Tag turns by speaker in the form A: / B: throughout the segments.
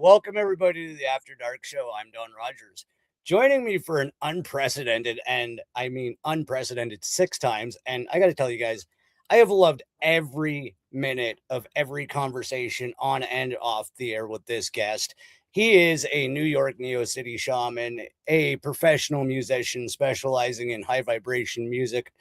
A: Welcome everybody to the After Dark Show. I'm Don Rogers. Joining me for an unprecedented, and I mean unprecedented 6 times, and I got to tell you guys, I have loved every minute of every conversation on and off the air with this guest. He is a New York Neo-Shaman, a professional musician specializing in high vibration music,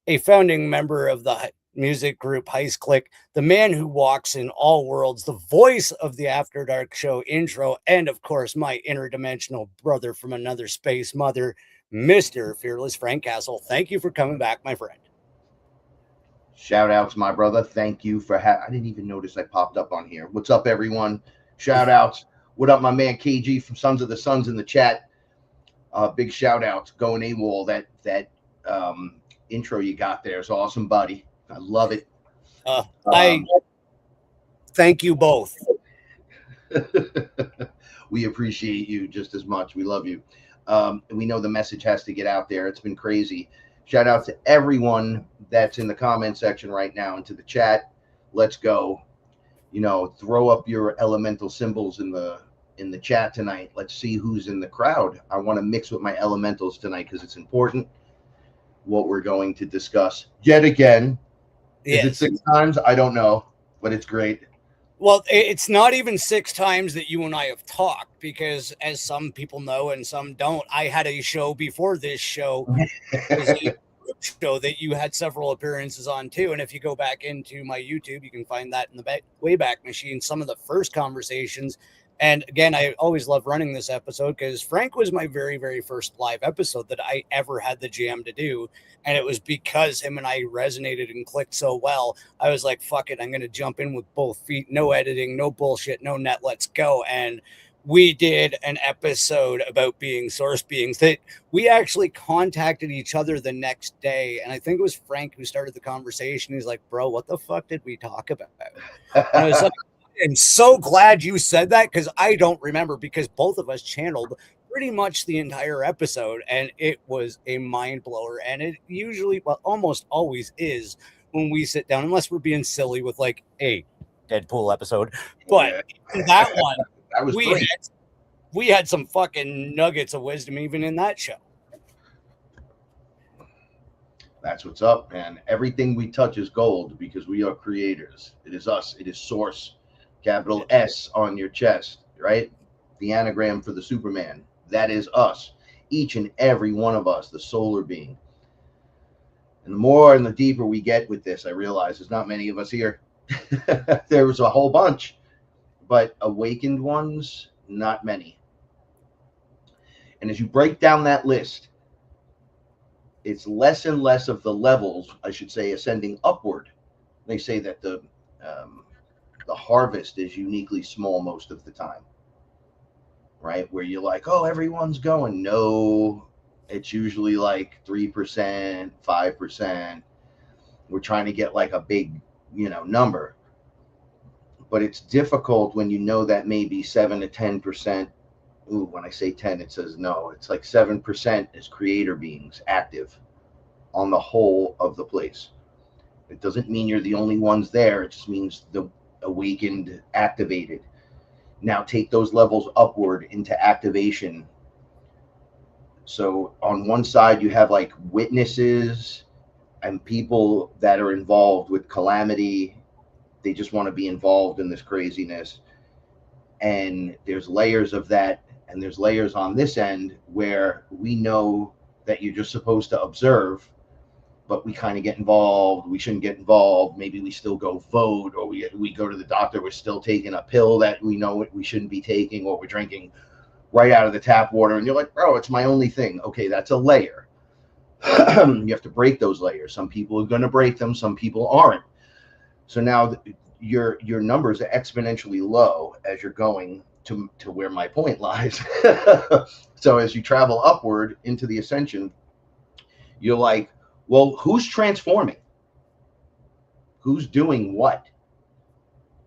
A: a founding member of the music group Heistclick, the man who walks in all worlds, the voice of the After Dark Show intro, and of course, my interdimensional brother from another space mother, Mr. Fearless Frank Castle. Thank you for coming back, my friend.
B: Shout out to my brother. Thank you for I didn't even notice I popped up on here. What's up, everyone? Shout outs. What up, my man KG from Sons of the Suns in the chat? Big shout out. Going AWOL. That intro you got there is awesome, buddy. I love it.
A: I thank you both.
B: We appreciate you just as much. We love you. We know the message has to get out there. It's been crazy. Shout out to everyone that's in the comment section right now and to the chat. Let's go. Throw up your elemental symbols in the chat tonight. Let's see who's in the crowd. I want to mix with my elementals tonight because it's important what we're going to discuss yet again. Yes. Is it 6 times? I don't know, but it's great.
A: Well, it's not even 6 times that you and I have talked because, as some people know and some don't, I had a show before this show, a show that you had several appearances on too. And if you go back into my YouTube, you can find that in the Wayback Machine, some of the first conversations. And again, I always love running this episode because Frank was my very, very first live episode that I ever had the jam to do. And it was because him and I resonated and clicked so well. I was like, fuck it, I'm going to jump in with both feet. No editing, no bullshit, no net. Let's go. And we did an episode about being source beings that we actually contacted each other the next day. And I think it was Frank who started the conversation. He's like, bro, what the fuck did we talk about? And I was like, I'm so glad you said that because I don't remember, because both of us channeled pretty much the entire episode and it was a mind blower. And it usually, well, almost always is when we sit down, unless we're being silly with like a Deadpool episode. But that one,
B: that was
A: we had some fucking nuggets of wisdom even in that show.
B: That's what's up, man. Everything we touch is gold because we are creators. It is us. It is source. Capital S on your chest, right? The anagram for the Superman. That is us. Each and every one of us, the solar being. And the more and the deeper we get with this, I realize there's not many of us here. There was a whole bunch, but awakened ones, not many. And as you break down that list, it's less and less of the levels, I should say, ascending upward. They say that the harvest is uniquely small most of the time, right? Where you're like, oh, everyone's going. No, it's usually like 3%, 5%. We're trying to get like a big, number. But it's difficult when you know that maybe 7 to 10%. Ooh, when I say 10, it says no. It's like 7% is creator beings active on the whole of the place. It doesn't mean you're the only ones there. It just means the awakened, activated. Now take those levels upward into activation. So on one side you have like witnesses and people that are involved with calamity. They just want to be involved in this craziness. And there's layers of that, and there's layers on this end where we know that you're just supposed to observe, but we kind of get involved. We shouldn't get involved. Maybe we still go vote, or we go to the doctor. We're still taking a pill that we know we shouldn't be taking, or we're drinking right out of the tap water. And you're like, bro, it's my only thing. Okay, that's a layer. You have to break those layers. Some people are going to break them. Some people aren't. So now your numbers are exponentially low as you're going to where my point lies. So as you travel upward into the ascension, you're like, well, who's transforming? Who's doing what?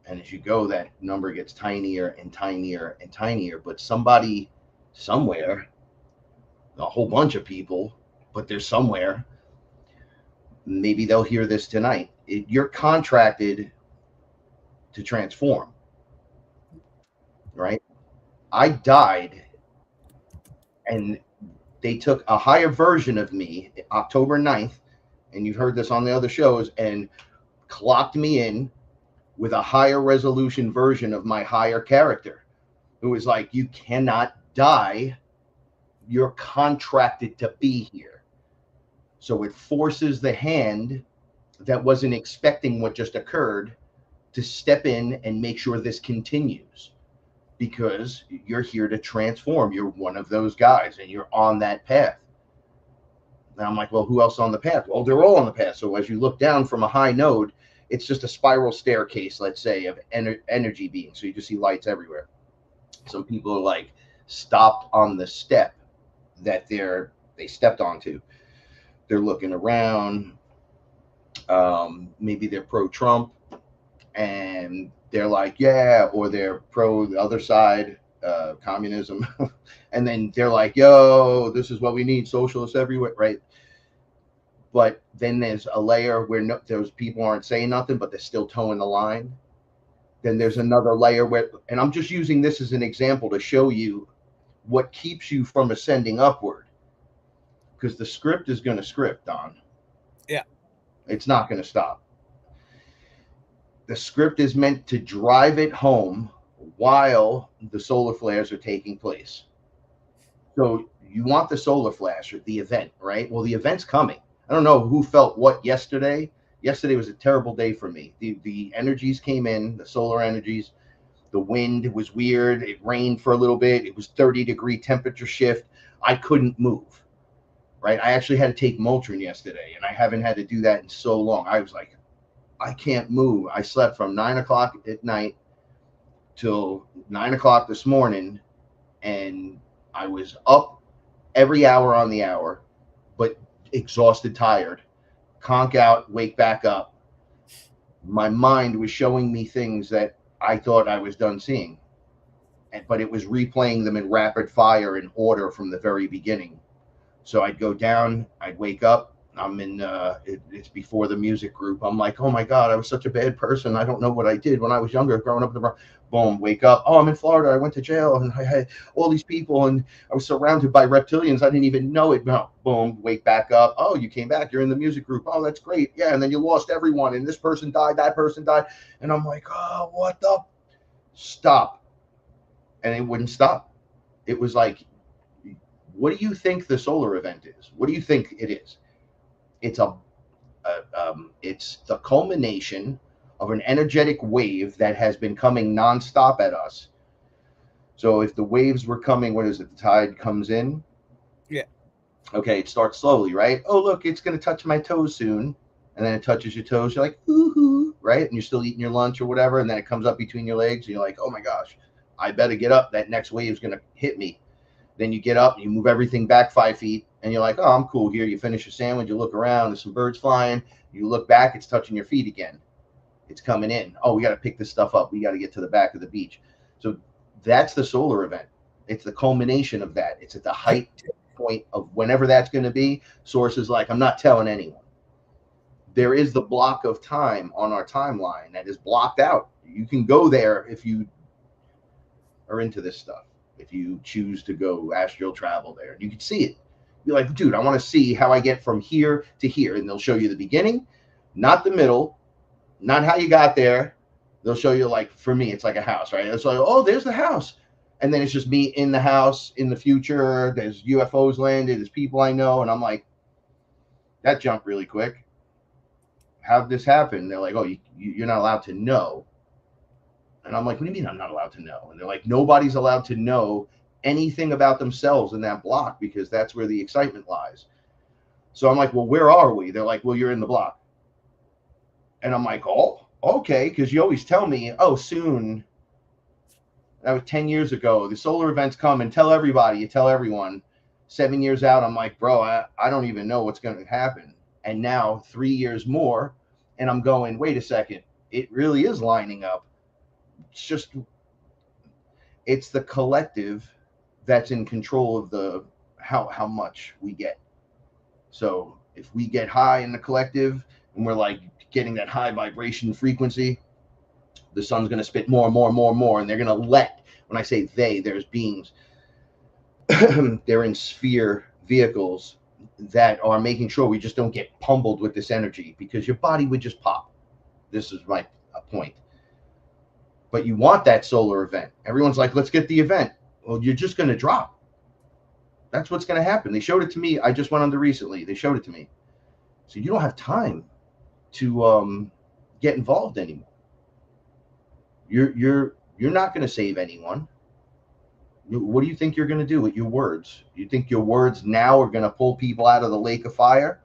B: And as you go, that number gets tinier and tinier and tinier. But somebody somewhere, a whole bunch of people, but there's somewhere, maybe they'll hear this tonight. You're contracted to transform, right? I died, and they took a higher version of me October 9th, and you've heard this on the other shows, and clocked me in with a higher resolution version of my higher character, who was like, you cannot die. You're contracted to be here. So it forces the hand that wasn't expecting what just occurred to step in and make sure this continues, because you're here to transform. You're one of those guys and you're on that path. And I'm like, well, who else on the path? Well, they're all on the path. So as you look down from a high node, it's just a spiral staircase, let's say, of energy beings. So you just see lights everywhere. Some people are like stopped on the step that they stepped onto. They're looking around. Maybe they're pro-Trump, and they're like, yeah, or they're pro the other side, communism. And then they're like, yo, this is what we need, socialists everywhere, right? But then there's a layer where those people aren't saying nothing, but they're still towing the line. Then there's another layer where, and I'm just using this as an example to show you what keeps you from ascending upward, because the script is going to script, Don.
A: Yeah.
B: It's not going to stop. The script is meant to drive it home while the solar flares are taking place. So you want the solar flash, or the event, right? Well, the event's coming. I don't know who felt what yesterday. Yesterday was a terrible day for me. The energies came in, the solar energies. The wind was weird. It rained for a little bit. It was 30-degree temperature shift. I couldn't move, right? I actually had to take Motrin yesterday, and I haven't had to do that in so long. I was like, I can't move. I slept from 9 o'clock at night till 9 o'clock this morning, and I was up every hour on the hour, but exhausted, tired, conk out, wake back up. My mind was showing me things that I thought I was done seeing, but it was replaying them in rapid fire in order from the very beginning. So I'd go down, I'd wake up. I'm in, it's before the music group. I'm like, oh my God, I was such a bad person. I don't know what I did when I was younger, growing up in the, boom, wake up. Oh, I'm in Florida. I went to jail and I had all these people and I was surrounded by reptilians. I didn't even know it. No, boom, wake back up. Oh, you came back. You're in the music group. Oh, that's great. Yeah. And then you lost everyone. And this person died. That person died. And I'm like, oh, what the? Stop. And it wouldn't stop. It was like, what do you think the solar event is? What do you think it is? It's it's the culmination of an energetic wave that has been coming nonstop at us. So if the waves were coming, what is it? The tide comes in.
A: Yeah.
B: Okay, it starts slowly, right? Oh, look, it's going to touch my toes soon. And then it touches your toes. You're like, ooh, right? And you're still eating your lunch or whatever. And then it comes up between your legs. And you're like, oh my gosh, I better get up. That next wave is going to hit me. Then you get up, you move everything back 5 feet, and you're like, oh, I'm cool here. You finish your sandwich, you look around, there's some birds flying. You look back, it's touching your feet again. It's coming in. Oh, we got to pick this stuff up. We got to get to the back of the beach. So that's the solar event. It's the culmination of that. It's at the height point of whenever that's going to be. Source is like, I'm not telling anyone. There is the block of time on our timeline that is blocked out. You can go there if you are into this stuff. If you choose to go astral travel there, you can see it. You're like, dude, I want to see how I get from here to here. And they'll show you the beginning, not the middle, not how you got there. They'll show you, like, for me, it's like a house, right? It's like, oh, there's the house. And then it's just me in the house in the future. There's UFOs landed. There's people I know. And I'm like, that jumped really quick. How'd this happen? They're like, oh, you're not allowed to know. And I'm like, what do you mean I'm not allowed to know? And they're like, nobody's allowed to know anything about themselves in that block because that's where the excitement lies. So I'm like, well, where are we? They're like, well, you're in the block. And I'm like, oh, okay, because you always tell me, oh, soon. That was 10 years ago. The solar events come and tell everybody. You tell everyone. 7 years out, I'm like, bro, I don't even know what's going to happen. And now 3 years more, and I'm going, wait a second. It really is lining up. It's the collective that's in control of the how much we get. So if we get high in the collective and we're like getting that high vibration frequency, the sun's going to spit more and more and more and more, and they're going to let, when I say they, there's beings, they're in sphere vehicles that are making sure we just don't get pummeled with this energy, because your body would just pop. This is my point. But you want that solar event. Everyone's like, let's get the event. Well, you're just going to drop. That's what's going to happen. They showed it to me. I just went under recently. They showed it to me. So you don't have time to get involved anymore. You're not going to save anyone. What do you think you're going to do with your words? You think your words now are going to pull people out of the lake of fire?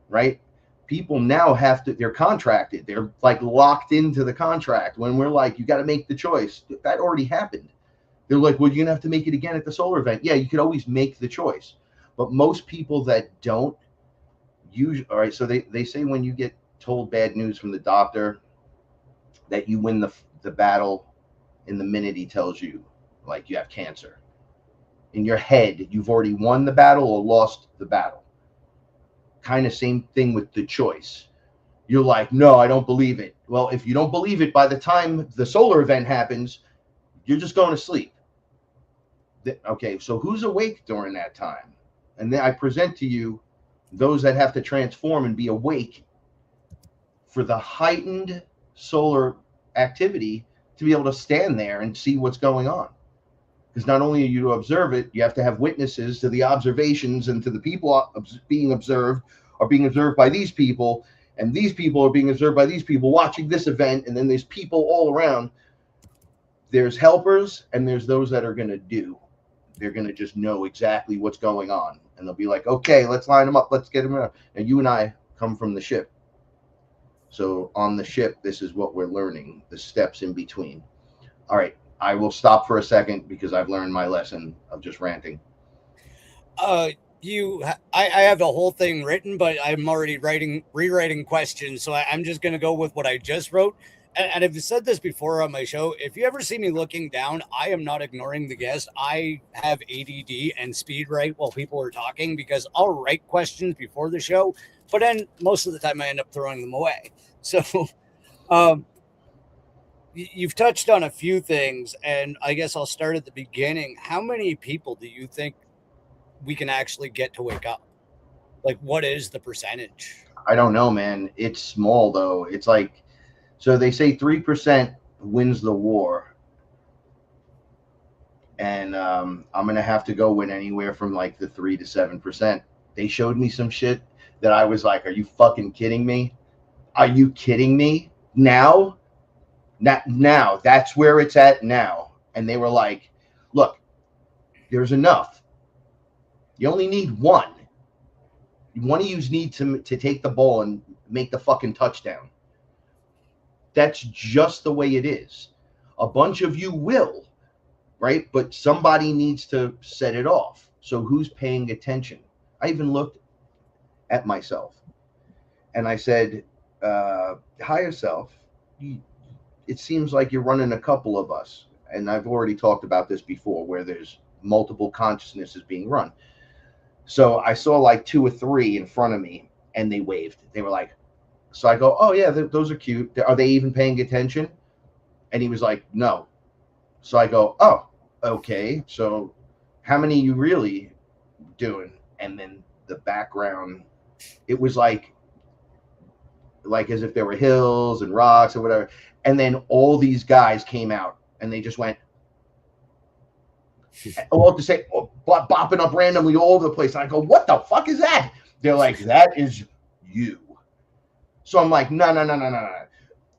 B: Right? People now they're contracted. They're like locked into the contract. When we're like, you got to make the choice. That already happened. They're like, well, you're going to have to make it again at the solar event. Yeah, you could always make the choice. But most people that don't use, all right, so they say when you get told bad news from the doctor that you win the battle in the minute he tells you, like, you have cancer. In your head, you've already won the battle or lost the battle. Kind of same thing with the choice. You're like, no, I don't believe it. Well, if you don't believe it, by the time the solar event happens, you're just going to sleep. Okay, so who's awake during that time? And then I present to you those that have to transform and be awake for the heightened solar activity to be able to stand there and see what's going on. Because not only are you to observe it, you have to have witnesses to the observations, and to the people being observed are being observed by these people, and these people are being observed by these people watching this event, and then there's people all around. There's helpers, and there's those that are going to do. They're going to just know exactly what's going on, and they'll be like, okay, let's line them up, let's get them out. And you and I come from the ship. So on the ship, this is what we're learning, the steps in between. All right. I will stop for a second because I've learned my lesson of just ranting.
A: I have the whole thing written, but I'm already rewriting questions. So I'm just going to go with what I just wrote. And I've said this before on my show. If you ever see me looking down, I am not ignoring the guest. I have ADD and speed write while people are talking, because I'll write questions before the show, but then most of the time I end up throwing them away. So, you've touched on a few things, and I guess I'll start at the beginning. How many people do you think we can actually get to wake up? Like, what is the percentage?
B: I don't know, man. It's small, though. It's like, so they say 3% wins the war. And I'm going to have to go with anywhere from like the 3 to 7%. They showed me some shit that I was like, are you fucking kidding me? Are you kidding me? Now, that's where it's at now. And they were like, look, there's enough. You only need one. One of you need to take the ball and make the fucking touchdown. That's just the way it is. A bunch of you will, right? But somebody needs to set it off. So who's paying attention? I even looked at myself and I said, higher self, it seems like you're running a couple of us. And I've already talked about this before, where there's multiple consciousnesses being run. So I saw like 2 or 3 in front of me, and they waved. They were like, so I go, oh yeah, those are cute. Are they even paying attention? And he was like, no. So I go, oh, okay. So how many are you really doing? And then the background, it was like as if there were hills and rocks or whatever. And then all these guys came out, and they just went, all to say, bopping up randomly all over the place. And I go, what the fuck is that? They're like, that is you. So I'm like, no.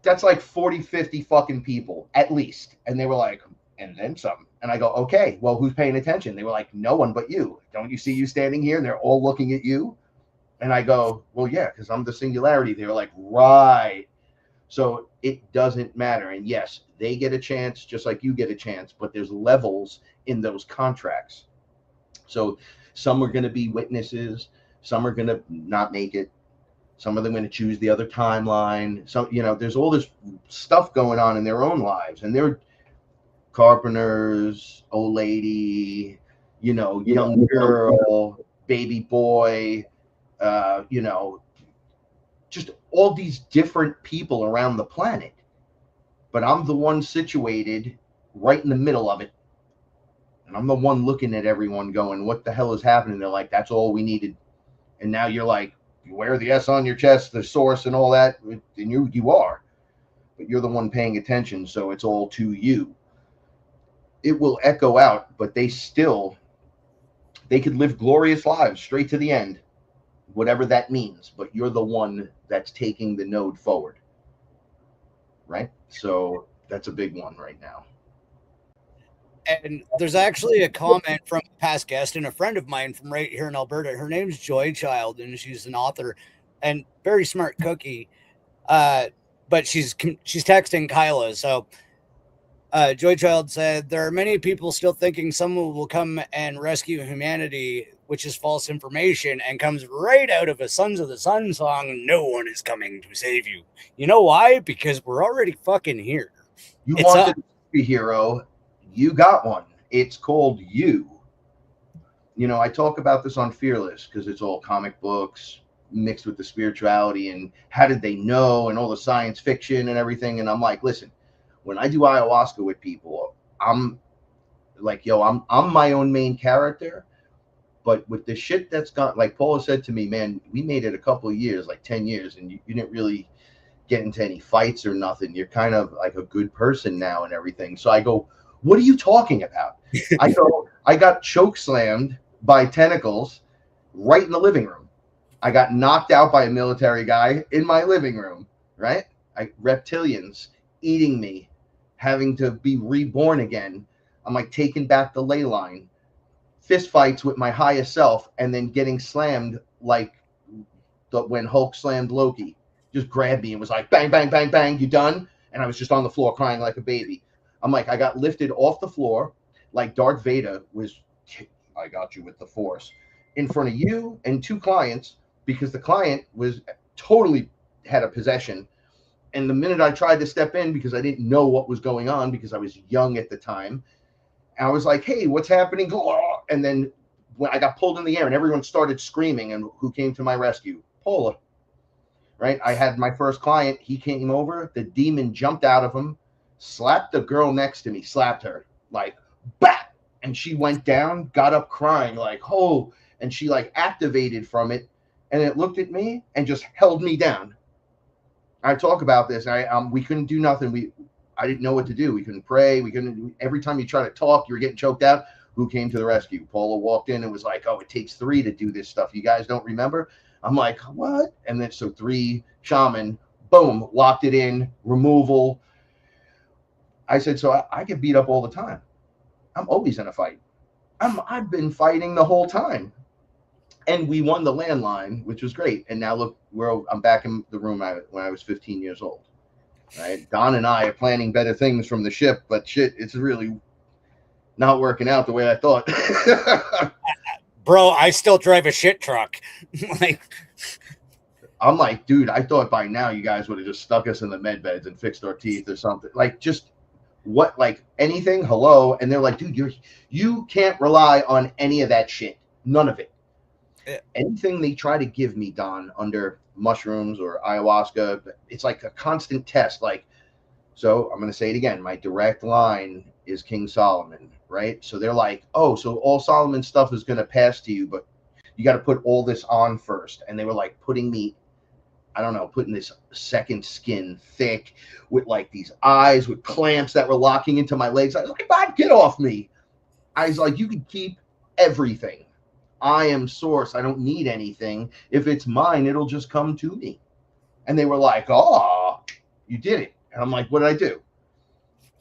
B: That's like 40, 50 fucking people at least. And they were like, and then some. And I go, okay, well, who's paying attention? They were like, no one but you. Don't you see you standing here? They're all looking at you. And I go, well, yeah, because I'm the singularity. They were like, right. So it doesn't matter. And yes, they get a chance just like you get a chance, but there's levels in those contracts. So some are going to be witnesses. Some are going to not make it. Some of them are going to choose the other timeline. So, there's all this stuff going on in their own lives, and they're carpenters, old lady, young girl, baby boy, just all these different people around the planet. But I'm the one situated right in the middle of it. And I'm the one looking at everyone going, what the hell is happening? They're like, that's all we needed. And now you're like, you wear the S on your chest, the source and all that. And you are. But you're the one paying attention. So it's all to you. It will echo out, but they could live glorious lives straight to the end, whatever that means. But you're the one that's taking the node forward. Right? So that's a big one right now.
A: And there's actually a comment from a past guest and a friend of mine from right here in Alberta. Her name's Joy Child, and she's an author and very smart cookie. But she's texting Kyla. So Joy Child said, there are many people still thinking someone will come and rescue humanity, which is false information and comes right out of a Sons of the Sun song. No one is coming to save you. You know why? Because we're already fucking here.
B: You wanted to be a hero. You got one. It's called you. You know, I talk about this on Fearless because it's all comic books mixed with the spirituality and how did they know and all the science fiction and everything. And I'm like, listen, when I do ayahuasca with people, I'm like, yo, I'm my own main character. But with the shit that's got, like Paula said to me, man, we made it a couple of years, like 10 years, and you didn't really get into any fights or nothing. You're kind of like a good person now and everything. So I go, what are you talking about? I got choke slammed by tentacles right in the living room. I got knocked out by a military guy in my living room, right? Reptilians eating me, having to be reborn again. I'm like taking back the ley line, fist fights with my highest self, and then getting slammed like when Hulk slammed Loki. Just grabbed me and was like, bang, bang, bang, bang, you done? And I was just on the floor crying like a baby. I'm like, I got lifted off the floor like Darth Vader was, I got you with the Force, in front of you and two clients, because the client was totally had a possession. And the minute I tried to step in, because I didn't know what was going on, because I was young at the time, I was like, hey, what's happening? And then when I got pulled in the air and everyone started screaming, and who came to my rescue? Paula. Right? I had my first client. He came over. The demon jumped out of him, slapped the girl next to me, slapped her like, bat. And she went down, got up crying like, oh, and she like activated from it. And it looked at me and just held me down. I talk about this. We couldn't do nothing. I didn't know what to do. We couldn't pray. We couldn't. Every time you try to talk, you were getting choked out. Who came to the rescue? Paula walked in and was like, oh, it takes 3 to do this stuff. You guys don't remember? I'm like, what? And then so 3 shaman, boom, locked it in, removal. I said, so I get beat up all the time. I'm always in a fight. I've been fighting the whole time. And we won the landline, which was great. And now look, I'm back in the room when I was 15 years old. Right? Don and I are planning better things from the ship, but shit, it's really not working out the way I thought.
A: Bro, I still drive a shit truck. Like,
B: I'm like, dude, I thought by now you guys would have just stuck us in the med beds and fixed our teeth or something. Like, just what, like anything? Hello? And they're like, dude, you can't rely on any of that shit. None of it. Anything they try to give me, Don, under mushrooms or ayahuasca, it's like a constant test. Like, so I'm going to say it again. My direct line is King Solomon, right? So they're like, oh, so all Solomon's stuff is going to pass to you, but you got to put all this on first. And they were like putting me, I don't know, putting this second skin thick with like these eyes with clamps that were locking into my legs. I was like, God, get off me. I was like, you can keep everything. I am source. I don't need anything. If it's mine, it'll just come to me. And they were like, oh, you did it. And I'm like, what did I do?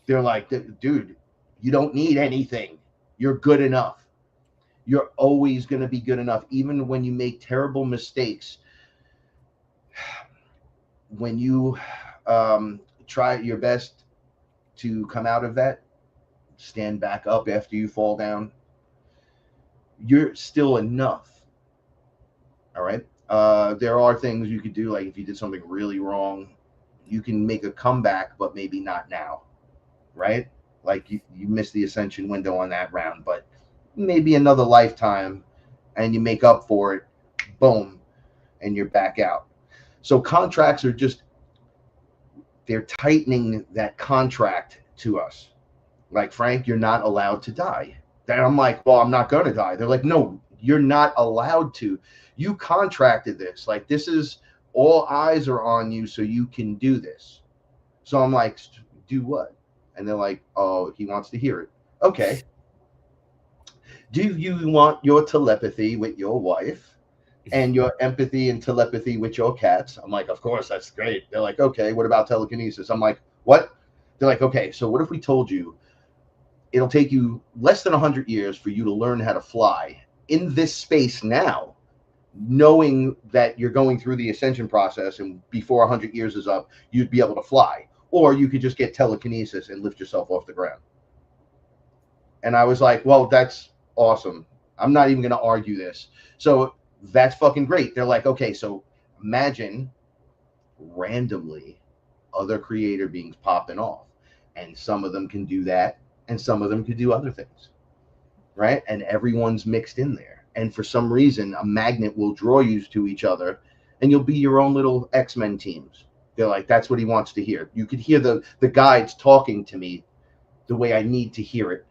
B: They're like, dude, you don't need anything. You're good enough. You're always going to be good enough. Even when you make terrible mistakes, when you try your best to come out of that, stand back up after you fall down, you're still enough. All right. There are things you could do, like if you did something really wrong, you can make a comeback, but maybe not now. Right? Like you missed the ascension window on that round, but maybe another lifetime and you make up for it, boom, and you're back out. So contracts are just, they're tightening that contract to us. Like, Frank, you're not allowed to die. Then I'm like, well, I'm not going to die. They're like, no, you're not allowed to. You contracted this. Like, this is all eyes are on you, so you can do this. So I'm like, do what? And they're like, oh, he wants to hear it. Okay. Do you want your telepathy with your wife and your empathy and telepathy with your cats? I'm like, of course, that's great. They're like, okay, what about telekinesis? I'm like, what? They're like, okay, so what if we told you it'll take you less than 100 years for you to learn how to fly in this space now, knowing that you're going through the ascension process, and before 100 years is up, you'd be able to fly, or you could just get telekinesis and lift yourself off the ground. And I was like, well, that's awesome. I'm not even going to argue this. So that's fucking great. They're like, okay, so imagine randomly other creator beings popping off, and some of them can do that, and some of them could do other things, right? And everyone's mixed in there. And for some reason, a magnet will draw you to each other, and you'll be your own little X-Men teams. They're like, that's what he wants to hear. You could hear the guides talking to me the way I need to hear it.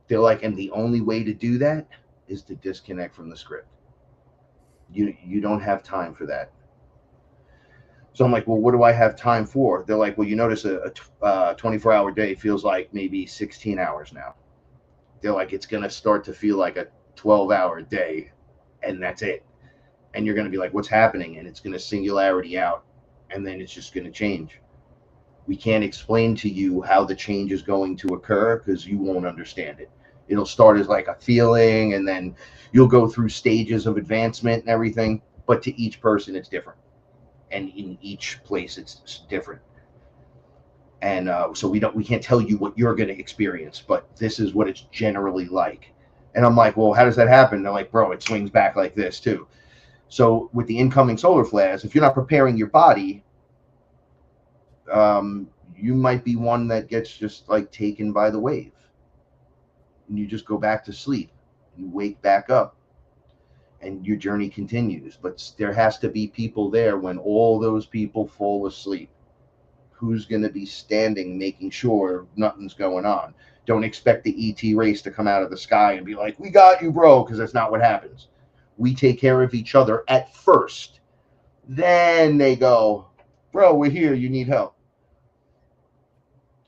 B: They're like, and the only way to do that is to disconnect from the script. You don't have time for that. So I'm like, well, what do I have time for? They're like, well, you notice a 24-hour day feels like maybe 16 hours now. They're like, it's going to start to feel like a 12-hour day, and that's it. And you're going to be like, what's happening? And it's going to singularity out, and then it's just going to change. We can't explain to you how the change is going to occur because you won't understand it. It'll start as like a feeling, and then you'll go through stages of advancement and everything. But to each person, it's different. And in each place, it's different. And so we can't tell you what you're going to experience, but this is what it's generally like. And I'm like, well, how does that happen? They're like, bro, it swings back like this too. So with the incoming solar flares, if you're not preparing your body, you might be one that gets just like taken by the wave. And you just go back to sleep. You wake back up, and your journey continues. But there has to be people there when all those people fall asleep. Who's going to be standing, making sure nothing's going on? Don't expect the ET race to come out of the sky and be like, we got you, bro, because that's not what happens. We take care of each other at first. Then they go, bro, we're here. You need help.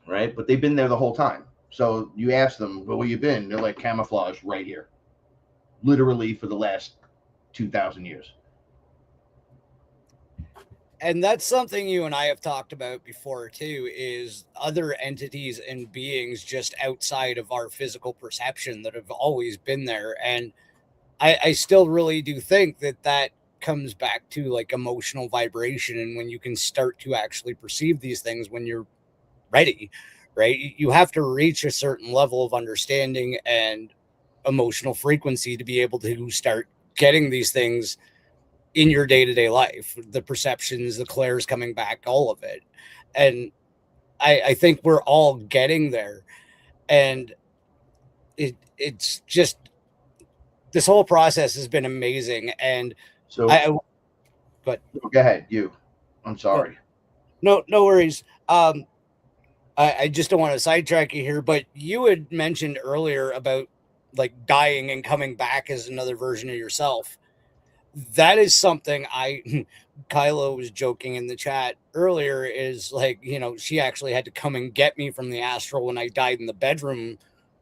B: Right? But they've been there the whole time. So you ask them, well, where you been? They're like, camouflage right here. Literally for the last 2,000 years.
A: And that's something you and I have talked about before too, is other entities and beings just outside of our physical perception that have always been there. And I still really do think that comes back to like emotional vibration, and when you can start to actually perceive these things when you're ready, right? You have to reach a certain level of understanding and emotional frequency to be able to start getting these things in your day-to-day life, the perceptions, the clairs coming back, all of it. And I think we're all getting there. And it's just, this whole process has been amazing. And
B: So
A: but
B: go ahead, I'm sorry.
A: No worries. I just don't want to sidetrack you here, but you had mentioned earlier about like dying and coming back as another version of yourself. That is something Kylo was joking in the chat earlier, is like, she actually had to come and get me from the astral when I died in the bedroom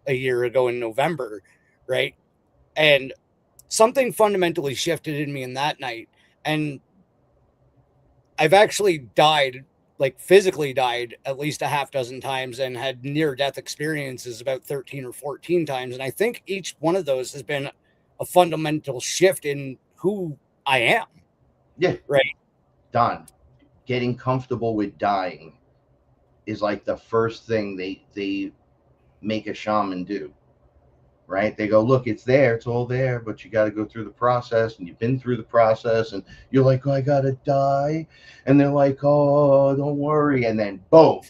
A: a year ago in November. Right. And something fundamentally shifted in me in that night. And I've actually died, like physically died at least a half dozen times, and had near death experiences about 13 or 14 times. And I think each one of those has been a fundamental shift in who I am.
B: Yeah.
A: Right.
B: Don, getting comfortable with dying is like the first thing they make a shaman do. Right? They go, look, it's there, it's all there, but you got to go through the process, and you've been through the process, and you're like, oh, I got to die. And they're like, oh, don't worry. And then boom,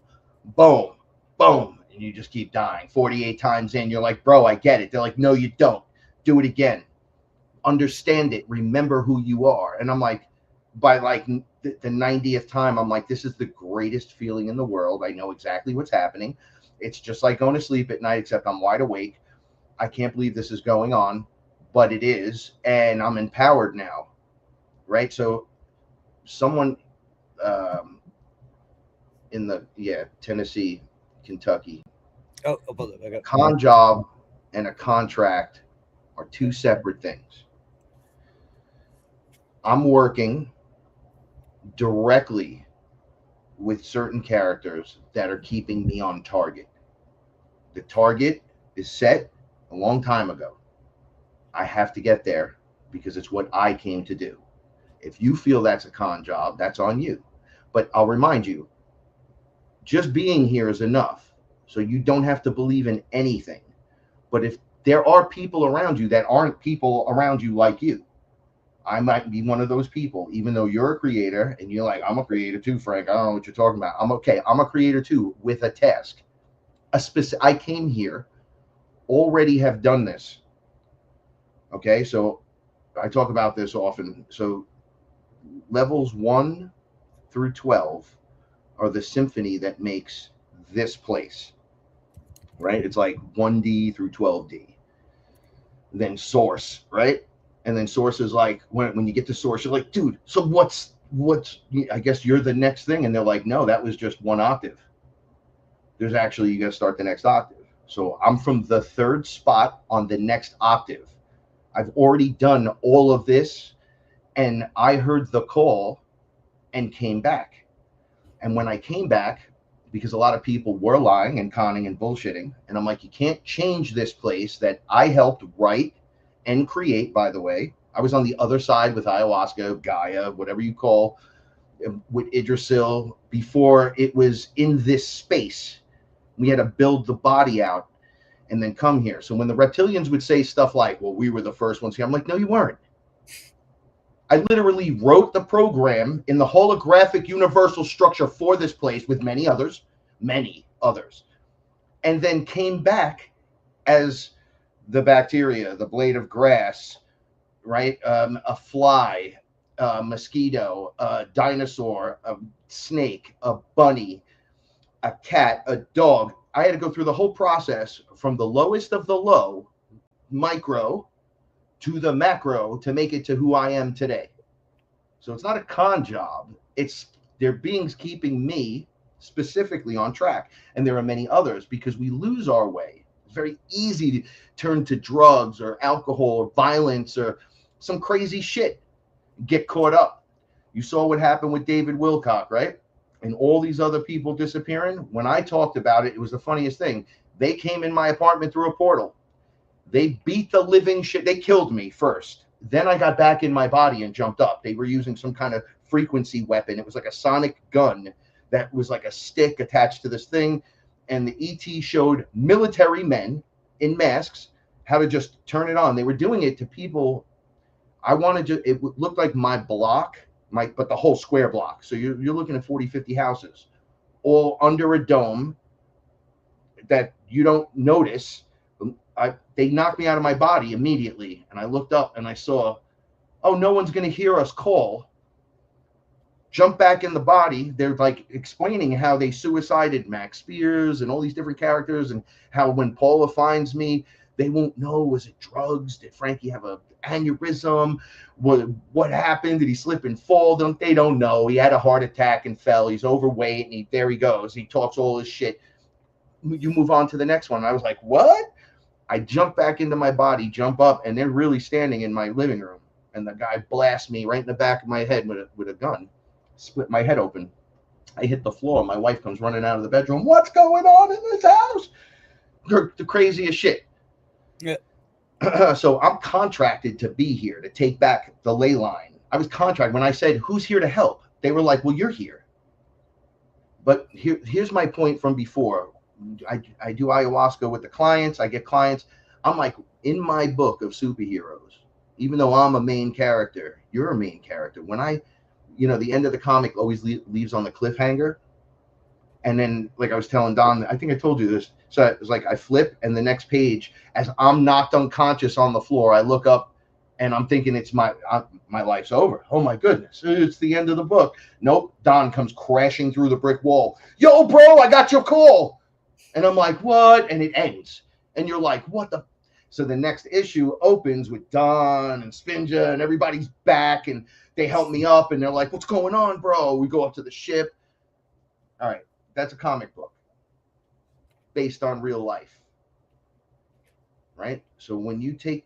B: boom, boom. And you just keep dying 48 times in. You're like, bro, I get it. They're like, no, you don't. Do it again. Understand it. Remember who you are. And I'm like, by like the 90th time, I'm like, this is the greatest feeling in the world. I know exactly what's happening. It's just like going to sleep at night, except I'm wide awake. I can't believe this is going on, but it is, and I'm empowered now, right? So someone in the Tennessee, Kentucky, a con job and a contract are two separate things. I'm working directly with certain characters that are keeping me on target. The target is set a long time ago. I have to get there because it's what I came to do. If you feel that's a con job, that's on you. But I'll remind you, just being here is enough. So you don't have to believe in anything. But if there are people around you that aren't people around you like you, I might be one of those people, even though you're a creator and you're like, I'm a creator too, Frank. I don't know what you're talking about. I'm okay. I'm a creator too with a task. I came here, already have done this. Okay, so I talk about this often. So levels 1 through 12 are the symphony that makes this place, right? It's like 1D through 12D. Then source, right? And then source is like, when you get to source, you're like, dude, so what's, I guess you're the next thing. And they're like, no, that was just one octave. There's actually, you got to start the next octave. So I'm from the third spot on the next octave. I've already done all of this, and I heard the call and came back. And when I came back, because a lot of people were lying and conning and bullshitting, and I'm like, you can't change this place that I helped write and create, by the way. I was on the other side with ayahuasca, Gaia, whatever you call, with Yggdrasil, before it was in this space. We had to build the body out and then come here. So when the reptilians would say stuff like, well, we were the first ones here, I'm like, no, you weren't. I literally wrote the program in the holographic universal structure for this place with many others, and then came back as the bacteria, the blade of grass, right? A fly, a mosquito, a dinosaur, a snake, a bunny, a cat, a dog. I had to go through the whole process from the lowest of the low, micro, to the macro to make it to who I am today. So it's not a con job. It's their beings keeping me specifically on track. And there are many others, because we lose our way. It's very easy to turn to drugs or alcohol or violence or some crazy shit, get caught up. You saw what happened with David Wilcock, right? And all these other people disappearing. When I talked about it, it was the funniest thing. They came in my apartment through a portal. They beat the living shit. They killed me first. Then I got back in my body and jumped up. They were using some kind of frequency weapon. It was like a sonic gun that was like a stick attached to this thing. And the ET showed military men in masks how to just turn it on. They were doing it to people. I wanted to, it looked like my block, but the whole square block. So you're looking at 40, 50 houses all under a dome that you don't notice. They knocked me out of my body immediately. And I looked up and I saw, oh, no one's going to hear us call. Jump back in the body. They're like explaining how they suicided Max Spears and all these different characters, and how when Paula finds me, they won't know. Was it drugs? Did Frankie have an aneurysm? What happened? Did he slip and fall? They don't know. He had a heart attack and fell. He's overweight, and there he goes. He talks all his shit. You move on to the next one. And I was like, what? I jump back into my body, jump up, and they're really standing in my living room. And the guy blasts me right in the back of my head with a gun. Split my head open. I hit the floor. My wife comes running out of the bedroom. What's going on in this house? The craziest shit.
A: Yeah.
B: So I'm contracted to be here, to take back the ley line. I was contracted. When I said, who's here to help? They were like, well, you're here. But here's my point from before. I do ayahuasca with the clients. I get clients. I'm like, in my book of superheroes, even though I'm a main character, you're a main character. When the end of the comic always leaves on the cliffhanger. And then, like I was telling Don, I think I told you this. So it was like I flip, and the next page, as I'm knocked unconscious on the floor, I look up, and I'm thinking it's my life's over. Oh my goodness, it's the end of the book. Nope, Don comes crashing through the brick wall. Yo, bro, I got your call. And I'm like, what? And it ends. And you're like, what the? So the next issue opens with Don and Spinja and everybody's back and they help me up and they're like, what's going on, bro? We go up to the ship. All right, that's a comic book based on real life. Right? So when you take,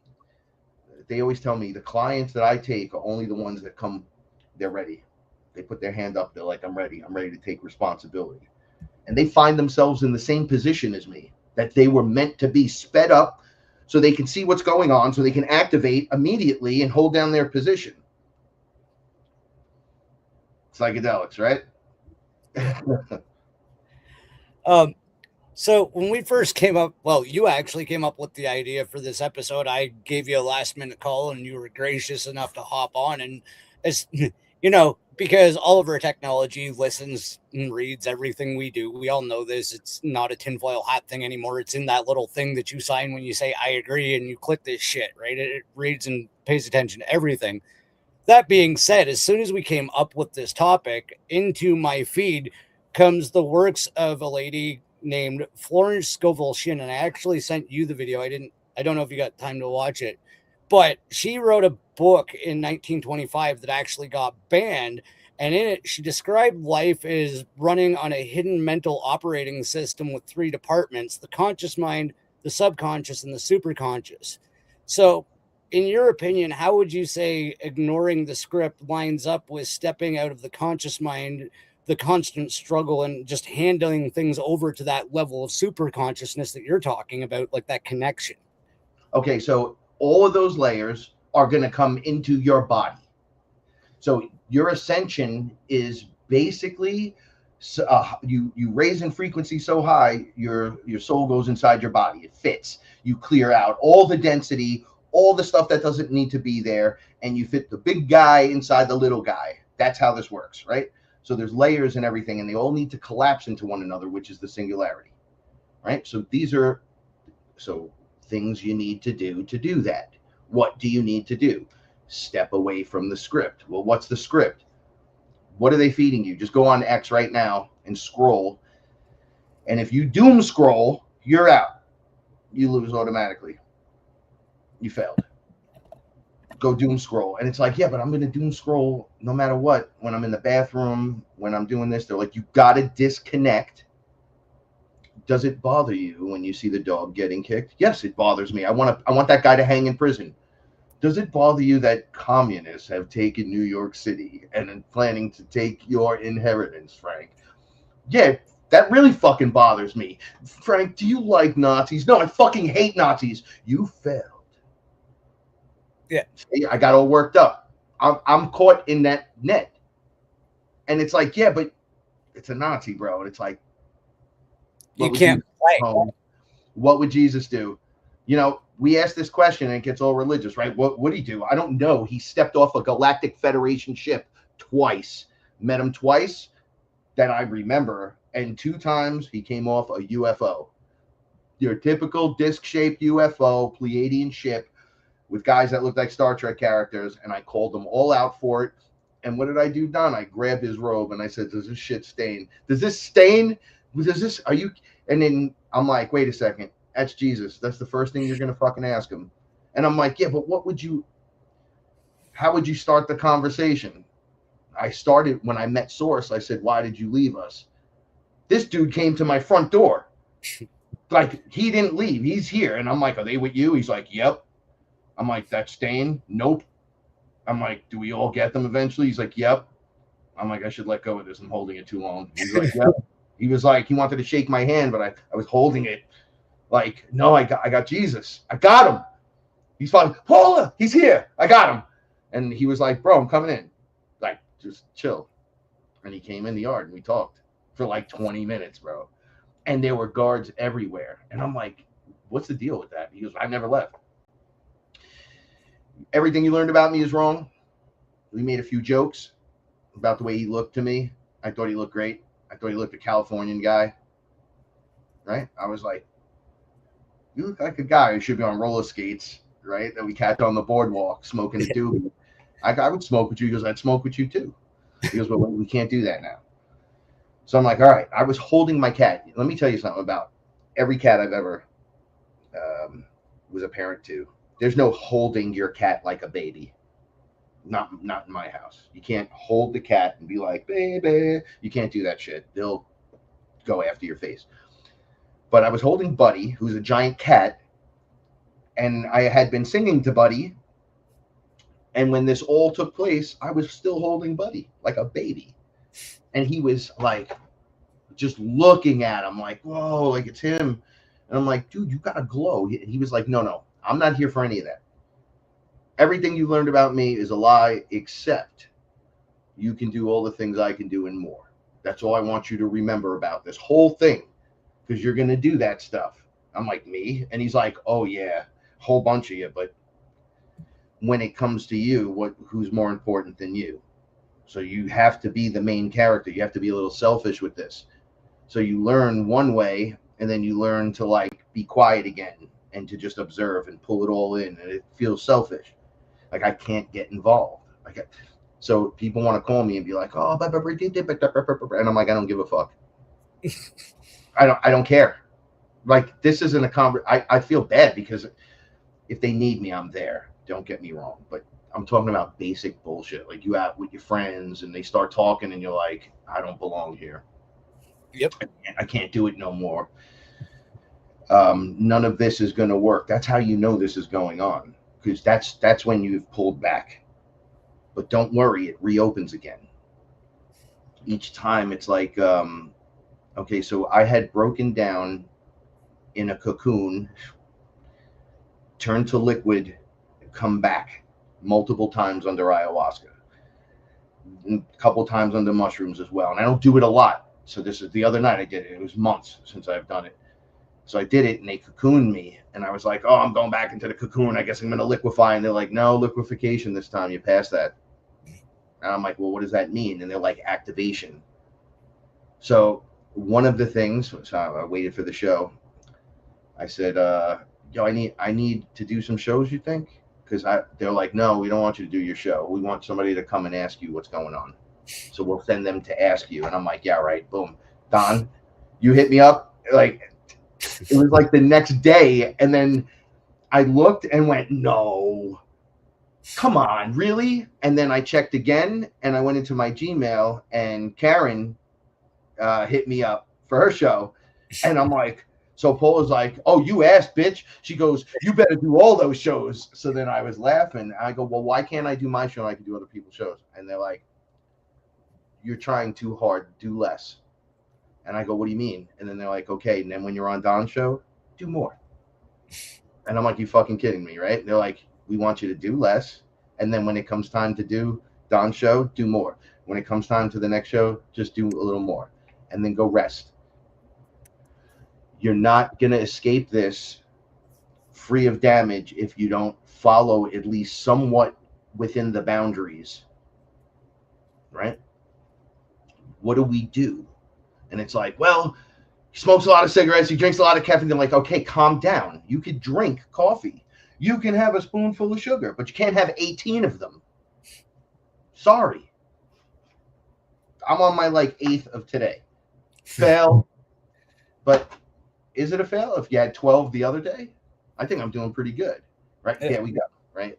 B: they always tell me the clients that I take are only the ones that come, they're ready. They put their hand up, they're like, I'm ready to take responsibility. And they find themselves in the same position as me, that they were meant to be sped up so they can see what's going on, so they can activate immediately and hold down their position. Psychedelics, right?
A: So when we first came up, well, you actually came up with the idea for this episode. I gave you a last minute call and you were gracious enough to hop on. And as you know, because all of our technology listens and reads everything we do. We all know this. It's not a tinfoil hat thing anymore. It's in that little thing that you sign when you say, I agree, and you click this shit, right? It reads and pays attention to everything. That being said, as soon as we came up with this topic, into my feed comes the works of a lady named Florence Scovel Shinn, and I actually sent you the video. I don't know if you got time to watch it, but she wrote a book in 1925 that actually got banned, and in it she described life as running on a hidden mental operating system with three departments: the conscious mind, the subconscious, and the superconscious. So in your opinion, how would you say ignoring the script lines up with stepping out of the conscious mind, the constant struggle, and just handling things over to that level of super consciousness that you're talking about, like that connection?
B: Okay, so all of those layers are going to come into your body. So your ascension is basically you raise in frequency so high, your soul goes inside your body. It fits. You clear out all the density, all the stuff that doesn't need to be there, and you fit the big guy inside the little guy. That's how this works, right? So there's layers and everything, and they all need to collapse into one another, which is the singularity, right? So these are things you need to do that. What do you need to do? Step away from the script. Well, what's the script? What are they feeding you? Just go on X right now and scroll. And if you doom scroll, you're out. You lose automatically. You failed. Go doom scroll. And it's like, yeah, but I'm going to doom scroll no matter what. When I'm in the bathroom, when I'm doing this, they're like, you got to disconnect. Does it bother you when you see the dog getting kicked? Yes, it bothers me. I want that guy to hang in prison. Does it bother you that communists have taken New York City and are planning to take your inheritance, Frank? Yeah, that really fucking bothers me. Frank, do you like Nazis? No, I fucking hate Nazis. You failed.
A: Yeah.
B: See, I got all worked up. I'm caught in that net. And it's like, yeah, but it's a Nazi, bro. And it's like,
A: you can't play.
B: What would Jesus do? You know, we ask this question and it gets all religious, right? What would he do? I don't know. He stepped off a Galactic Federation ship twice. Met him twice that I remember. And 2 times he came off a UFO. Your typical disc-shaped UFO, Pleiadian ship with guys that looked like Star Trek characters. And I called them all out for it. And what did I do, Don? I grabbed his robe and I said, does this shit stain? Does this stain? Does this, are you? And then I'm like, wait a second. That's Jesus. That's the first thing you're going to fucking ask him. And I'm like, yeah, but how would you start the conversation? I started when I met Source. I said, why did you leave us? This dude came to my front door. Like, he didn't leave. He's here. And I'm like, are they with you? He's like, yep. I'm like, that's Stain? Nope. I'm like, do we all get them eventually? He's like, yep. I'm like, I should let go of this. I'm holding it too long. He's like, yep. He was like, he wanted to shake my hand, but I was holding it. Like, no, I got Jesus. I got him. He's fine. Paula, he's here. I got him. And he was like, bro, I'm coming in. Like, just chill. And he came in the yard and we talked for like 20 minutes, bro. And there were guards everywhere. And I'm like, what's the deal with that? He goes, I never left. Everything you learned about me is wrong. We made a few jokes about the way he looked to me. I thought he looked great. I thought he looked a Californian guy. Right? I was like, you look like a guy who should be on roller skates, right? That we catch on the boardwalk, smoking a doobie. I would smoke with you. He goes, I'd smoke with you too. He goes, but we can't do that now. So I'm like, all right. I was holding my cat. Let me tell you something about every cat I've ever was a parent to, there's no holding your cat like a baby. Not in my house. You can't hold the cat and be like, baby. You can't do that shit. They'll go after your face. But I was holding Buddy, who's a giant cat, and I had been singing to Buddy. And when this all took place, I was still holding Buddy like a baby. And he was like, just looking at him like, whoa, like it's him. And I'm like, dude, you got to glow. He was like, no, I'm not here for any of that. Everything you learned about me is a lie, except you can do all the things I can do and more. That's all I want you to remember about this whole thing, because you're going to do that stuff. I'm like, me? And he's like, oh, yeah, a whole bunch of you. But when it comes to you, who's more important than you? So you have to be the main character. You have to be a little selfish with this. So you learn one way, and then you learn to like be quiet again and to just observe and pull it all in. And it feels selfish. Like I can't get involved. So people want to call me and be like, oh, and I'm like, I don't give a fuck. I don't care. Like this isn't a conversation. I feel bad because if they need me, I'm there. Don't get me wrong. But I'm talking about basic bullshit. Like you out with your friends and they start talking and you're like, I don't belong here.
A: Yep.
B: I can't do it no more. None of this is going to work. That's how you know this is going on. Because that's when you've pulled back. But don't worry, it reopens again. Each time it's like, okay, so I had broken down in a cocoon, turned to liquid, come back multiple times under ayahuasca, a couple times under mushrooms as well. And I don't do it a lot. So this is the other night I did it. It was months since I've done it. So I did it and they cocooned me. And I was like, oh, I'm going back into the cocoon. I guess I'm going to liquefy. And they're like, no, liquefaction this time. You passed that. And I'm like, well, what does that mean? And they're like, activation. So one of the things, so I waited for the show. I said, yo, I need to do some shows, you think? Because they're like, no, we don't want you to do your show. We want somebody to come and ask you what's going on. So we'll send them to ask you. And I'm like, yeah, right. Boom. Don, you hit me up. Like, it was like the next day. And then I looked and went, no, come on, really? And then I checked again and I went into my Gmail and Karen hit me up for her show. And I'm like, so Paula's like, oh, you asked, bitch. She goes, you better do all those shows. So then I was laughing. I go, well, why can't I do my show? I can do other people's shows. And they're like, you're trying too hard. Do less. And I go, what do you mean? And then they're like, okay. And then when you're on Don's show, do more. And I'm like, you fucking kidding me, right? And they're like, we want you to do less. And then when it comes time to do Don's show, do more. When it comes time to the next show, just do a little more. And then go rest. You're not going to escape this free of damage if you don't follow at least somewhat within the boundaries, right? What do we do? And it's like, well, he smokes a lot of cigarettes, he drinks a lot of caffeine. They're like, okay, calm down. You could drink coffee. You can have a spoonful of sugar, but you can't have 18 of them. Sorry. I'm on my like 8th of today. Fail. But is it a fail if you had 12 the other day? I think I'm doing pretty good, right? Yeah, we go, right?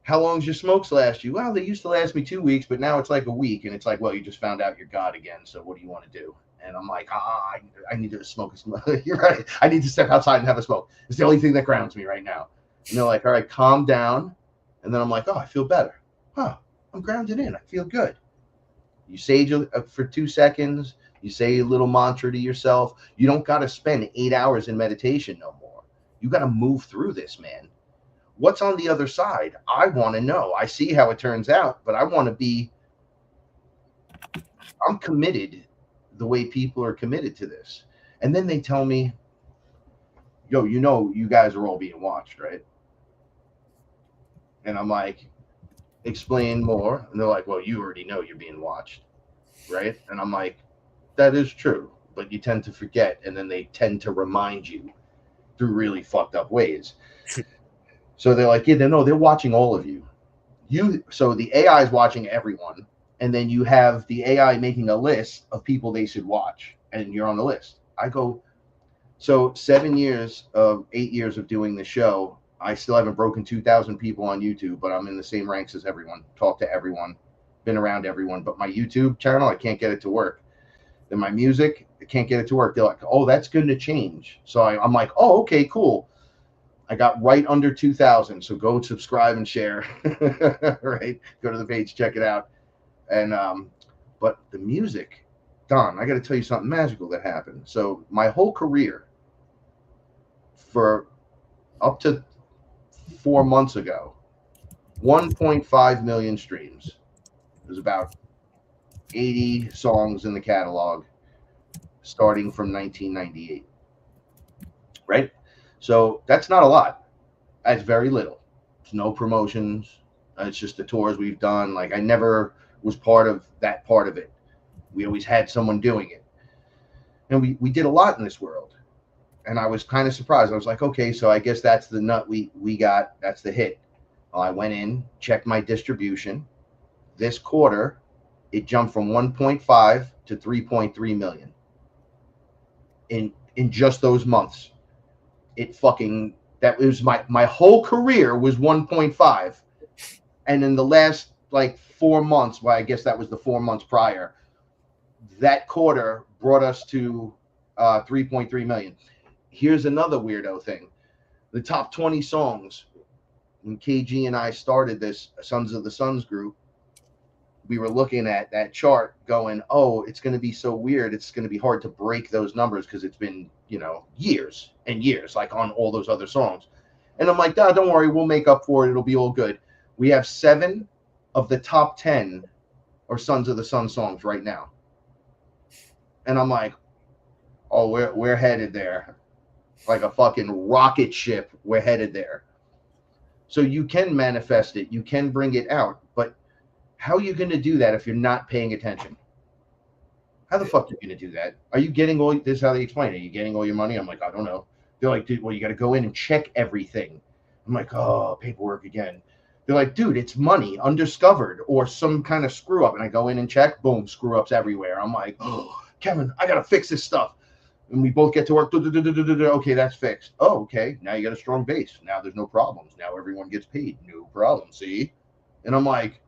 B: How long's your smokes last you? Well, they used to last me 2 weeks, but now it's like a week. And it's like, well, you just found out you're God again. So what do you want to do? And I'm like, I need to smoke a smoke. You're right. I need to step outside and have a smoke. It's the only thing that grounds me right now. And they're like, all right, calm down. And then I'm like, oh, I feel better. Huh, I'm grounded in. I feel good. You sage for 2 seconds. You say a little mantra to yourself. You don't got to spend 8 hours in meditation no more. You got to move through this, man. What's on the other side? I want to know. I see how it turns out, but I want to be, I'm committed the way people are committed to this. And then they tell me, yo, you know, you guys are all being watched, right? And I'm like, explain more. And they're like, well, you already know you're being watched, right? And I'm like, that is true, but you tend to forget, and then they tend to remind you through really fucked up ways. So they're like, yeah, they're watching all of you. So the AI is watching everyone, and then you have the AI making a list of people they should watch, and you're on the list. I go, So 8 years of doing the show, I still haven't broken 2,000 people on YouTube, but I'm in the same ranks as everyone. Talk to everyone, been around everyone. But my YouTube channel, I can't get it to work. Then my music, I can't get it to work. They're like, oh, that's going to change. So I'm like, oh, okay, cool. I got right under 2,000. So go subscribe and share. Right? Go to the page, check it out. And but the music, Don, I got to tell you something magical that happened. So my whole career, for up to 4 months ago, 1.5 million streams. There's about 80 songs in the catalog starting from 1998. Right? So that's not a lot. That's very little. It's no promotions. It's just the tours we've done. Like, I never was part of that part of it. We always had someone doing it. And we did a lot in this world. And I was kind of surprised. I was like, okay, so I guess that's the nut we got. That's the hit. Well, I went in, checked my distribution. This quarter, it jumped from 1.5 to 3.3 million in just those months. That was my whole career was 1.5. And in the last like 4 months, well, I guess that was the 4 months prior, that quarter brought us to 3.3 million. Here's another weirdo thing. The top 20 songs, when KG and I started this Sons of the Suns group, we were looking at that chart going, oh, it's going to be so weird. It's going to be hard to break those numbers because it's been, years and years, like on all those other songs. And I'm like, no, don't worry. We'll make up for it. It'll be all good. We have 7 of the top 10 are Sons of the Sun songs right now. And I'm like, oh, we're headed there. Like a fucking rocket ship, we're headed there. So you can manifest it. You can bring it out. But how are you going to do that if you're not paying attention? How the fuck are you going to do that? Are you getting all this? How they explain it? Are you getting all your money? I'm like, I don't know. They're like, dude, well, you got to go in and check everything. I'm like, oh, paperwork again. They're like, dude, it's money undiscovered or some kind of screw up. And I go in and check, boom, screw ups everywhere. I'm like, oh, Kevin, I got to fix this stuff. And we both get to work. Okay, that's fixed. Oh, okay. Now you got a strong base. Now there's no problems. Now everyone gets paid. No problem. See? And I'm like,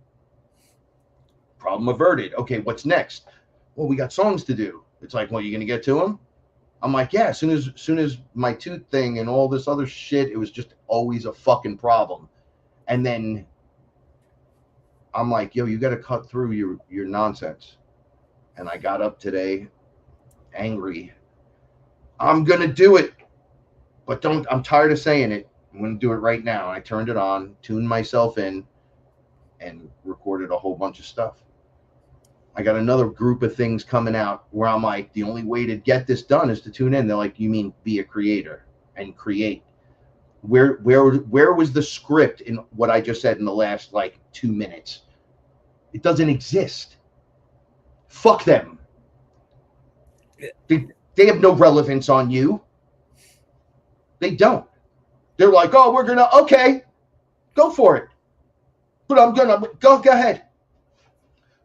B: problem averted. Okay, what's next? Well, we got songs to do. It's like, well, you going to get to them? I'm like, yeah, as soon as my tooth thing and all this other shit, it was just always a fucking problem. And then I'm like, yo, you got to cut through your nonsense. And I got up today angry. I'm going to do it, but I'm tired of saying it. I'm going to do it right now. I turned it on, tuned myself in, and recorded a whole bunch of stuff. I got another group of things coming out where I'm like, the only way to get this done is to tune in. They're like, you mean be a creator and create? Where was the script in what I just said in the last like 2 minutes? It doesn't exist. Fuck them. They have no relevance on you. They don't. They're like, oh, we're gonna, okay, go for it. But I'm gonna go ahead.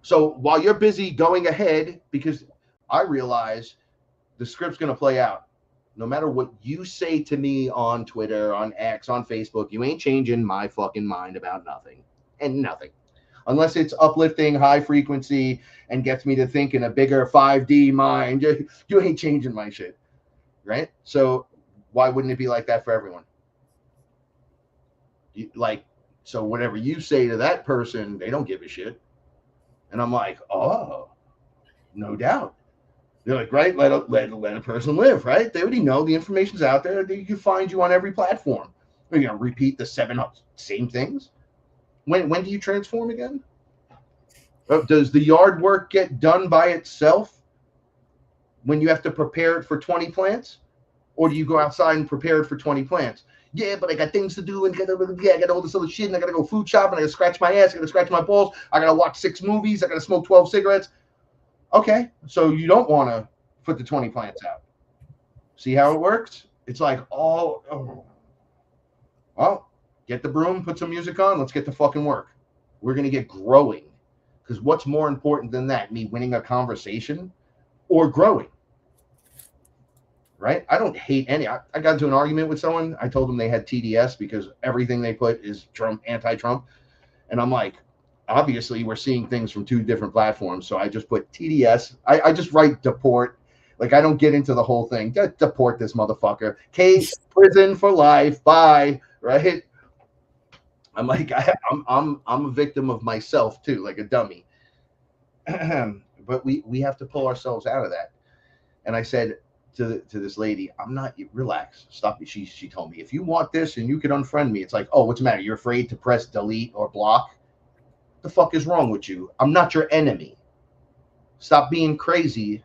B: So while you're busy going ahead, because I realize the script's gonna play out. No matter what you say to me on Twitter, on X, on Facebook, you ain't changing my fucking mind about nothing and nothing. Unless it's uplifting, high frequency, and gets me to think in a bigger 5D mind, you ain't changing my shit, right? So why wouldn't it be like that for everyone? So whatever you say to that person, they don't give a shit. And I'm like, oh, no doubt. They're like, right, let a person live, right? They already know the information's out there. They can find you on every platform. You're going to repeat the 7 same things. When do you transform again? Does the yard work get done by itself when you have to prepare it for 20 plants? Or do you go outside and prepare it for 20 plants? Yeah, but I got things to do and I got all this other shit and I got to go food shopping. I got to scratch my ass. I got to scratch my balls. I got to watch 6 movies. I got to smoke 12 cigarettes. Okay, so you don't want to put the 20 plants out. See how it works? It's like, well, get the broom, put some music on. Let's get to fucking work. We're going to get growing. Because what's more important than that? Me winning a conversation or growing? right? I don't hate any. I got into an argument with someone. I told them they had TDS because everything they put is Trump, anti-Trump. And I'm like, obviously we're seeing things from two different platforms. So I just put TDS. I just write deport. Like I don't get into the whole thing. Deport this motherfucker. K, prison for life. Bye. Right? I'm like, I'm a victim of myself too, like a dummy. But we have to pull ourselves out of that. And I said to this lady, I'm not, relax, stop it. She told me, if you want this and you can unfriend me. It's like, oh, what's the matter? You're afraid to press delete or block? The fuck is wrong with you? I'm not your enemy. Stop being crazy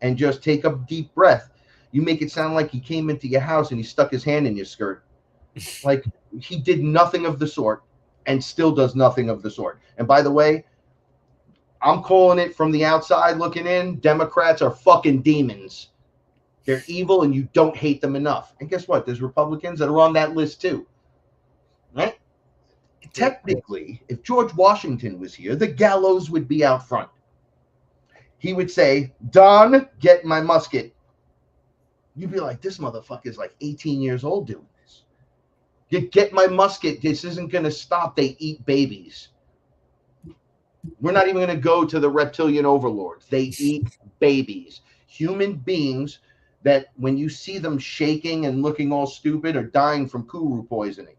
B: and just take a deep breath. You make it sound like he came into your house and he stuck his hand in your skirt. Like he did nothing of the sort and still does nothing of the sort. And by the way, I'm calling it from the outside looking in. Democrats are fucking demons. They're evil and you don't hate them enough. And guess what? There's Republicans that are on that list too. Right? Technically, if George Washington was here, the gallows would be out front. He would say, Don, get my musket. You'd be like, this motherfucker's like 18 years old doing this. Get my musket. This isn't going to stop. They eat babies. We're not even going to go to the reptilian overlords. They eat babies. Human beings that when you see them shaking and looking all stupid are dying from kuru poisoning.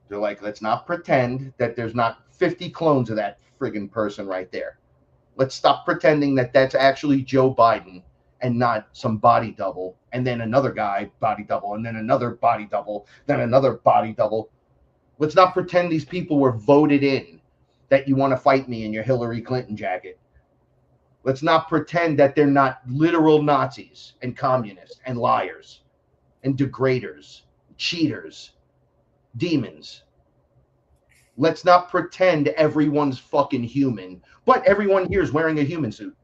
B: They're like, let's not pretend that there's not 50 clones of that friggin' person right there. Let's stop pretending that that's actually Joe Biden and not some body double. And then another guy, body double, and then another body double, then another body double. Let's not pretend these people were voted in, that you want to fight me in your Hillary Clinton jacket. Let's not pretend that they're not literal Nazis and communists and liars and degraders, cheaters, demons. Let's not pretend everyone's fucking human, but everyone here is wearing a human suit.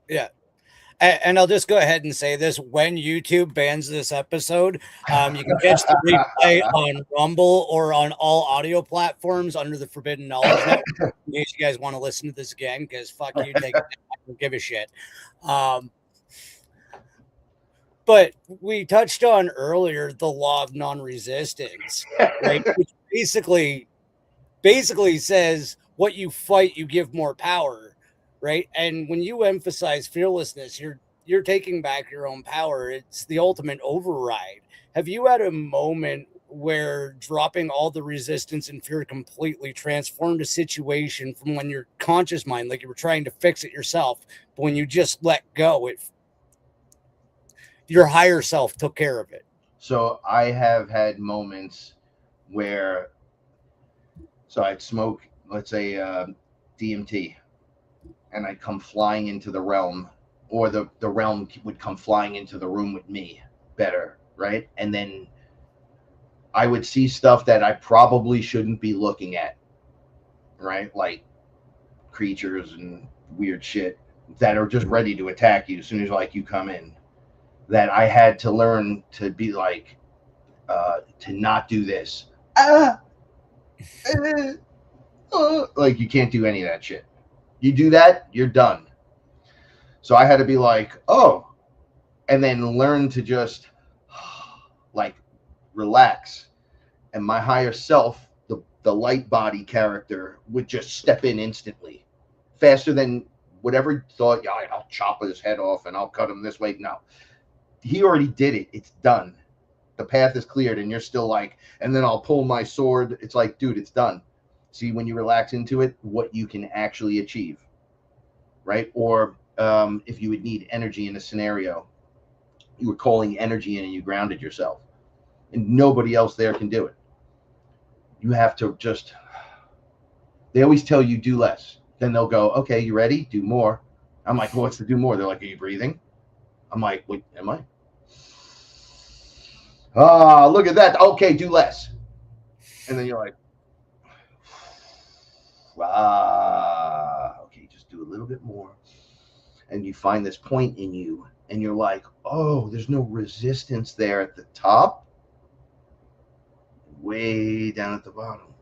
A: Yeah. And I'll just go ahead and say this: when YouTube bans this episode, you can catch the replay on Rumble or on all audio platforms under the Forbidden Knowledge Network. In case you guys want to listen to this again, because fuck you, take it. I don't give a shit. But we touched on earlier the law of non-resistance, right? Which basically says what you fight, you give more power. Right. And when you emphasize fearlessness, you're taking back your own power. It's the ultimate override. Have you had a moment where dropping all the resistance and fear completely transformed a situation from when your conscious mind, like you were trying to fix it yourself, but when you just let go, your higher self took care of it?
B: So I have had moments where, so I'd smoke, let's say, DMT. And I'd come flying into the realm, or the realm would come flying into the room with me better, right? And then I would see stuff that I probably shouldn't be looking at, right? Like creatures and weird shit that are just ready to attack you as soon as like you come in. That I had to learn to be like, to not do this. Like you can't do any of that shit. You do that, you're done. So I had to be like, oh, and then learn to just like relax. And my higher self, the light body character, would just step in instantly, faster than whatever thought, yeah, I'll chop his head off and I'll cut him this way. No, he already did it. It's done. The path is cleared and you're still like, and then I'll pull my sword. It's like, dude, it's done. See, when you relax into it, what you can actually achieve, right? Or if you would need energy in a scenario, you were calling energy in and you grounded yourself, and nobody else there can do it. You have to just, they always tell you do less. Then they'll go, okay, you ready? Do more. I'm like, well, what's to do more? They're like, are you breathing? I'm like, wait, am I? Ah, look at that. Okay, do less. And then you're like, okay, just do a little bit more. And you find this point in you, and you're like, oh, there's no resistance there at the top, way down at the bottom.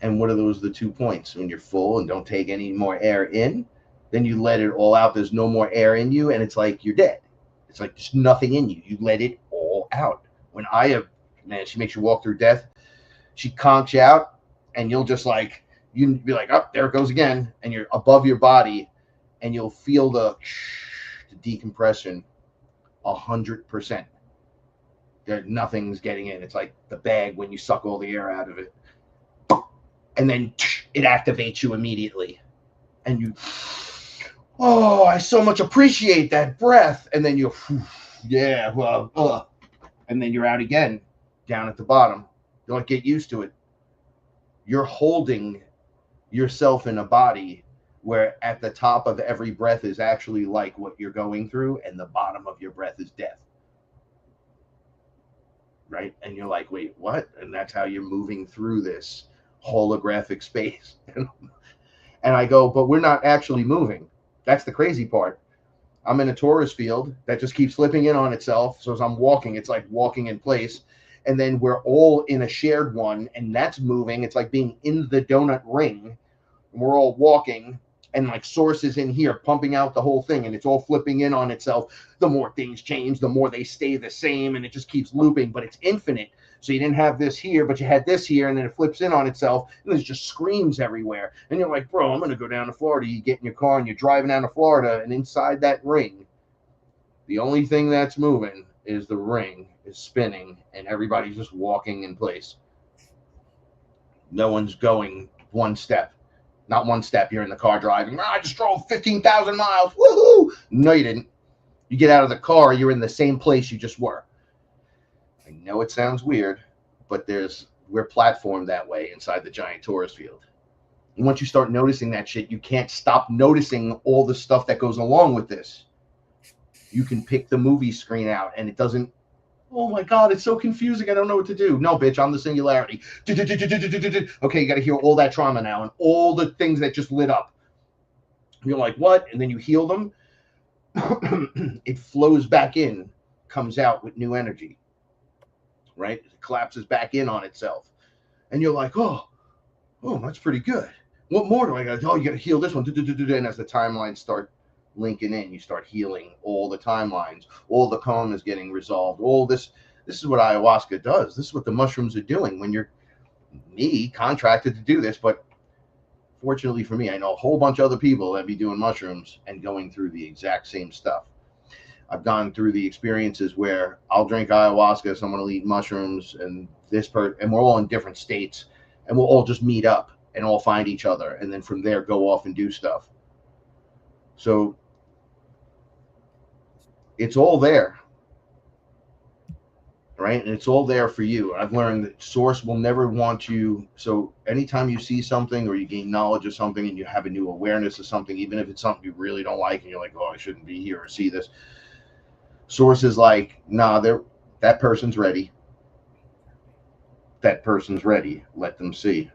B: And what are those, the 2 points? When you're full and don't take any more air in, Then you let it all out. There's no more air in you, and it's like you're dead. It's like there's nothing in you. You let it all out. When Aya, man, she makes you walk through death. She conks you out, and you'll just like, you be like, oh, there it goes again, and you're above your body, and you'll feel the decompression 100%. There, nothing's getting in. It's like the bag when you suck all the air out of it, and then it activates you immediately, and you, oh, I so much appreciate that breath, and then you, yeah, well, and then you're out again, down at the bottom. Don't get used to it. You're holding yourself in a body where at the top of every breath is actually like what you're going through, and the bottom of your breath is death. Right? And you're like, wait, what? And that's how you're moving through this holographic space. And I go, but we're not actually moving. That's the crazy part. I'm in a torus field that just keeps slipping in on itself. So as I'm walking, it's like walking in place. And then we're all in a shared one, and that's moving. It's like being in the donut ring. And we're all walking, and like source is in here pumping out the whole thing, and it's all flipping in on itself. The more things change, the more they stay the same, and it just keeps looping, but it's infinite. So you didn't have this here, but you had this here, and then it flips in on itself, and there's just screams everywhere. And you're like, bro, I'm going to go down to Florida. You get in your car, and you're driving down to Florida, and inside that ring, the only thing that's moving is the ring is spinning, and everybody's just walking in place. No one's going one step. Not one step. You're in the car driving. I just drove 15,000 miles. Woohoo! No, you didn't. You get out of the car, you're in the same place you just were. I know it sounds weird, but we're platformed that way inside the giant torus field. And once you start noticing that shit, you can't stop noticing all the stuff that goes along with this. You can pick the movie screen out, and it doesn't, oh my God, it's so confusing. I don't know what to do. No, bitch, I'm the singularity. Okay, you got to heal all that trauma now and all the things that just lit up. You're like, what? And then you heal them. It flows back in, comes out with new energy. Right? It collapses back in on itself. And you're like, oh, that's pretty good. What more do I got to do? Oh, you got to heal this one. And as the timelines start linking in, you start healing all the timelines. All the karma is getting resolved. All this is what ayahuasca does. This is what the mushrooms are doing when you're contracted to do this. But fortunately for me, I know a whole bunch of other people that be doing mushrooms and going through the exact same stuff. I've gone through the experiences where I'll drink ayahuasca, someone will eat mushrooms, and and we're all in different states, and we'll all just meet up and all find each other, and then from there go off and do stuff. So it's all there, right? And it's all there for you. I've learned that Source will never want you. So anytime you see something or you gain knowledge of something and you have a new awareness of something, even if it's something you really don't like and you're like, oh, I shouldn't be here or see this, Source is like, nah, that person's ready. That person's ready. Let them see.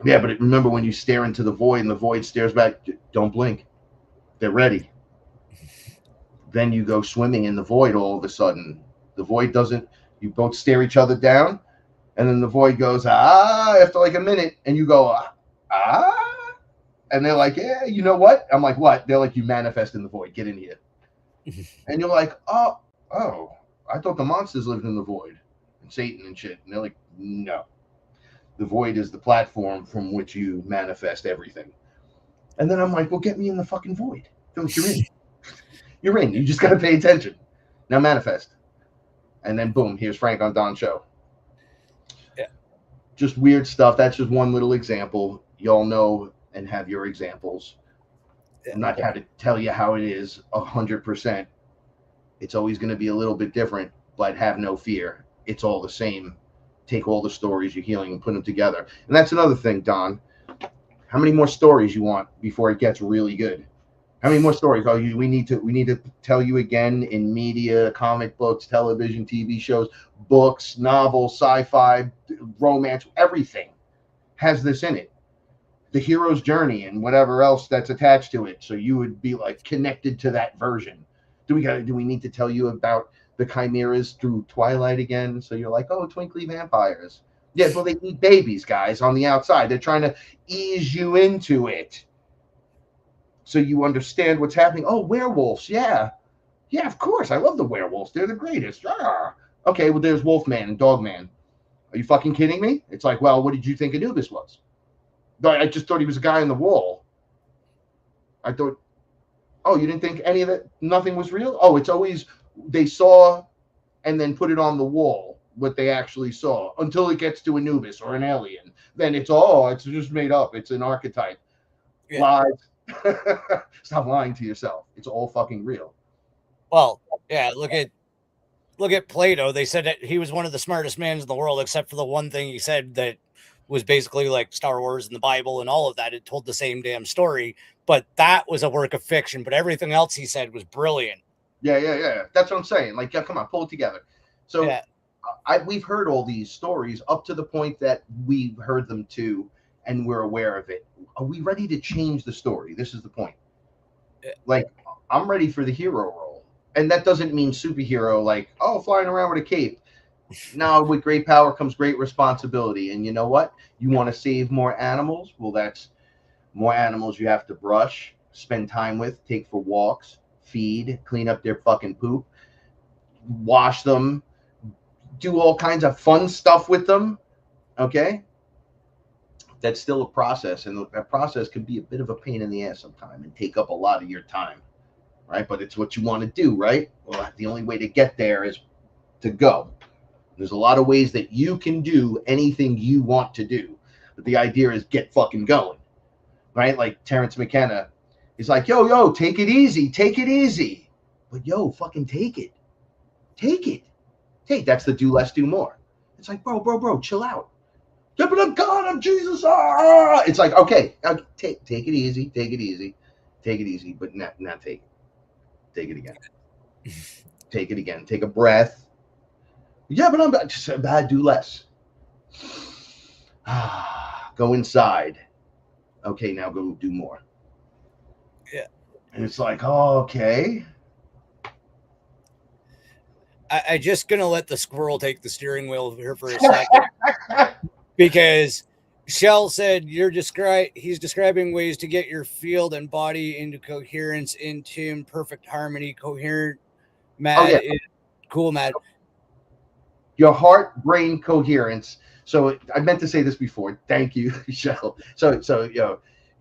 B: Yeah, but remember when you stare into the void and the void stares back, don't blink. They're ready. Then you go swimming in the void all of a sudden. The void doesn't, you both stare each other down, and then the void goes, after like a minute, and you go, and they're like, yeah, you know what? I'm like, what? They're like, you manifest in the void. Get in here. And you're like, oh, I thought the monsters lived in the void and Satan and shit. And they're like, no. The void is the platform from which you manifest everything. And then I'm like, well, get me in the fucking void. Don't you're in. You're in. You just got to pay attention. Now manifest. And then boom, here's Frank on Don's show.
A: Yeah.
B: Just weird stuff. That's just one little example. Y'all know and have your examples. I'm not going to tell you how it is 100%. It's always going to be a little bit different, but have no fear. It's all the same. Take all the stories you're healing and put them together. And that's another thing, Don. How many more stories you want before it gets really good? How many more stories? Oh, we need to tell you again in media, comic books, television, TV shows, books, novels, sci-fi, romance, everything has this in it. The hero's journey and whatever else that's attached to it. So you would be like connected to that version. Do we need to tell you about the chimeras through Twilight again? So you're like, oh, twinkly vampires. Yes, well, they eat babies, guys, on the outside. They're trying to ease you into it. So you understand what's happening. Oh, werewolves. Yeah. Yeah, of course. I love the werewolves. They're the greatest. Ah. Okay, well, there's Wolfman and Dogman. Are you fucking kidding me? It's like, well, what did you think Anubis was? I just thought he was a guy on the wall. I thought, oh, you didn't think any of that, nothing was real? Oh, it's always, they saw and then put it on the wall, what they actually saw, until it gets to Anubis or an alien. Then it's just made up. It's an archetype. Yeah. Lies. Stop lying to yourself. It's all fucking real.
A: Well, yeah, look at Plato. They said that he was one of the smartest men in the world, except for the one thing he said that was basically like Star Wars and the Bible and all of that. It told the same damn story, but that was a work of fiction. But everything else he said was brilliant.
B: Yeah. That's what I'm saying. Like, yeah, come on, pull it together. So yeah. We've heard all these stories up to the point that we've heard them too, and we're aware of it. Are we ready to change the story? This is the point. Like, I'm ready for the hero role. And that doesn't mean superhero, like, oh, flying around with a cape. No, with great power comes great responsibility. And you know what? You want to save more animals? Well, that's more animals you have to brush, spend time with, take for walks, feed, clean up their fucking poop, wash them, do all kinds of fun stuff with them. Okay? That's still a process. And that process can be a bit of a pain in the ass sometimes and take up a lot of your time. Right? But it's what you want to do, right? Well, the only way to get there is to go. There's a lot of ways that you can do anything you want to do. But the idea is get fucking going. Right? Like Terrence McKenna is like, yo, take it easy. Take it easy. But yo, fucking take it. Take it. That's the do less, do more. It's like, bro, chill out. Yeah, but I'm God, I'm Jesus. Ah! It's like, okay, take it easy. Take it easy. But not take it. Take it again. Take it again. Take a breath. Yeah, but I'm bad. Do less. Go inside. Okay, now go do more.
A: Yeah.
B: And it's like, oh, okay.
A: I just gonna let the squirrel take the steering wheel here for a second because Shell said he's describing ways to get your field and body into coherence, in tune, perfect harmony, coherent. Mad, cool, Mad.
B: Your heart brain coherence. So I meant to say this before. Thank you, Shell. So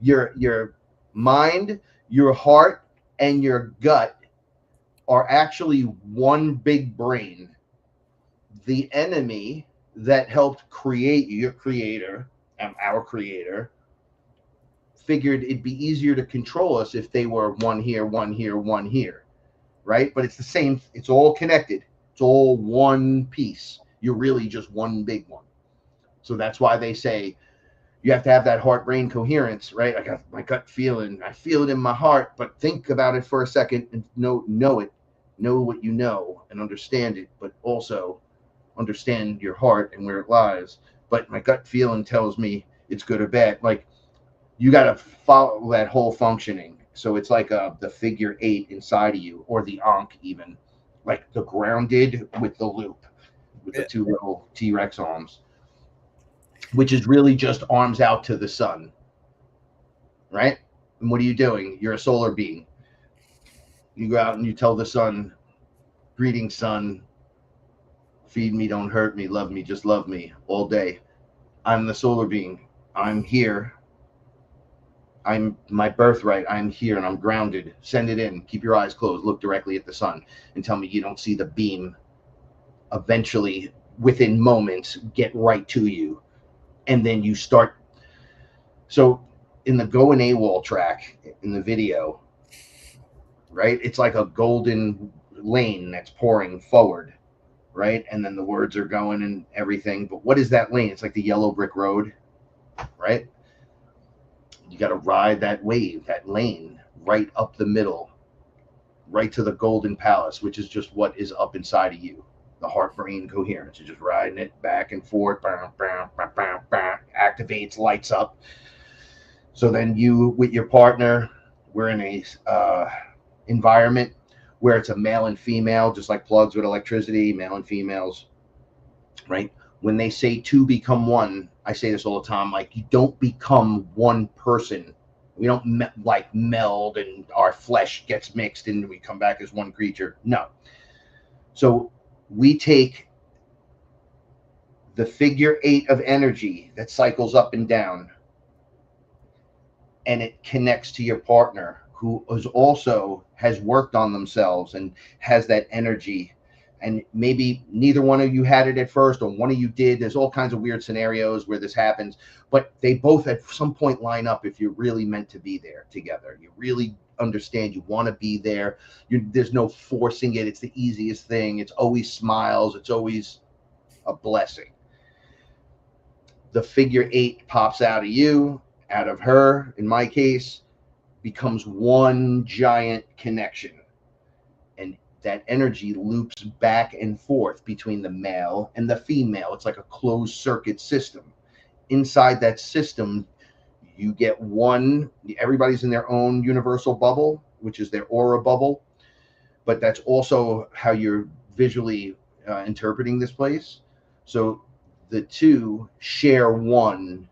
B: your mind, your heart, and your gut are actually one big brain. The enemy that helped create your creator, our creator, figured it'd be easier to control us if they were one here, right? But it's the same. It's all connected. It's all one piece. You're really just one big one. So that's why they say you have to have that heart-brain coherence, right? I got my gut feeling. I feel it in my heart, but think about it for a second and know it. Know what you know and understand it, but also understand your heart and where it lies. But my gut feeling tells me it's good or bad. Like, you got to follow that whole functioning. So it's like the figure 8 inside of you, or the Ankh even, like the grounded with the loop, with the two little T-Rex arms, which is really just arms out to the sun, right? And what are you doing? You're a solar being. You go out and you tell the sun, greetings, sun, feed me, don't hurt me, love me, just love me all day. I'm the solar being. I'm here. I'm my birthright. I'm here and I'm grounded. Send it in. Keep your eyes closed. Look directly at the sun and tell me you don't see the beam eventually, within moments, get right to you. And then you start. So in the Going AWOL track in the video, right, it's like a golden lane that's pouring forward, right? And then the words are going and everything. But what is that lane? It's like the yellow brick road, right? You got to ride that wave, that lane, right up the middle, right to the golden palace, which is just what is up inside of you. The heart-brain coherence. You're just riding it back and forth, activates, lights up. So then you, with your partner, we're in a environment where it's a male and female, just like plugs with electricity, male and females, right? When they say two become one, I say this all the time, like, you don't become one person We don't like meld and our flesh gets mixed and we come back as one creature. No. So we take the figure 8 of energy that cycles up and down, and it connects to your partner who is also has worked on themselves and has that energy. And maybe neither one of you had it at first, or one of you did. There's all kinds of weird scenarios where this happens, but they both at some point line up if you're really meant to be there together. You really understand you want to be there. There's no forcing it. It's the easiest thing. It's always smiles. It's always a blessing. The figure 8 pops out of you, out of her, in my case, becomes one giant connection. And that energy loops back and forth between the male and the female. It's like a closed circuit system. Inside that system, you get one, everybody's in their own universal bubble, which is their aura bubble. But that's also how you're visually interpreting this place. So the two share one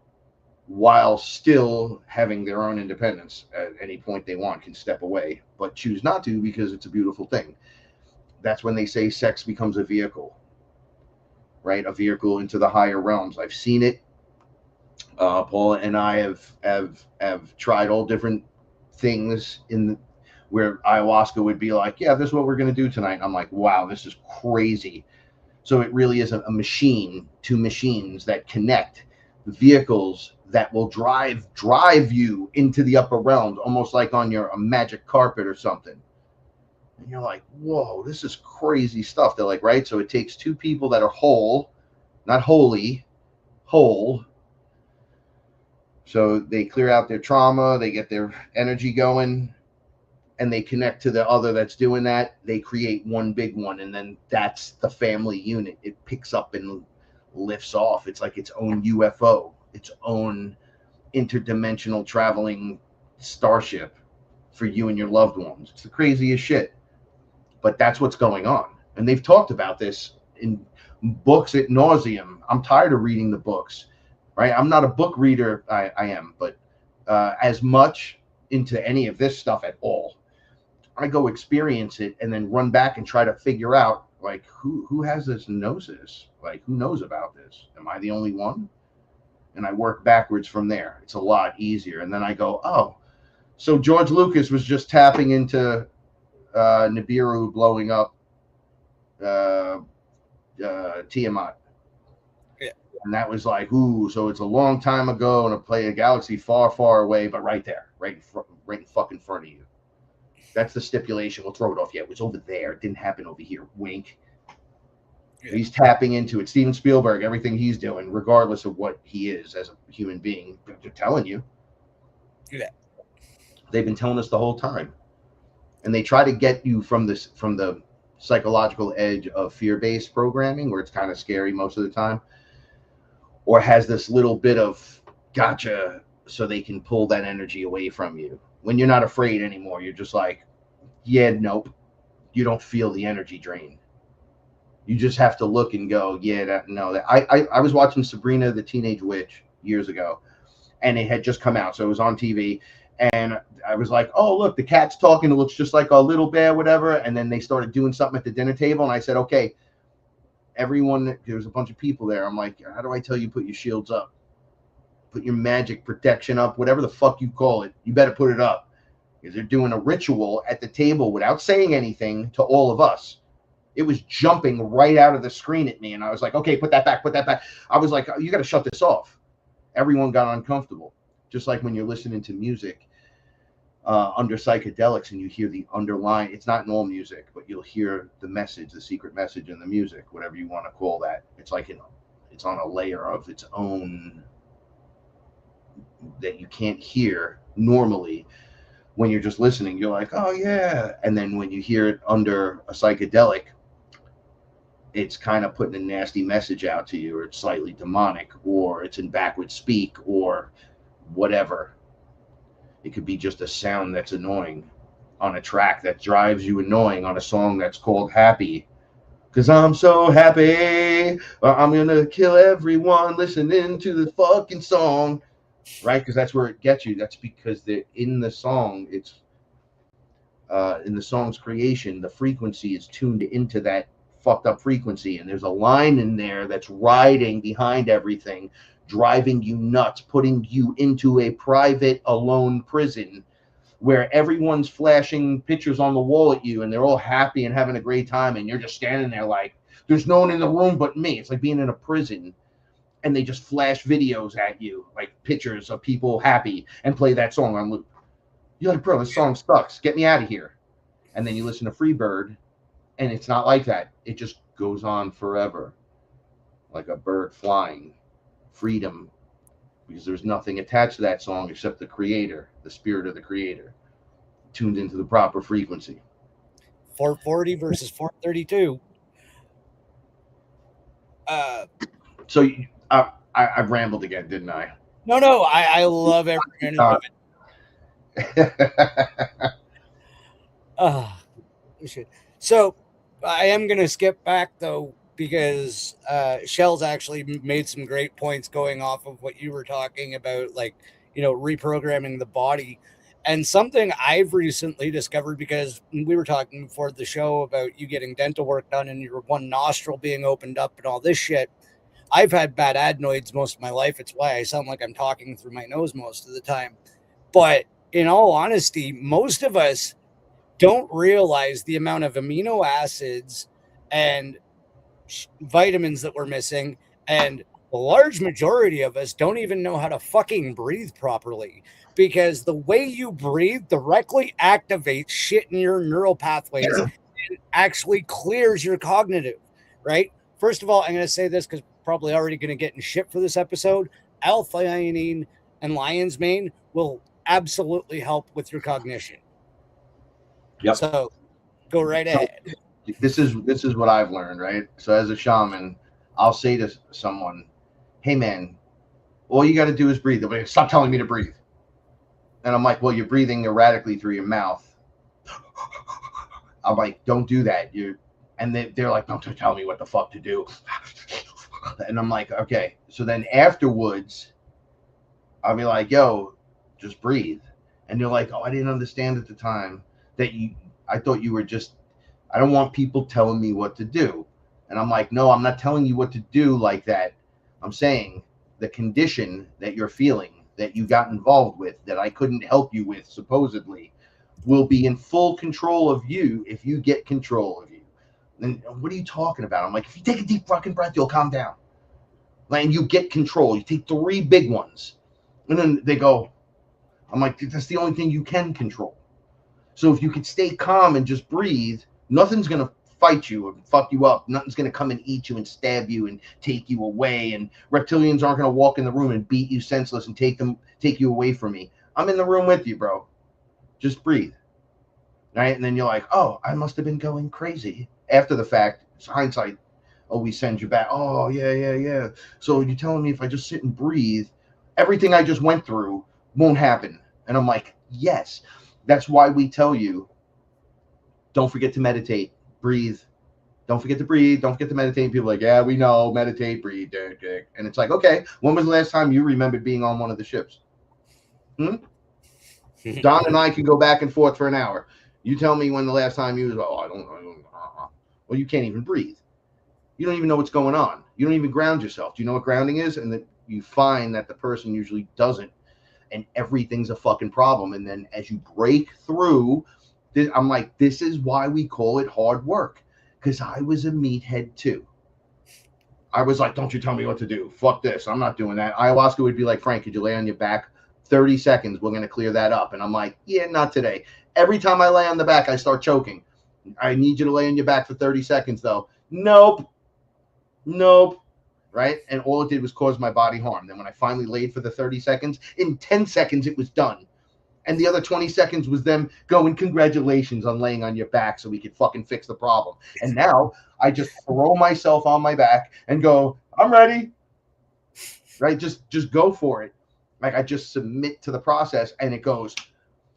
B: while still having their own independence. At any point they want can step away, but choose not to because it's a beautiful thing. That's when they say sex becomes a vehicle, right? A vehicle into the higher realms. I've seen it. Paula and I have tried all different things where ayahuasca would be like, yeah, this is what we're going to do tonight. And I'm like, wow, this is crazy. So it really is a machine, two machines that connect, vehicles that will drive you into the upper realms, almost like on a magic carpet or something. And you're like, whoa, this is crazy stuff. They're like, right? So it takes two people that are whole, not holy, whole. So they clear out their trauma, they get their energy going, and they connect to the other that's doing that. They create one big one, and then that's the family unit. It picks up and lifts off. It's like its own UFO, its own interdimensional traveling starship for you and your loved ones. It's the craziest shit. But that's what's going on. And they've talked about this in books ad nauseum. I'm tired of reading the books, right? I'm not a book reader. I am, but as much into any of this stuff at all. I go experience it and then run back and try to figure out, like, who has this and knows this? Like, who knows about this? Am I the only one? And I work backwards from there. It's a lot easier. And then I go, oh, so George Lucas was just tapping into Nibiru blowing up Tiamat.
A: Yeah.
B: And that was like, ooh, so it's a long time ago in a galaxy far, far away, but right there, right in fucking front of you. That's the stipulation. We'll throw it off. Yeah, it was over there. It didn't happen over here. Wink. Yeah. He's tapping into it. Steven Spielberg, everything he's doing, regardless of what he is as a human being, they're telling you.
A: Yeah.
B: They've been telling us the whole time. And they try to get you from the psychological edge of fear-based programming, where it's kind of scary most of the time, or has this little bit of gotcha, so they can pull that energy away from you. When you're not afraid anymore, you're just like, yeah, nope. You don't feel the energy drain. You just have to look and go, yeah, I was watching Sabrina the Teenage Witch years ago, and it had just come out, so it was on TV, and I was like, oh, look, the cat's talking. It looks just like a little bear, whatever. And then they started doing something at the dinner table, and I said, okay, everyone, there's a bunch of people there. I'm like, how do I tell you put your shields up? Put your magic protection up, whatever the fuck you call it. You better put it up, because they're doing a ritual at the table without saying anything to all of us. It was jumping right out of the screen at me, and I was like, okay, put that back, put that back. I was like, oh, you got to shut this off. Everyone got uncomfortable, just like when you're listening to music under psychedelics and you hear the underlying, it's not in all music, but you'll hear the message, the secret message in the music, whatever you want to call that. It's like, it's on a layer of its own that you can't hear normally when you're just listening. You're like, oh yeah. And then when you hear it under a psychedelic, it's kind of putting a nasty message out to you, or it's slightly demonic, or it's in backward speak, or whatever. It could be just a sound that's annoying on a track that drives you annoying on a song that's called Happy. Because I'm so happy, I'm going to kill everyone listening to the fucking song. right? Because that's where it gets you. That's because they're in the song. It's in the song's creation, the frequency is tuned into that fucked up frequency, and there's a line in there that's riding behind everything, driving you nuts, putting you into a private, alone prison where everyone's flashing pictures on the wall at you, and they're all happy and having a great time, and you're just standing there like, there's no one in the room but me. It's like being in a prison, and they just flash videos at you, like pictures of people happy, and play that song on loop. You're like, bro, this song sucks. Get me out of here. And then you listen to Freebird, and it's not like that. It just goes on forever, like a bird flying, freedom, because there's nothing attached to that song except the creator, the spirit of the creator, tuned into the proper frequency.
A: 440 versus 432.
B: So I've rambled again, didn't I?
A: No, I love every minute of it. So I am going to skip back though, because Shell's actually made some great points going off of what you were talking about, like, reprogramming the body. And something I've recently discovered, because we were talking before the show about you getting dental work done and your one nostril being opened up and all this shit. I've had bad adenoids most of my life. It's why I sound like I'm talking through my nose most of the time. But in all honesty, most of us don't realize the amount of amino acids and vitamins that we're missing. And a large majority of us don't even know how to fucking breathe properly, because the way you breathe directly activates shit in your neural pathways and actually clears your cognitive, right? First of all, I'm going to say this because probably already going to get in shit for this episode. L-theanine and lion's mane will absolutely help with your cognition.
B: Yep.
A: So go right ahead.
B: This is what I've learned, right? So as a shaman, I'll say to someone, hey man, all you got to do is breathe. They'll be like, stop telling me to breathe. And I'm like, well, you're breathing erratically through your mouth. I'm like, don't do that. And they're like, don't tell me what the fuck to do. And I'm like, okay. So then afterwards, I'll be like, yo, just breathe. And they're like, oh, I didn't understand at the time that I thought you were just, I don't want people telling me what to do. And I'm like, no, I'm not telling you what to do like that. I'm saying the condition that you're feeling, that you got involved with, that I couldn't help you with, supposedly, will be in full control of you if you get control of you. And what are you talking about? I'm like, if you take a deep fucking breath, you'll calm down. And you get control. You take 3 big ones. And then they go, I'm like, that's the only thing you can control. So if you could stay calm and just breathe, nothing's going to fight you or fuck you up. Nothing's going to come and eat you and stab you and take you away. And reptilians aren't going to walk in the room and beat you senseless and take you away from me. I'm in the room with you, bro. Just breathe. Right? And then you're like, oh, I must have been going crazy. After the fact, hindsight always sends you back. Oh, yeah. So you're telling me if I just sit and breathe, everything I just went through won't happen. And I'm like, yes. That's why we tell you, don't forget to meditate, breathe. Don't forget to breathe. Don't forget to meditate. People are like, yeah, we know, meditate, breathe. And it's like, okay, when was the last time you remembered being on one of the ships? Don and I can go back and forth for an hour. You tell me when the last time you was, oh, I don't know. Well, you can't even breathe. You don't even know what's going on. You don't even ground yourself. Do you know what grounding is? And that you find that the person usually doesn't. And everything's a fucking problem. And then as you break through, I'm like, this is why we call it hard work. Because I was a meathead too. I was like, don't you tell me what to do. Fuck this. I'm not doing that. Ayahuasca would be like, Frank, could you lay on your back? 30 seconds. We're going to clear that up. And I'm like, yeah, not today. Every time I lay on the back, I start choking. I need you to lay on your back for 30 seconds, though. Nope. Right? And all it did was cause my body harm. Then when I finally laid for the 30 seconds, in 10 seconds, it was done. And the other 20 seconds was them going, congratulations on laying on your back so we could fucking fix the problem. And now I just throw myself on my back and go, I'm ready. Right? Just go for it. Like I just submit to the process and it goes.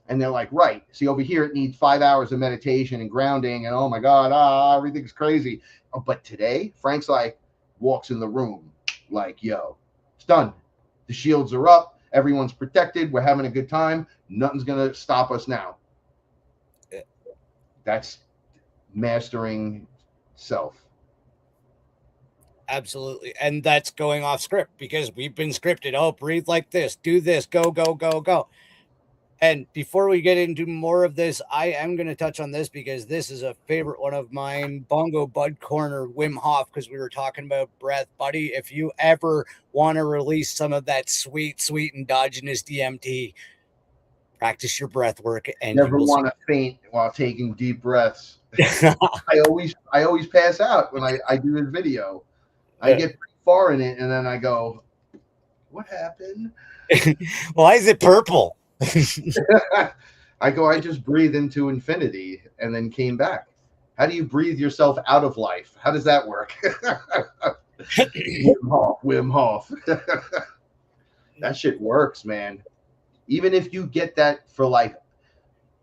B: And they're like, right. See, over here, it needs 5 hours of meditation and grounding. And oh my God, everything's crazy. But today, Frank's like, walks in the room like, yo, it's done. The shields are up. Everyone's protected. We're having a good time. Nothing's going to stop us now. That's mastering self.
A: Absolutely. And that's going off script because we've been scripted. Oh, breathe like this, do this, go, go, go, go. And before we get into more of this, I am going to touch on this because this is a favorite one of mine. Bongo Bud Corner, Wim Hof, because we were talking about breath. Buddy, if you ever want to release some of that sweet, sweet endogenous DMT, practice your breath work. And
B: never want to faint while taking deep breaths. I always pass out when I do this video. I get pretty far in it, and then I go, what happened?
A: Why is it purple?
B: I just breathe into infinity and then came back. How do you breathe yourself out of life? How does that work? Wim Hof. That shit works, man. Even if you get that for like,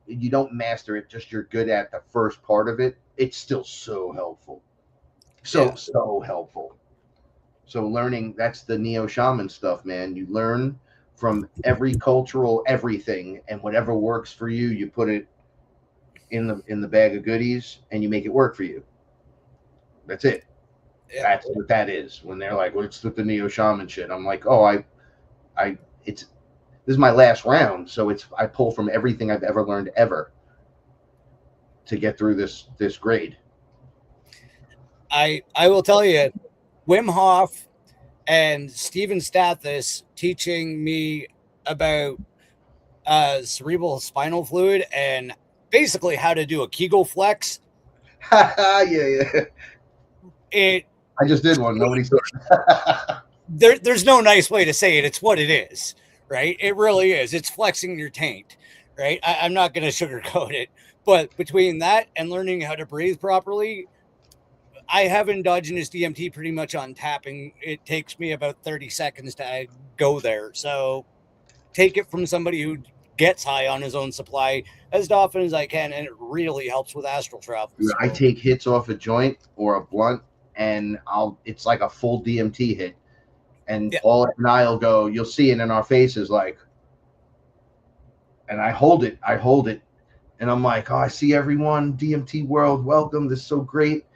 B: you don't master it, just you're good at the first part of it, it's still so helpful. So helpful. So learning, that's the Neo-Shaman stuff, man. You learn from every cultural everything, and whatever works for you, you put it in the bag of goodies and you make it work for you. That's it. Yeah. That's what that is. When they're like, what's with the Neo-Shaman shit? I'm like, oh, this is my last round, so I pull from everything I've ever learned ever to get through this grade.
A: I will tell you, Wim Hof and Steven Stathis teaching me about cerebral spinal fluid and basically how to do a Kegel flex.
B: Yeah. I just did one. Nobody saw
A: it. There's no nice way to say it. It's what it is, right? It really is. It's flexing your taint, right? I'm not going to sugarcoat it. But between that and learning how to breathe properly, I have endogenous DMT pretty much on tapping. It takes me about 30 seconds to go there. So take it from somebody who gets high on his own supply as often as I can, and it really helps with astral travel.
B: So. I take hits off a joint or a blunt, and it's like a full DMT hit. And Paul and I'll go, you'll see it in our faces, like, and I hold it. And I'm like, oh, I see everyone, DMT world, welcome. This is so great.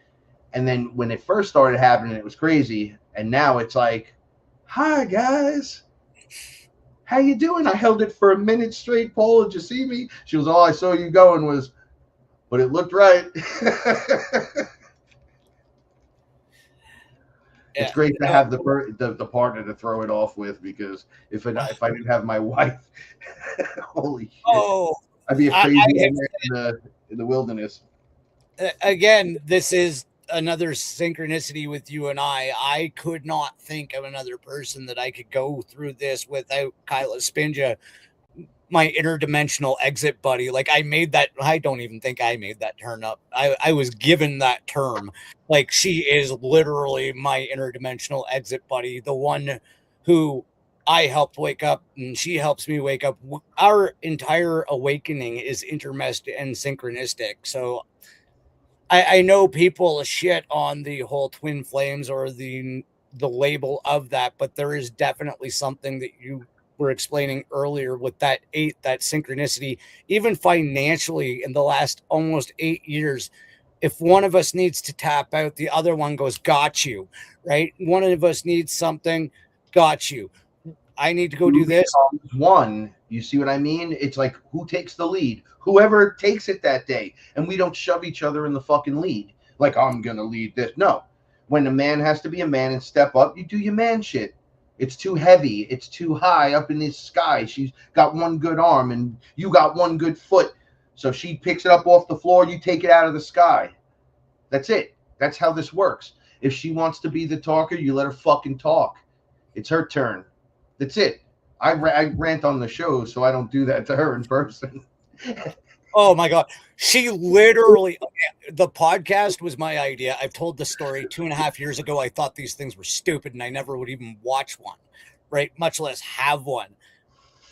B: And then when it first started happening, it was crazy. And now it's like, hi, guys. How you doing? I held it for a minute straight, Paul. Did you see me? She was, all I saw you going but it looked right. It's great to have the partner to throw it off with, because if I didn't have my wife, holy shit, I'd be a crazy man in the wilderness.
A: Again, this is another synchronicity with you and I could not think of another person that I could go through this without Kyla Spinja, my interdimensional exit buddy. Like, I don't even think I made that term up. I was given that term. Like, she is literally my interdimensional exit buddy, the one who I helped wake up and she helps me wake up. Our entire awakening is intermessed and synchronistic. So I know people shit on the whole twin flames or the label of that, but there is definitely something that you were explaining earlier with that synchronicity. Even financially, in the last almost 8 years, if one of us needs to tap out, the other one goes, got you, right? One of us needs something, got you. I need to go do this.
B: One, you see what I mean? It's like, who takes the lead? Whoever takes it that day. And we don't shove each other in the fucking lead. Like, I'm going to lead this. No. When a man has to be a man and step up, you do your man shit. It's too heavy. It's too high up in the sky. She's got one good arm and you got one good foot. So she picks it up off the floor. You take it out of the sky. That's it. That's how this works. If she wants to be the talker, you let her fucking talk. It's her turn. That's it. I rant on the show, so I don't do that to her in person.
A: Oh my God. She literally, the podcast was my idea. I've told the story 2.5 years ago. I thought these things were stupid and I never would even watch one, right? Much less have one.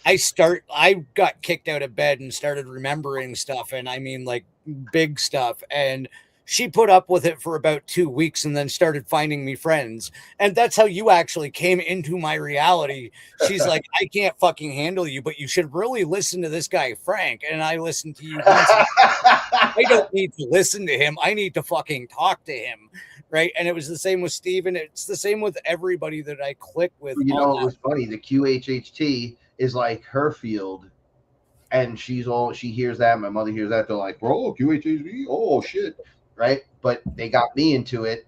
A: I got kicked out of bed and started remembering stuff. And I mean, like, big stuff. And She put up with it for about 2 weeks and then started finding me friends. And that's how you actually came into my reality. She's like, I can't fucking handle you, but you should really listen to this guy, Frank. And I listened to you once. I don't need to listen to him. I need to fucking talk to him. Right. And it was the same with Steven. It's the same with everybody that I click with.
B: You know, it was funny. The QHHT is like her field. And she hears that. My mother hears that. They're like, bro, QHHT. Oh, shit. Right. But they got me into it.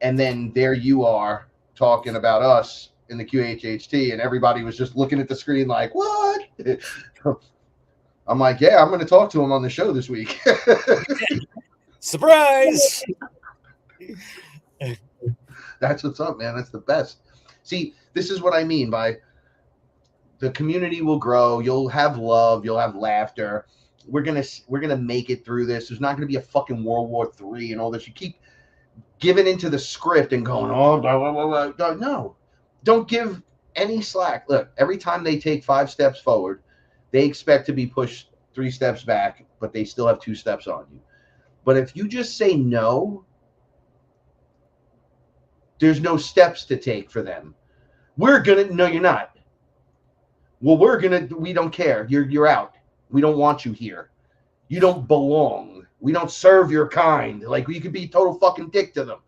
B: And then there you are talking about us in the QHHT. And everybody was just looking at the screen like, what? I'm like, yeah, I'm going to talk to him on the show this week.
A: Surprise.
B: That's what's up, man. That's the best. See, this is what I mean by the community will grow. You'll have love. You'll have laughter. We're gonna make it through this. There's not gonna be a fucking World War III and all this. You keep giving into the script and going, oh, blah, blah, blah, blah. No, don't give any slack. Look, every time they take 5 steps forward, they expect to be pushed 3 steps back, but they still have 2 steps on you. But if you just say no, there's no steps to take for them. No, you're not. Well, we don't care. You're out. We don't want you here. You don't belong. We don't serve your kind. Like, you could be a total fucking dick to them.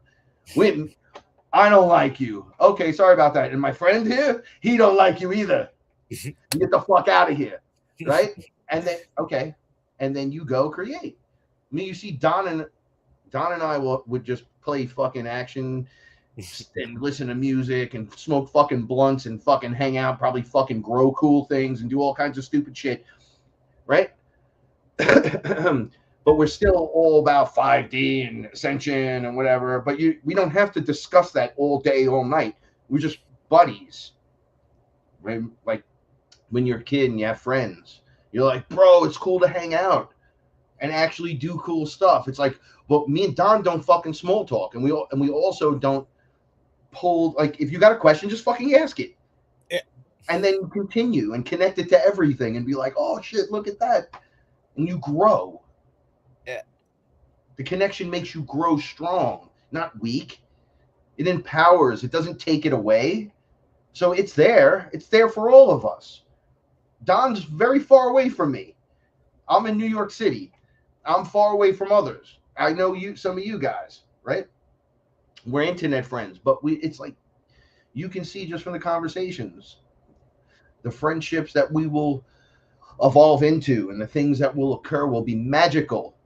B: I don't like you. Okay, sorry about that. And my friend here, he don't like you either. Get the fuck out of here. Right? And then, okay. And then you go create. I mean, you see Don and I would just play fucking action and listen to music and smoke fucking blunts and fucking hang out, probably fucking grow cool things and do all kinds of stupid shit, right? But we're still all about 5D and ascension and whatever. But we don't have to discuss that all day, all night. We're just buddies, right? Like when you're a kid and you have friends, you're like, bro, it's cool to hang out and actually do cool stuff. It's like, well, me and Don don't fucking small talk, and we also don't pull, like, if you got a question, just fucking ask it.
A: Yeah.
B: And then continue and connect it to everything and be like, oh shit, look at that. And you grow.
A: Yeah.
B: The connection makes you grow strong, not weak. It empowers. It doesn't take it away. So it's there. It's there for all of us. Don's very far away from me. I'm in New York City. I'm far away from others. I know some of you guys, right? We're internet friends, but it's like, you can see just from the conversations, the friendships that we will evolve into and the things that will occur will be magical.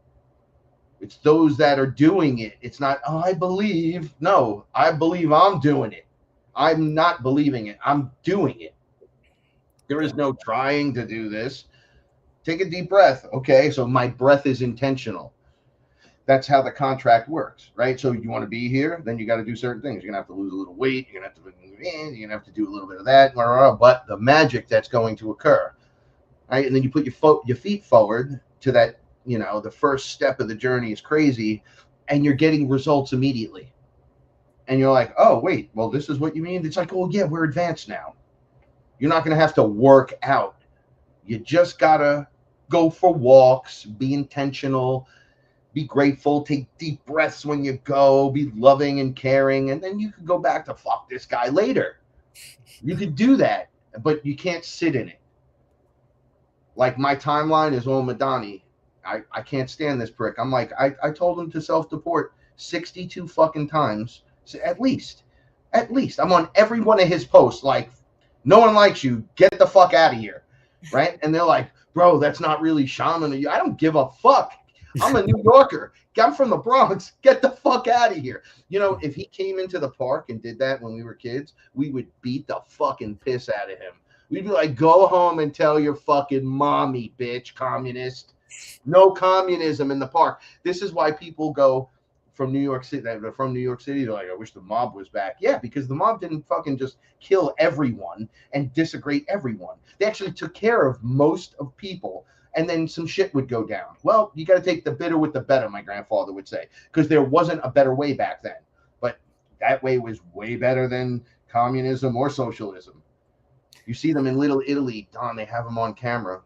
B: It's those that are doing it. It's not, oh, I believe. No, I believe I'm doing it. I'm not believing it. I'm doing it. There is no trying to do this. Take a deep breath. Okay, so my breath is intentional. That's how the contract works, right? So you want to be here, then you got to do certain things. You're going to have to lose a little weight. You're going to have to move in. You're going to have to do a little bit of that. But the magic that's going to occur, right? And then you put your feet forward to that, the first step of the journey is crazy, and you're getting results immediately. And you're like, oh, wait, well, this is what you mean? It's like, oh, yeah, we're advanced now. You're not going to have to work out. You just got to go for walks, be intentional, be grateful, take deep breaths when you go, be loving and caring, and then you can go back to fuck this guy later. You could do that, but you can't sit in it. Like, my timeline is all Madani. I can't stand this prick. I'm like, I told him to self-deport 62 fucking times. So at least. I'm on every one of his posts like, no one likes you. Get the fuck out of here. Right? And they're like, bro, that's not really shaman. I don't give a fuck. I'm a New Yorker. I'm from the Bronx. Get the fuck out of here. If he came into the park and did that when we were kids, we would beat the fucking piss out of him. We'd be like, go home and tell your fucking mommy, bitch, communist. No communism in the park. This is why people go from New York City. They're like, I wish the mob was back. Yeah, because the mob didn't fucking just kill everyone and disintegrate everyone. They actually took care of most of people, and then some shit would go down. Well, you got to take the bitter with the better, my grandfather would say, because there wasn't a better way back then. But that way was way better than communism or socialism. You see them in Little Italy, Don, they have them on camera,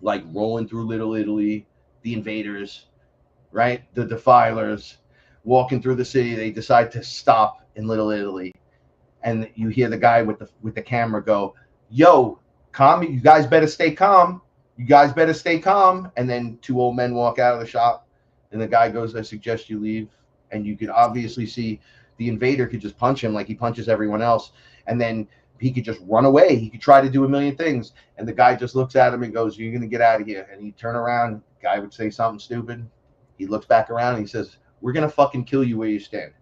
B: like rolling through Little Italy, the invaders, right? The defilers walking through the city. They decide to stop in Little Italy, and you hear the guy with the camera go, "Yo, calm! You guys better stay calm. You guys better stay calm." And then two old men walk out of the shop, and the guy goes, "I suggest you leave." And you could obviously see the invader could just punch him like he punches everyone else, and then he could just run away. He could try to do a million things, and the guy just looks at him and goes, "You're gonna get out of here." And he'd turn around. The guy would say something stupid. He looks back around and he says, "We're gonna fucking kill you where you stand.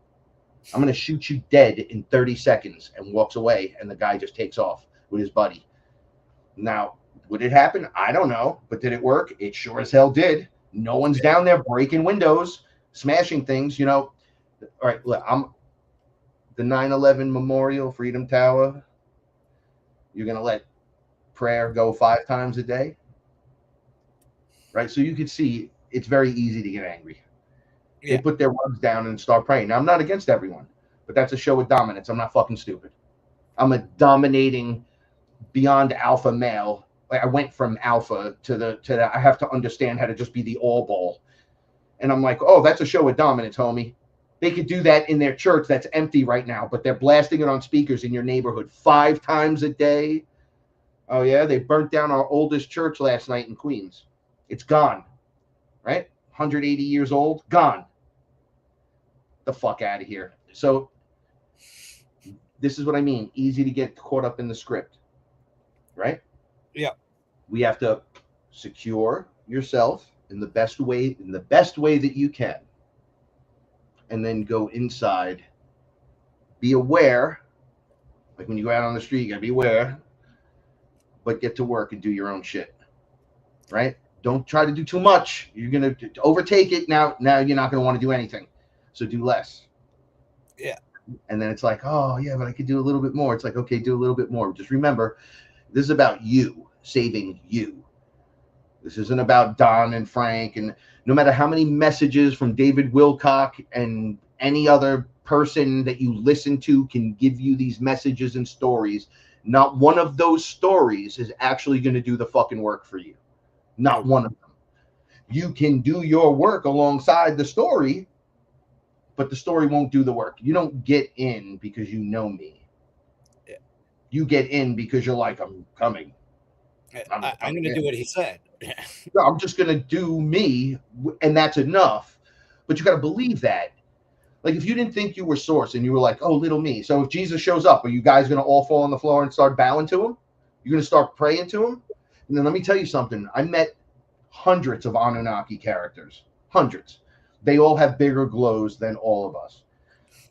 B: I'm gonna shoot you dead in 30 seconds," and walks away. And the guy just takes off with his buddy. Now, would it happen? I don't know, but did it work? It sure as hell did. No one's down there breaking windows, smashing things. You know. All right, look, I'm the 9/11 Memorial Freedom Tower. You're going to let prayer go 5 times a day, right? So you could see it's very easy to get angry. Yeah. They put their rugs down and start praying. Now, I'm not against everyone, but that's a show of dominance. I'm not fucking stupid. I'm a dominating, beyond alpha male. Like I went from alpha to the I have to understand how to just be the all ball. And I'm like, oh, that's a show of dominance, homie. They could do that in their church that's empty right now, but they're blasting it on speakers in your neighborhood 5 times a day. Oh, yeah, they burnt down our oldest church last night in Queens. It's gone, right? 180 years old, gone. The fuck out of here. So this is what I mean. Easy to get caught up in the script, right?
A: Yeah.
B: We have to secure yourself in the best way that you can. And then go inside, be aware, like when you go out on the street, you gotta be aware, but get to work and do your own shit, right? Don't try to do too much. You're gonna overtake it. Now you're not gonna want to do anything, so do less.
A: Yeah.
B: And then it's like, oh yeah, but I could do a little bit more. It's like, okay, do a little bit more. Just remember, this is about you, saving you. This isn't about Don and Frank, and no matter how many messages from David Wilcock and any other person that you listen to can give you these messages and stories, not one of those stories is actually going to do the fucking work for you. Not one of them. You can do your work alongside the story, but the story won't do the work. You don't get in because you know me.
A: Yeah.
B: You get in because you're like, I'm coming.
A: I'm going to do what he said.
B: No, I'm just going to do me, and that's enough. But you got to believe that. Like, if you didn't think you were source and you were like, oh, little me. So if Jesus shows up, are you guys going to all fall on the floor and start bowing to him? You're going to start praying to him? And then let me tell you something. I met hundreds of Anunnaki characters. Hundreds. They all have bigger glows than all of us.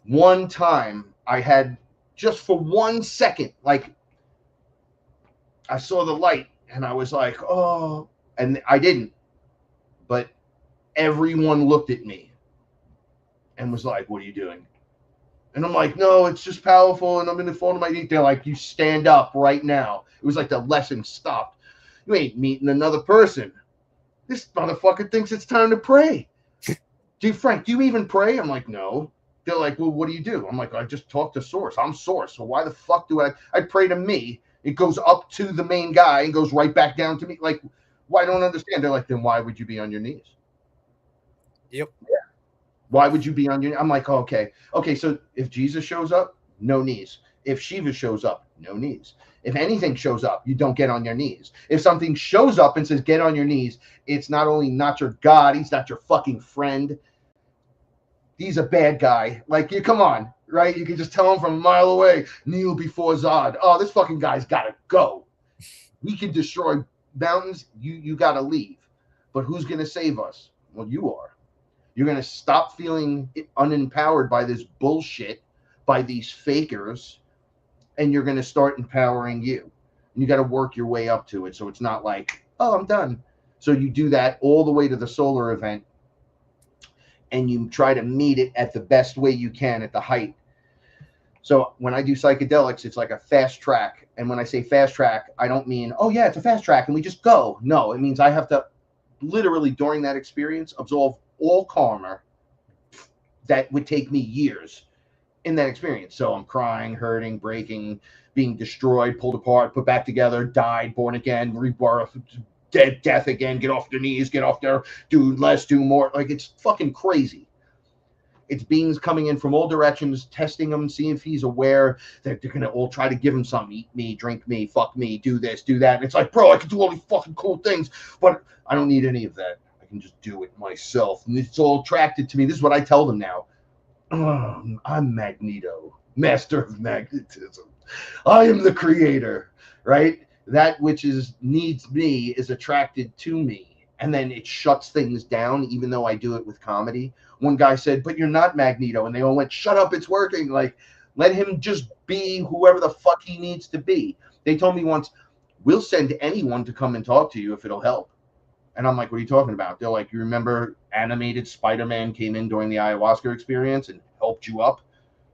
B: One time, I had, just for 1 second, like, I saw the light, and I was like, oh, and I didn't. But everyone looked at me and was like, what are you doing? And I'm like, no, it's just powerful, and I'm going to fall to my knees. They're like, you stand up right now. It was like the lesson stopped. You ain't meeting another person. This motherfucker thinks it's time to pray. Dude, Frank, do you even pray? I'm like, no. They're like, well, what do you do? I'm like, I just talk to Source. I'm Source. So why the fuck do I pray to me? It goes up to the main guy and goes right back down to me. Like, well, I don't understand. They're like, then why would you be on your knees?
A: Yep.
B: Yeah. Why would you be on your knees? I'm like, okay. Okay, so if Jesus shows up, no knees. If Shiva shows up, no knees. If anything shows up, you don't get on your knees. If something shows up and says, get on your knees, it's not only not your God, he's not your fucking friend. He's a bad guy. Like, you come on, right? You can just tell him from a mile away, kneel before Zod. Oh, this fucking guy's got to go. He can destroy mountains. You got to leave. But who's going to save us? Well, you are. You're going to stop feeling unempowered by this bullshit, by these fakers, and you're going to start empowering you. And you got to work your way up to it. So it's not like, oh, I'm done. So you do that all the way to the solar event, and you try to meet it at the best way you can at the height. So when I do psychedelics, it's like a fast track. And when I say fast track, I don't mean, oh yeah, it's a fast track and we just go. No, it means I have to literally, during that experience, absolve all karma that would take me years in that experience. So I'm crying, hurting, breaking, being destroyed, pulled apart, put back together, died, born again, rebirth, death again. Get off their knees. Get off there. Do less. Do more. Like, it's fucking crazy. It's beings coming in from all directions, testing him, seeing if he's aware that they're going to all try to give him something. Eat me, drink me, fuck me, do this, do that. And it's like, bro, I can do all these fucking cool things, but I don't need any of that. I can just do it myself. And it's all attracted to me. This is what I tell them now. I'm Magneto, master of magnetism. I am the creator, right? That which needs me is attracted to me. And then it shuts things down, even though I do it with comedy. One guy said, but you're not Magneto. And they all went, shut up, it's working. Like, let him just be whoever the fuck he needs to be. They told me once, we'll send anyone to come and talk to you if it'll help. And I'm like, what are you talking about? They're like, you remember animated Spider-Man came in during the ayahuasca experience and helped you up?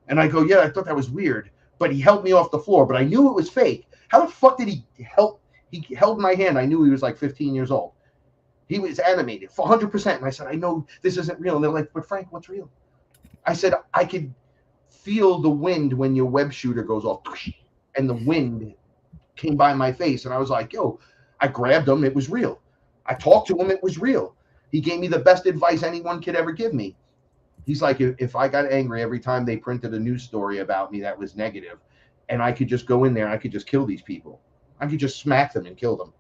B: And I go, yeah, I thought that was weird. But he helped me off the floor, but I knew it was fake. How the fuck did he help? He held my hand. I knew he was like 15 years old. He was animated for 100%. And I said, I know this isn't real. And they're like, but Frank, what's real? I said, I could feel the wind when your web shooter goes off. And the wind came by my face. And I was like, yo, I grabbed him. It was real. I talked to him. It was real. He gave me the best advice anyone could ever give me. He's like, if I got angry every time they printed a news story about me that was negative, and I could just go in there and I could just kill these people. I could just smack them and kill them.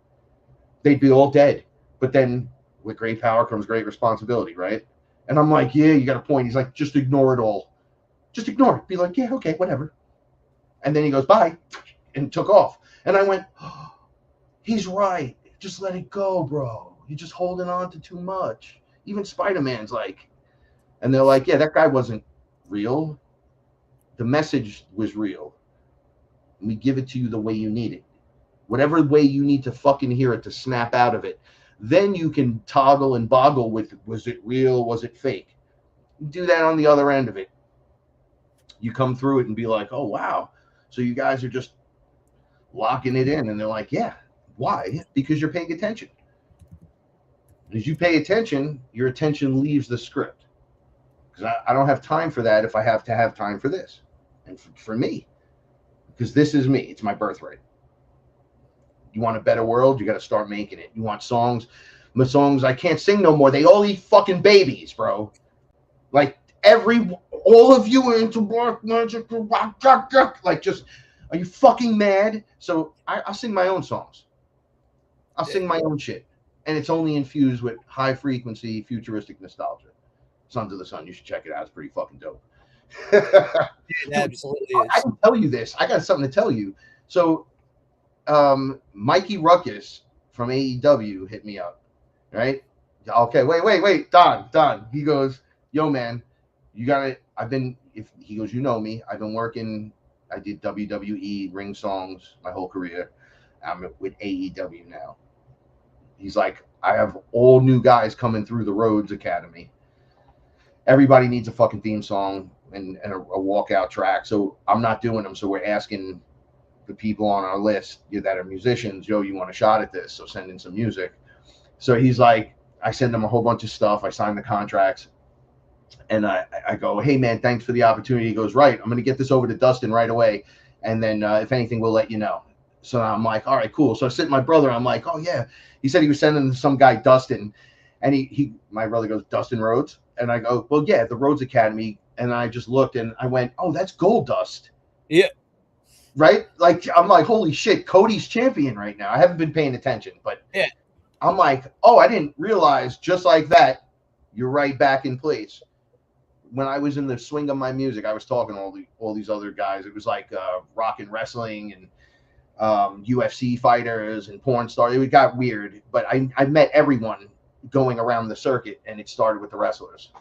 B: They'd be all dead. But then with great power comes great responsibility, right? And I'm like, yeah, you got a point. He's like, just ignore it all. Just ignore it. Be like, yeah, okay, whatever. And then he goes, bye, and took off. And I went, oh, he's right. Just let it go, bro. You're just holding on to too much. Even Spider-Man's like, and they're like, yeah, that guy wasn't real. The message was real. And we give it to you the way you need it. Whatever way you need to fucking hear it to snap out of it. Then you can toggle and boggle with, was it real? Was it fake? Do that on the other end of it. You come through it and be like, oh, wow. So you guys are just locking it in. And they're like, yeah. Why? Because you're paying attention. As you pay attention, your attention leaves the script. Because I don't have time for that if I have to have time for this. And for me. Because this is me. It's my birthright. You want a better world? You got to start making it. You want songs? My songs, I can't sing no more. They all eat fucking babies, bro. Like all of you are into black magic. Like, just, are you fucking mad? So I'll sing my own songs. I'll sing my own shit. And it's only infused with high frequency, futuristic nostalgia. Sons of the Sun, you should check it out. It's pretty fucking dope.
A: It absolutely is.
B: I can tell you this. I got something to tell you. So, Mikey Ruckus from AEW hit me up, right? Okay, wait, Don. He goes, yo, man, you got it. He goes, you know me. I've been working. I did WWE ring songs my whole career. I'm with AEW now. He's like, I have all new guys coming through the Rhodes Academy. Everybody needs a fucking theme song and a walkout track. So I'm not doing them. So we're asking the people on our list that are musicians, yo, you want a shot at this? So send in some music. So he's like, I send him a whole bunch of stuff. I sign the contracts. And I go, hey, man, thanks for the opportunity. He goes, right, I'm going to get this over to Dustin right away. And then if anything, we'll let you know. So I'm like, all right, cool. So I sit with my brother. I'm like, oh, yeah. He said he was sending some guy, Dustin. And my brother goes, Dustin Rhodes? And I go, well, yeah, the Rhodes Academy. And I just looked and I went, oh, that's Gold Dust.
A: Yeah.
B: Right? Like, I'm like, holy shit, Cody's champion right now. I haven't been paying attention, but
A: yeah.
B: I'm like, oh, I didn't realize just like that, you're right back in place. When I was in the swing of my music, I was talking to all these other guys. It was like rock and wrestling and UFC fighters and porn stars. It got weird, but I met everyone going around the circuit, and it started with the wrestlers.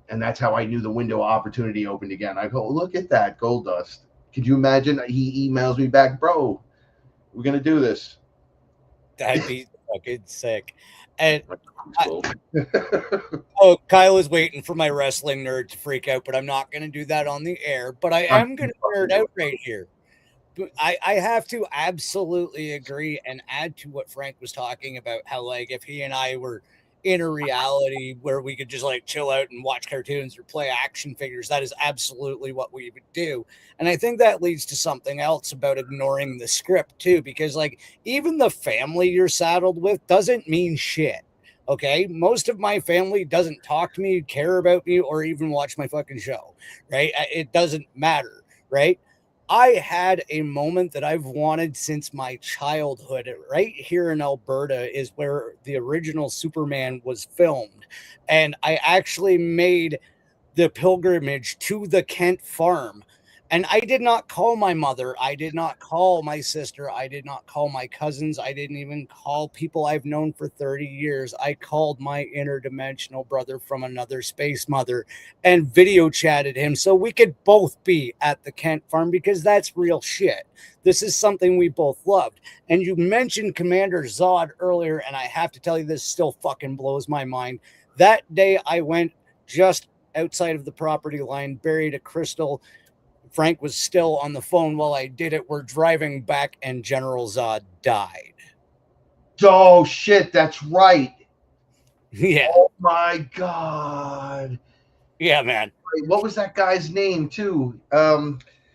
B: And that's how I knew the window of opportunity opened again. I go, look at that, Gold Dust. Could you imagine? He emails me back, bro, we're going to do this.
A: That'd be fucking sick. And
B: cool.
A: Kyle is waiting for my wrestling nerd to freak out, but I'm not going to do that on the air. But I am going to nerd out right here. I have to absolutely agree and add to what Frank was talking about, how, like, if he and I were in a reality where we could just like chill out and watch cartoons or play action figures, that is absolutely what we would do. And I think that leads to something else about ignoring the script too, because like even the family you're saddled with doesn't mean shit. Okay. Most of my family doesn't talk to me, care about me, or even watch my fucking show. Right. It doesn't matter. Right. I had a moment that I've wanted since my childhood. Right here in Alberta is where the original Superman was filmed. And I actually made the pilgrimage to the Kent farm. And I did not call my mother. I did not call my sister. I did not call my cousins. I didn't even call people I've known for 30 years. I called my interdimensional brother from another space mother and video chatted him so we could both be at the Kent farm because that's real shit. This is something we both loved. And you mentioned Commander Zod earlier, and I have to tell you, this still fucking blows my mind. That day I went just outside of the property line, buried a crystal. Frank was still on the phone while I did it. We're driving back, and General Zod died.
B: Oh shit, that's right.
A: Yeah.
B: Oh my god.
A: Yeah, man.
B: What was that guy's name too?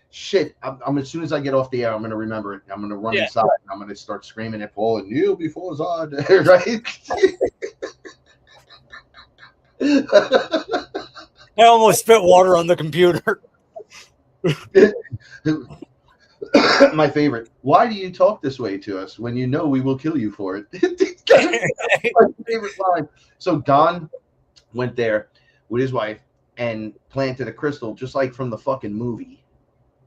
B: Shit. I'm as soon as I get off the air, I'm gonna remember it. I'm gonna run inside. And I'm gonna start screaming at Paul and kneel before Zod. Right?
A: I almost spit water on the computer.
B: My favorite. Why do you talk this way to us when you know we will kill you for it? My favorite line. So Don went there with his wife and planted a crystal, just like from the fucking movie,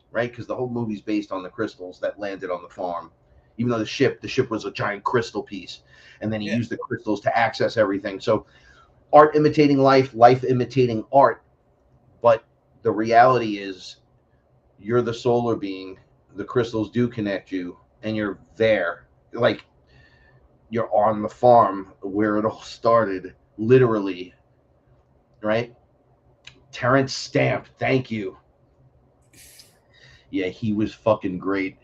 B: right? Because the whole movie's based on the crystals that landed on the farm. Even though the ship was a giant crystal piece, and then he used the crystals to access everything. So art imitating life, life imitating art. But the reality is, you're the solar being. The crystals do connect you, and you're there. Like, you're on the farm where it all started, literally, right? Terrence Stamp, thank you. Yeah, he was fucking great,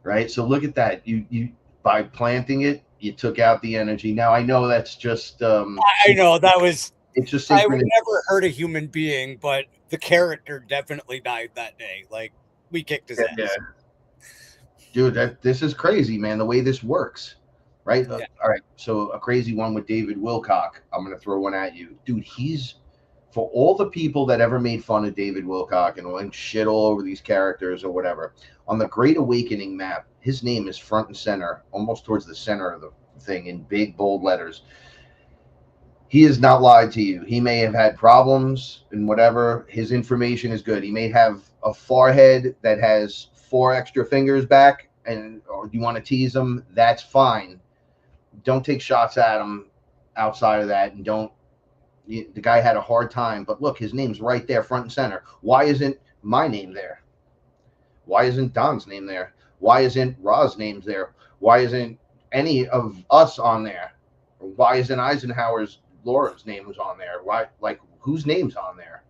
B: right? So look at that. You by planting it, you took out the energy. Now I know that's just
A: I know that was.
B: it's just
A: I would
B: synchronicity.
A: never hurt a human being, but the character definitely died that day. Like we kicked his ass.
B: Yeah. Dude, this is crazy, man. The way this works, right?
A: Yeah.
B: All right. So a crazy one with David Wilcock. I'm gonna throw one at you, dude. He's for all the people that ever made fun of David Wilcock and went shit all over these characters or whatever. On the Great Awakening map, his name is front and center, almost towards the center of the thing in big bold letters. He has not lied to you. He may have had problems and whatever. His information is good. He may have a forehead that has 4 extra fingers back, and or you want to tease him, that's fine. Don't take shots at him outside of that, and don't. The guy had a hard time, but look, his name's right there, front and center. Why isn't my name there? Why isn't Don's name there? Why isn't Ra's name there? Why isn't any of us on there? Why isn't Eisenhower's Laura's name was on there? Why, like, whose name's on there?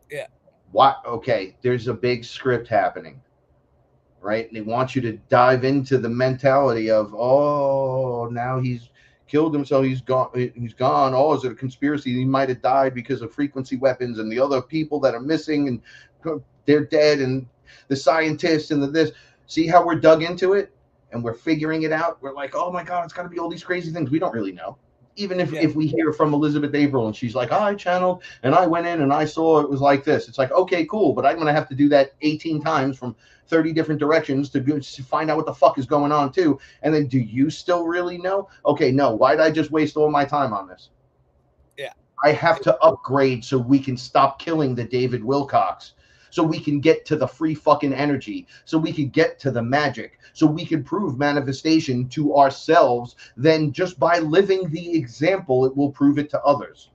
A: Yeah.
B: Why? Okay, there's a big script happening, right? And they want you to dive into the mentality of, oh, now he's killed himself. He's gone. He's gone. Oh, is it a conspiracy? He might have died because of frequency weapons and the other people that are missing, and they're dead. And the scientists and the this. See how we're dug into it and we're figuring it out. We're like, oh my god, it's got to be all these crazy things. We don't really know. Even if we hear from Elizabeth April and she's like, I channeled and I went in and I saw it was like this. It's like, okay, cool, but I'm going to have to do that 18 times from 30 different directions to find out what the fuck is going on too. And then do you still really know? Okay, no. Why did I just waste all my time on this?
A: Yeah.
B: I have to upgrade so we can stop killing the David Wilcocks. So we can get to the free fucking energy, so we can get to the magic, so we can prove manifestation to ourselves. Then just by living the example, it will prove it to others.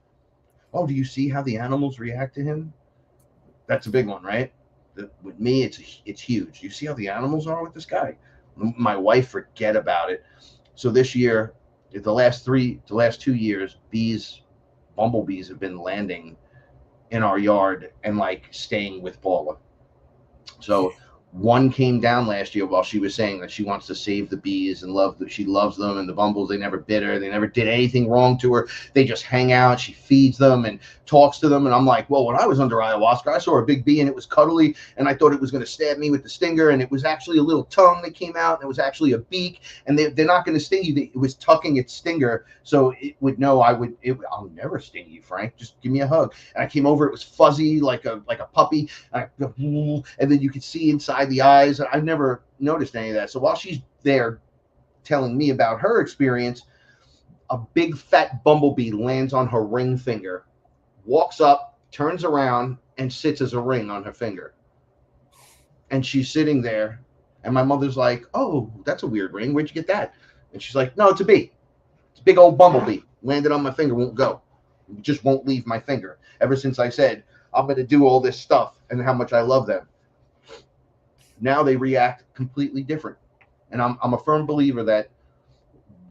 B: Oh, do you see how the animals react to him? That's a big one, right? With me, it's huge. You see how the animals are with this guy? My wife, forget about it. So this year, the last 2 years, bumblebees have been landing in our yard and like staying with Paula. So One came down last year while she was saying that she wants to save the bees and she loves them, and the bumbles, they never bit her, they never did anything wrong to her, they just hang out, she feeds them and talks to them. And I'm like, well, when I was under ayahuasca, I saw a big bee and it was cuddly, and I thought it was going to stab me with the stinger, and it was actually a little tongue that came out, and it was actually a beak, and they're not going to sting you. It was tucking its stinger so it would know I'll never sting you, Frank, just give me a hug. And I came over, it was fuzzy like a puppy, and then you could see inside the eyes. I've never noticed any of that. So while she's there telling me about her experience, a big fat bumblebee lands on her ring finger, walks up, turns around, and sits as a ring on her finger. And she's sitting there, and my mother's like, oh, that's a weird ring, where'd you get that? And she's like, no, it's a bee. It's a big old bumblebee, landed on my finger, won't go, it just won't leave my finger ever since I said I'm going to do all this stuff and how much I love them. Now they react completely different. And I'm a firm believer that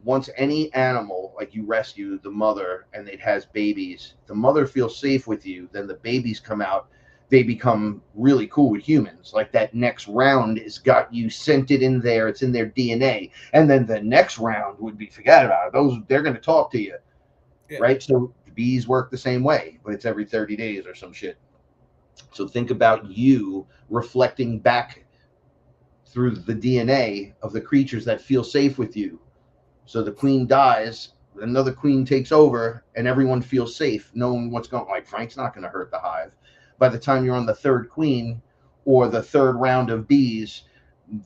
B: once any animal, like you rescue the mother and it has babies, the mother feels safe with you, then the babies come out, they become really cool with humans. Like that next round has got you scented in there, it's in their DNA. And then the next round would be, forget about it. Those, they're going to talk to you. Yeah. Right? So the bees work the same way, but it's every 30 days or some shit. So think about you reflecting back through the DNA of the creatures that feel safe with you. So the queen dies, another queen takes over, and everyone feels safe knowing what's going on. Like, Frank's not going to hurt the hive. By the time you're on the third queen or the third round of bees,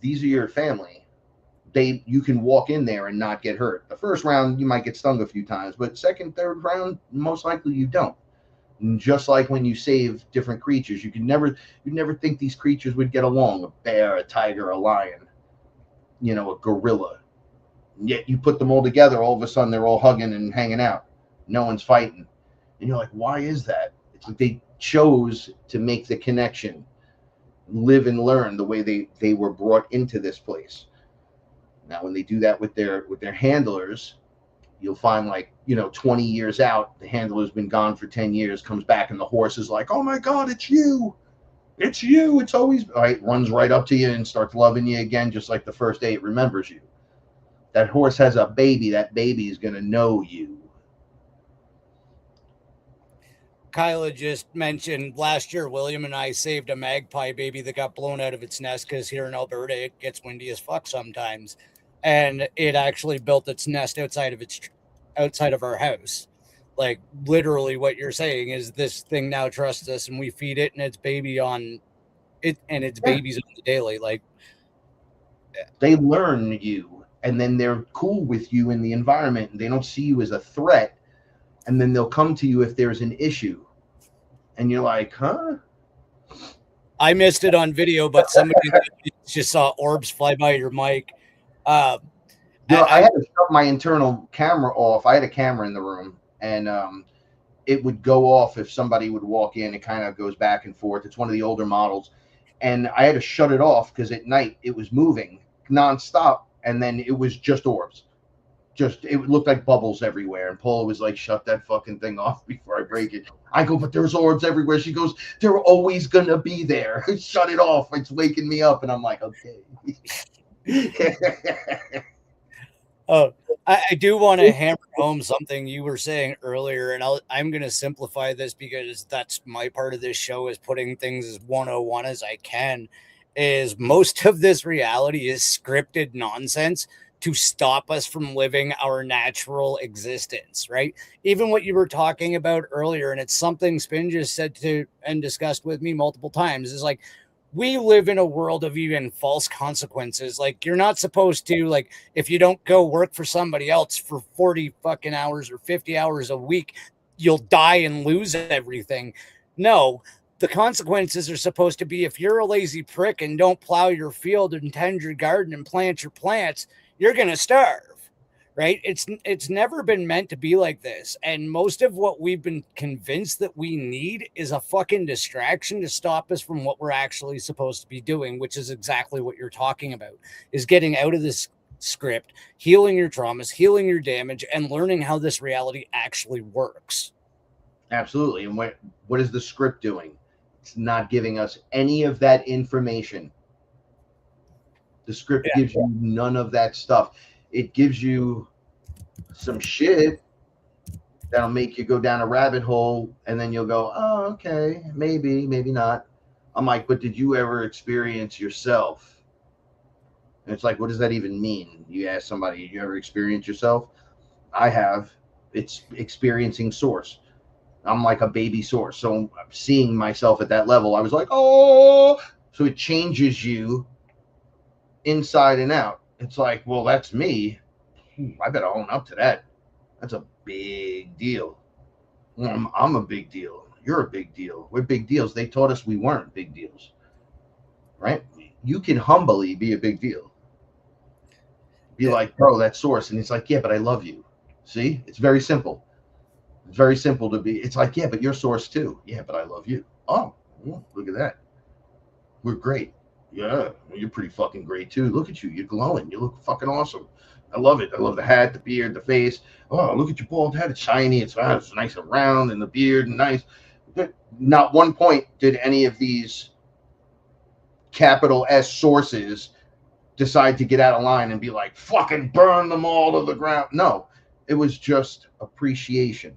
B: these are your family. You can walk in there and not get hurt. The first round, you might get stung a few times, but second, third round, most likely you don't. And just like when you save different creatures, you'd never think these creatures would get along. A bear, a tiger, a lion, a gorilla. Yet you put them all together, all of a sudden they're all hugging and hanging out. No one's fighting. And you're like, why is that? It's like they chose to make the connection, live and learn the way they were brought into this place. Now, when they do that with their handlers, you'll find 20 years out, the handler's been gone for 10 years, comes back, and the horse is like, oh my God, it's you. It's you. It's always right. Runs right up to you and starts loving you again, just like the first day it remembers you. That horse has a baby. That baby is going to know you.
A: Kyla just mentioned last year, William and I saved a magpie baby that got blown out of its nest because here in Alberta, it gets windy as fuck sometimes. And it actually built its nest outside of our house. Like literally what you're saying is this thing now trusts us and we feed it and its baby on it and its babies on the daily. Like
B: they learn you and then they're cool with you in the environment and they don't see you as a threat. And then they'll come to you if there's an issue. And you're like, huh?
A: I missed it on video, but somebody just saw orbs fly by your mic.
B: I had to shut my internal camera off. I had a camera in the room, and it would go off if somebody would walk in. It kind of goes back and forth. It's one of the older models. And I had to shut it off because at night it was moving nonstop, and then it was just orbs. It looked like bubbles everywhere. And Paula was like, shut that fucking thing off before I break it. I go, but there's orbs everywhere. She goes, they're always going to be there. Shut it off. It's waking me up. And I'm like, okay.
A: I do want to hammer home something you were saying earlier. And I'm going to simplify this because that's my part of this show, is putting things as 101 as I can. Is most of this reality is scripted nonsense to stop us from living our natural existence, right? Even what you were talking about earlier, and it's something Spin just said to and discussed with me multiple times, is like, we live in a world of even false consequences. Like, you're not supposed to, like, if you don't go work for somebody else for 40 fucking hours or 50 hours a week, you'll die and lose everything. No, the consequences are supposed to be, if you're a lazy prick and don't plow your field and tend your garden and plant your plants, you're going to starve, right? It's never been meant to be like this. And most of what we've been convinced that we need is a fucking distraction to stop us from what we're actually supposed to be doing, which is exactly what you're talking about, is getting out of this script, healing your traumas, healing your damage, and learning how this reality actually works.
B: Absolutely. And what is the script doing? It's not giving us any of that information. The script gives you none of that stuff. It gives you some shit that'll make you go down a rabbit hole, and then you'll go, oh, okay, maybe, maybe not. I'm like, but did you ever experience yourself? And it's like, what does that even mean? You ask somebody, did you ever experience yourself? I have. It's experiencing source. I'm like a baby source. So seeing myself at that level, I was like, oh, so it changes you inside and out. It's like, well, that's me. I better own up to that. That's a big deal. I'm a big deal. You're a big deal. We're big deals. They taught us we weren't big deals, right? You can humbly be a big deal. Be like, bro, that's source. And it's like, yeah, but I love you. See, it's very simple. It's very simple to be. It's like, yeah, but you're source too. Yeah, but I love you. Oh, look at that. We're great. Yeah, you're pretty fucking great too. Look at you. You're glowing. You look fucking awesome. I love it. I love the hat, the beard, the face. Oh, look at your bald head. It's shiny. It's nice and round, and the beard nice. Not one point did any of these capital S sources decide to get out of line and be like, fucking burn them all to the ground. No, it was just appreciation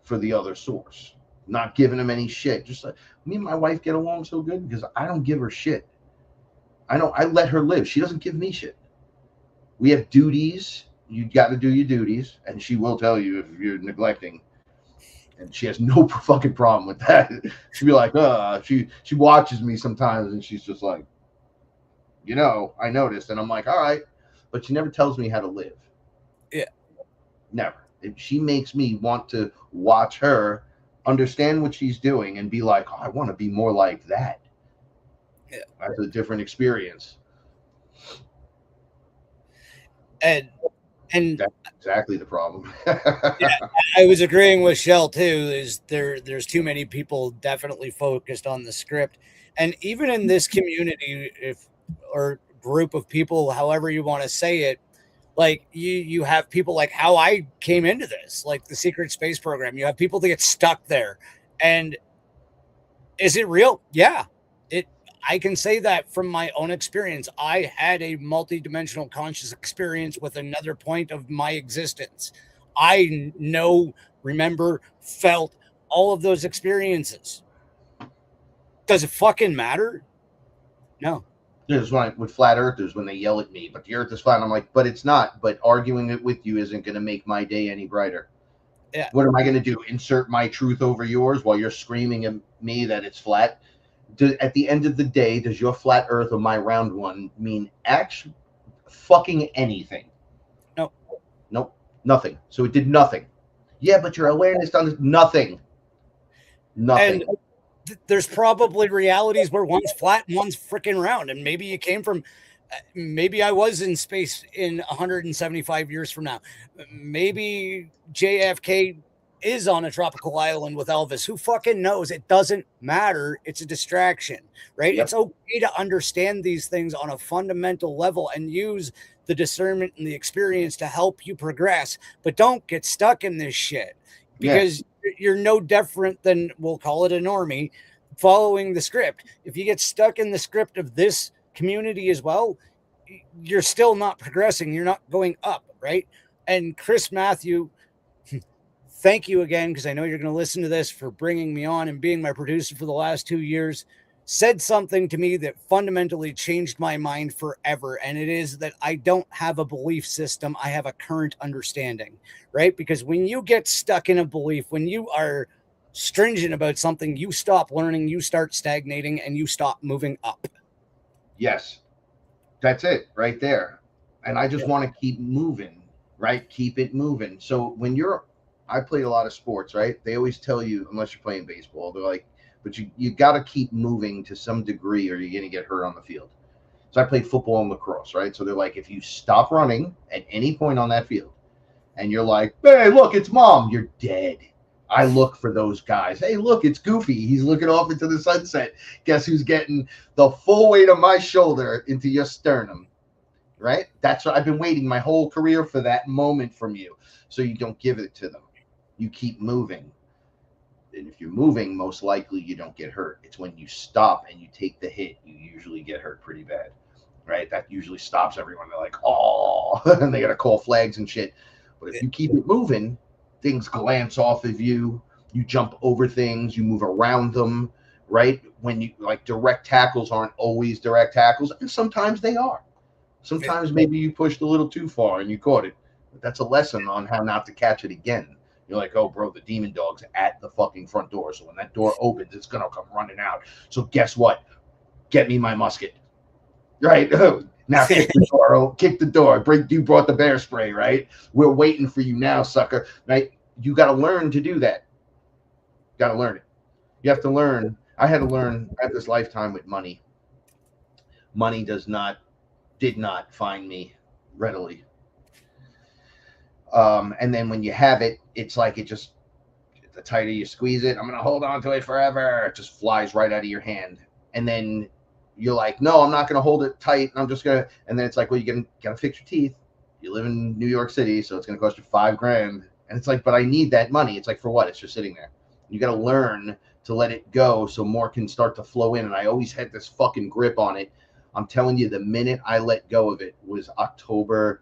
B: for the other source, not giving them any shit. Just like me and my wife get along so good because I don't give her shit. I let her live. She doesn't give me shit. We have duties. You got to do your duties, and she will tell you if you're neglecting. And she has no fucking problem with that. She'll be like, she watches me sometimes, and she's just like, I noticed, and I'm like, all right, but she never tells me how to live.
A: Yeah,
B: never. She makes me want to watch her, understand what she's doing, and be like, oh, I want to be more like that.
A: Yeah,
B: that's a different experience.
A: And
B: that's exactly the problem.
A: Yeah, I was agreeing with Shell too. Is there's too many people definitely focused on the script, and even in this community, or group of people, however you want to say it, like you have people like how I came into this, like the secret space program. You have people that get stuck there, and is it real? Yeah, I can say that from my own experience. I had a multi-dimensional conscious experience with another point of my existence. I know, remember, felt all of those experiences. Does it fucking matter? No.
B: There's one with flat earthers when they yell at me, but the earth is flat. I'm like, but it's not. But arguing it with you isn't going to make my day any brighter.
A: Yeah.
B: What am I going to do? Insert my truth over yours while you're screaming at me that it's flat? At the end of the day, does your flat earth or my round one mean actually fucking anything?
A: No.
B: Nope. Nothing. So it did nothing. Yeah, but your awareness done nothing. Nothing.
A: And there's probably realities where one's flat and one's freaking round. And maybe you came from, maybe I was in space in 175 years from now. Maybe JFK is on a tropical island with Elvis. Who fucking knows? It doesn't matter. It's a distraction, right? Yep. It's okay to understand these things on a fundamental level and use the discernment and the experience to help you progress, but don't get stuck in this shit, because you're no different than, we'll call it a normie, following the script. If you get stuck in the script of this community as well, you're still not progressing. You're not going up, right? And Chris Matthew, thank you again, because I know you're going to listen to this, for bringing me on and being my producer for the last 2 years, said something to me that fundamentally changed my mind forever. And it is that I don't have a belief system. I have a current understanding, right? Because when you get stuck in a belief, when you are stringent about something, you stop learning, you start stagnating, and you stop moving up.
B: Yes, that's it right there. And I just want to keep moving, right? Keep it moving. So when I play a lot of sports, right? They always tell you, unless you're playing baseball, they're like, but you got to keep moving to some degree or you're going to get hurt on the field. So I played football and lacrosse, right? So they're like, if you stop running at any point on that field and you're like, hey, look, it's mom, you're dead. I look for those guys. Hey, look, it's Goofy. He's looking off into the sunset. Guess who's getting the full weight of my shoulder into your sternum, right? That's what I've been waiting my whole career for, that moment from you. So you don't give it to them. You keep moving. And if you're moving, most likely you don't get hurt. It's when you stop and you take the hit, you usually get hurt pretty bad. right? That usually stops everyone. They're like, oh, and they got to call flags and shit. But if you keep it moving, things glance off of you. You jump over things, you move around them, right? When you like direct tackles aren't always direct tackles, and sometimes they are. Sometimes maybe you pushed a little too far and you caught it. But that's a lesson on how not to catch it again. You're like, oh, bro, the demon dog's at the fucking front door. So when that door opens, it's going to come running out. So guess what? Get me my musket. Right? Now kick the door. Kick the door. You brought the bear spray, right? We're waiting for you now, sucker. Right? You got to learn to do that. Got to learn it. You have to learn. I had to learn at this lifetime with money. Money did not find me readily. And then when you have it, it's like the tighter you squeeze it, I'm going to hold on to it forever. It just flies right out of your hand. And then you're like, no, I'm not going to hold it tight. I'm just going to, and then it's like, well, you got to fix your teeth. You live in New York City, so it's going to cost you $5,000. And it's like, but I need that money. It's like, for what? It's just sitting there. You got to learn to let it go so more can start to flow in. And I always had this fucking grip on it. I'm telling you, the minute I let go of it was October.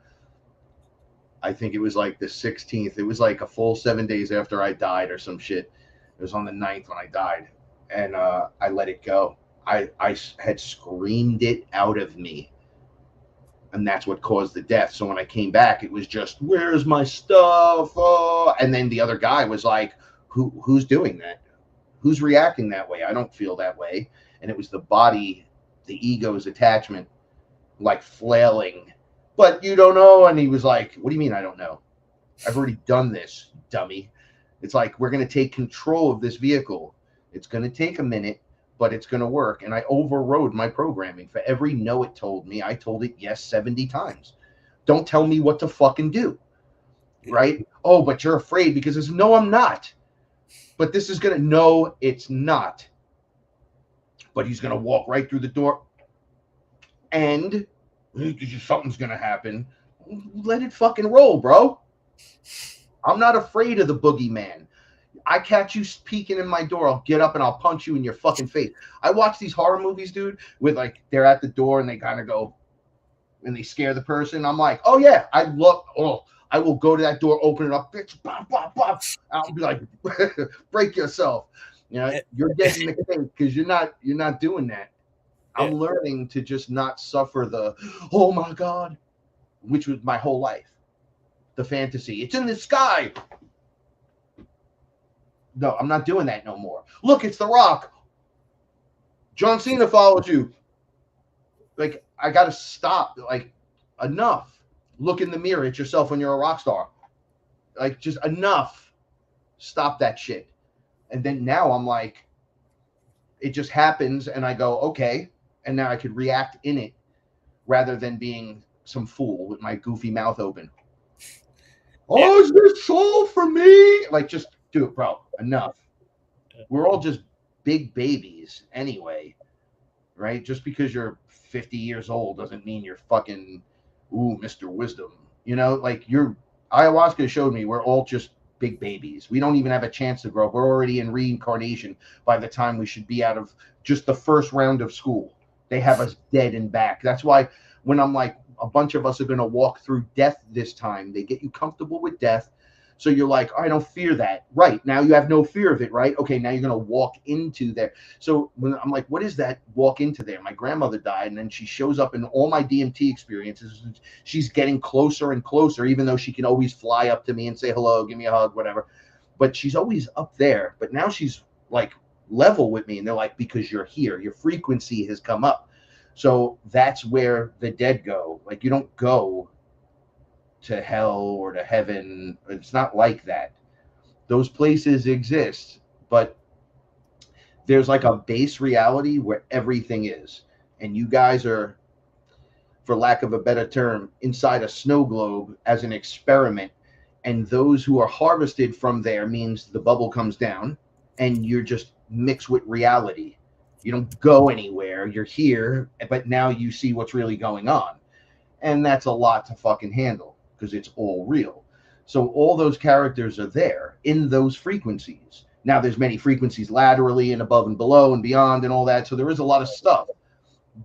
B: I think it was like the 16th. It was like a full 7 days after I died or some shit. It was on the 9th when I died. And I let it go. I had screamed it out of me. And that's what caused the death. So when I came back, it was just, where's my stuff? Oh. And then the other guy was like, who's doing that? Who's reacting that way? I don't feel that way. And it was the body, the ego's attachment, like flailing. But you don't know. And he was like, what do you mean I don't know? I've already done this, dummy. It's like, we're going to take control of this vehicle. It's going to take a minute, but it's going to work. And I overrode my programming. For every no it told me, I told it yes 70 times. Don't tell me what to fucking do. Right? Oh, but you're afraid because it's no, I'm not. But this is going to, no, it's not. But he's going to walk right through the door. And something's going to happen. Let it fucking roll, bro. I'm not afraid of the boogeyman. I catch you peeking in my door, I'll get up and I'll punch you in your fucking face. I watch these horror movies, dude, with like, they're at the door and they kind of go, and they scare the person. I'm like, oh yeah, I will go to that door, open it up, bitch, bop, bop, bop. I'll be like, break yourself. You know, you're getting the cake because you're not doing that. I'm learning to just not suffer the, oh my God, which was my whole life. The fantasy. It's in the sky. No, I'm not doing that no more. Look, it's The Rock. John Cena followed you. Like, I got to stop. Like, enough. Look in the mirror at yourself when you're a rock star. Like, just enough. Stop that shit. And then now I'm like, it just happens and I go, okay. And now I could react in it rather than being some fool with my goofy mouth open. Oh, is this soul for me? Like, just do it, bro. Enough. We're all just big babies anyway, right? Just because you're 50 years old doesn't mean you're fucking, ooh, Mr. Wisdom. You know, like ayahuasca showed me we're all just big babies. We don't even have a chance to grow. We're already in reincarnation by the time we should be out of just the first round of school. They have us dead and back. That's why when I'm like, a bunch of us are going to walk through death this time, they get you comfortable with death. So you're like, I don't fear that. Right. Now you have no fear of it, right? Okay, now you're going to walk into there. So when I'm like, what is that walk into there? My grandmother died, and then she shows up in all my DMT experiences. She's getting closer and closer, even though she can always fly up to me and say hello, give me a hug, whatever. But she's always up there. But now she's like level with me. And they're like, because you're here, your frequency has come up. So that's where the dead go. Like, you don't go to hell or to heaven. It's not like that. Those places exist, but there's like a base reality where everything is. And you guys are, for lack of a better term, inside a snow globe as an experiment. And those who are harvested from there means the bubble comes down and you're just mixed with reality. You don't go anywhere. You're here, but now you see what's really going on. And that's a lot to fucking handle because it's all real. So all those characters are there in those frequencies. Now there's many frequencies laterally and above and below and beyond and all that. So there is a lot of stuff.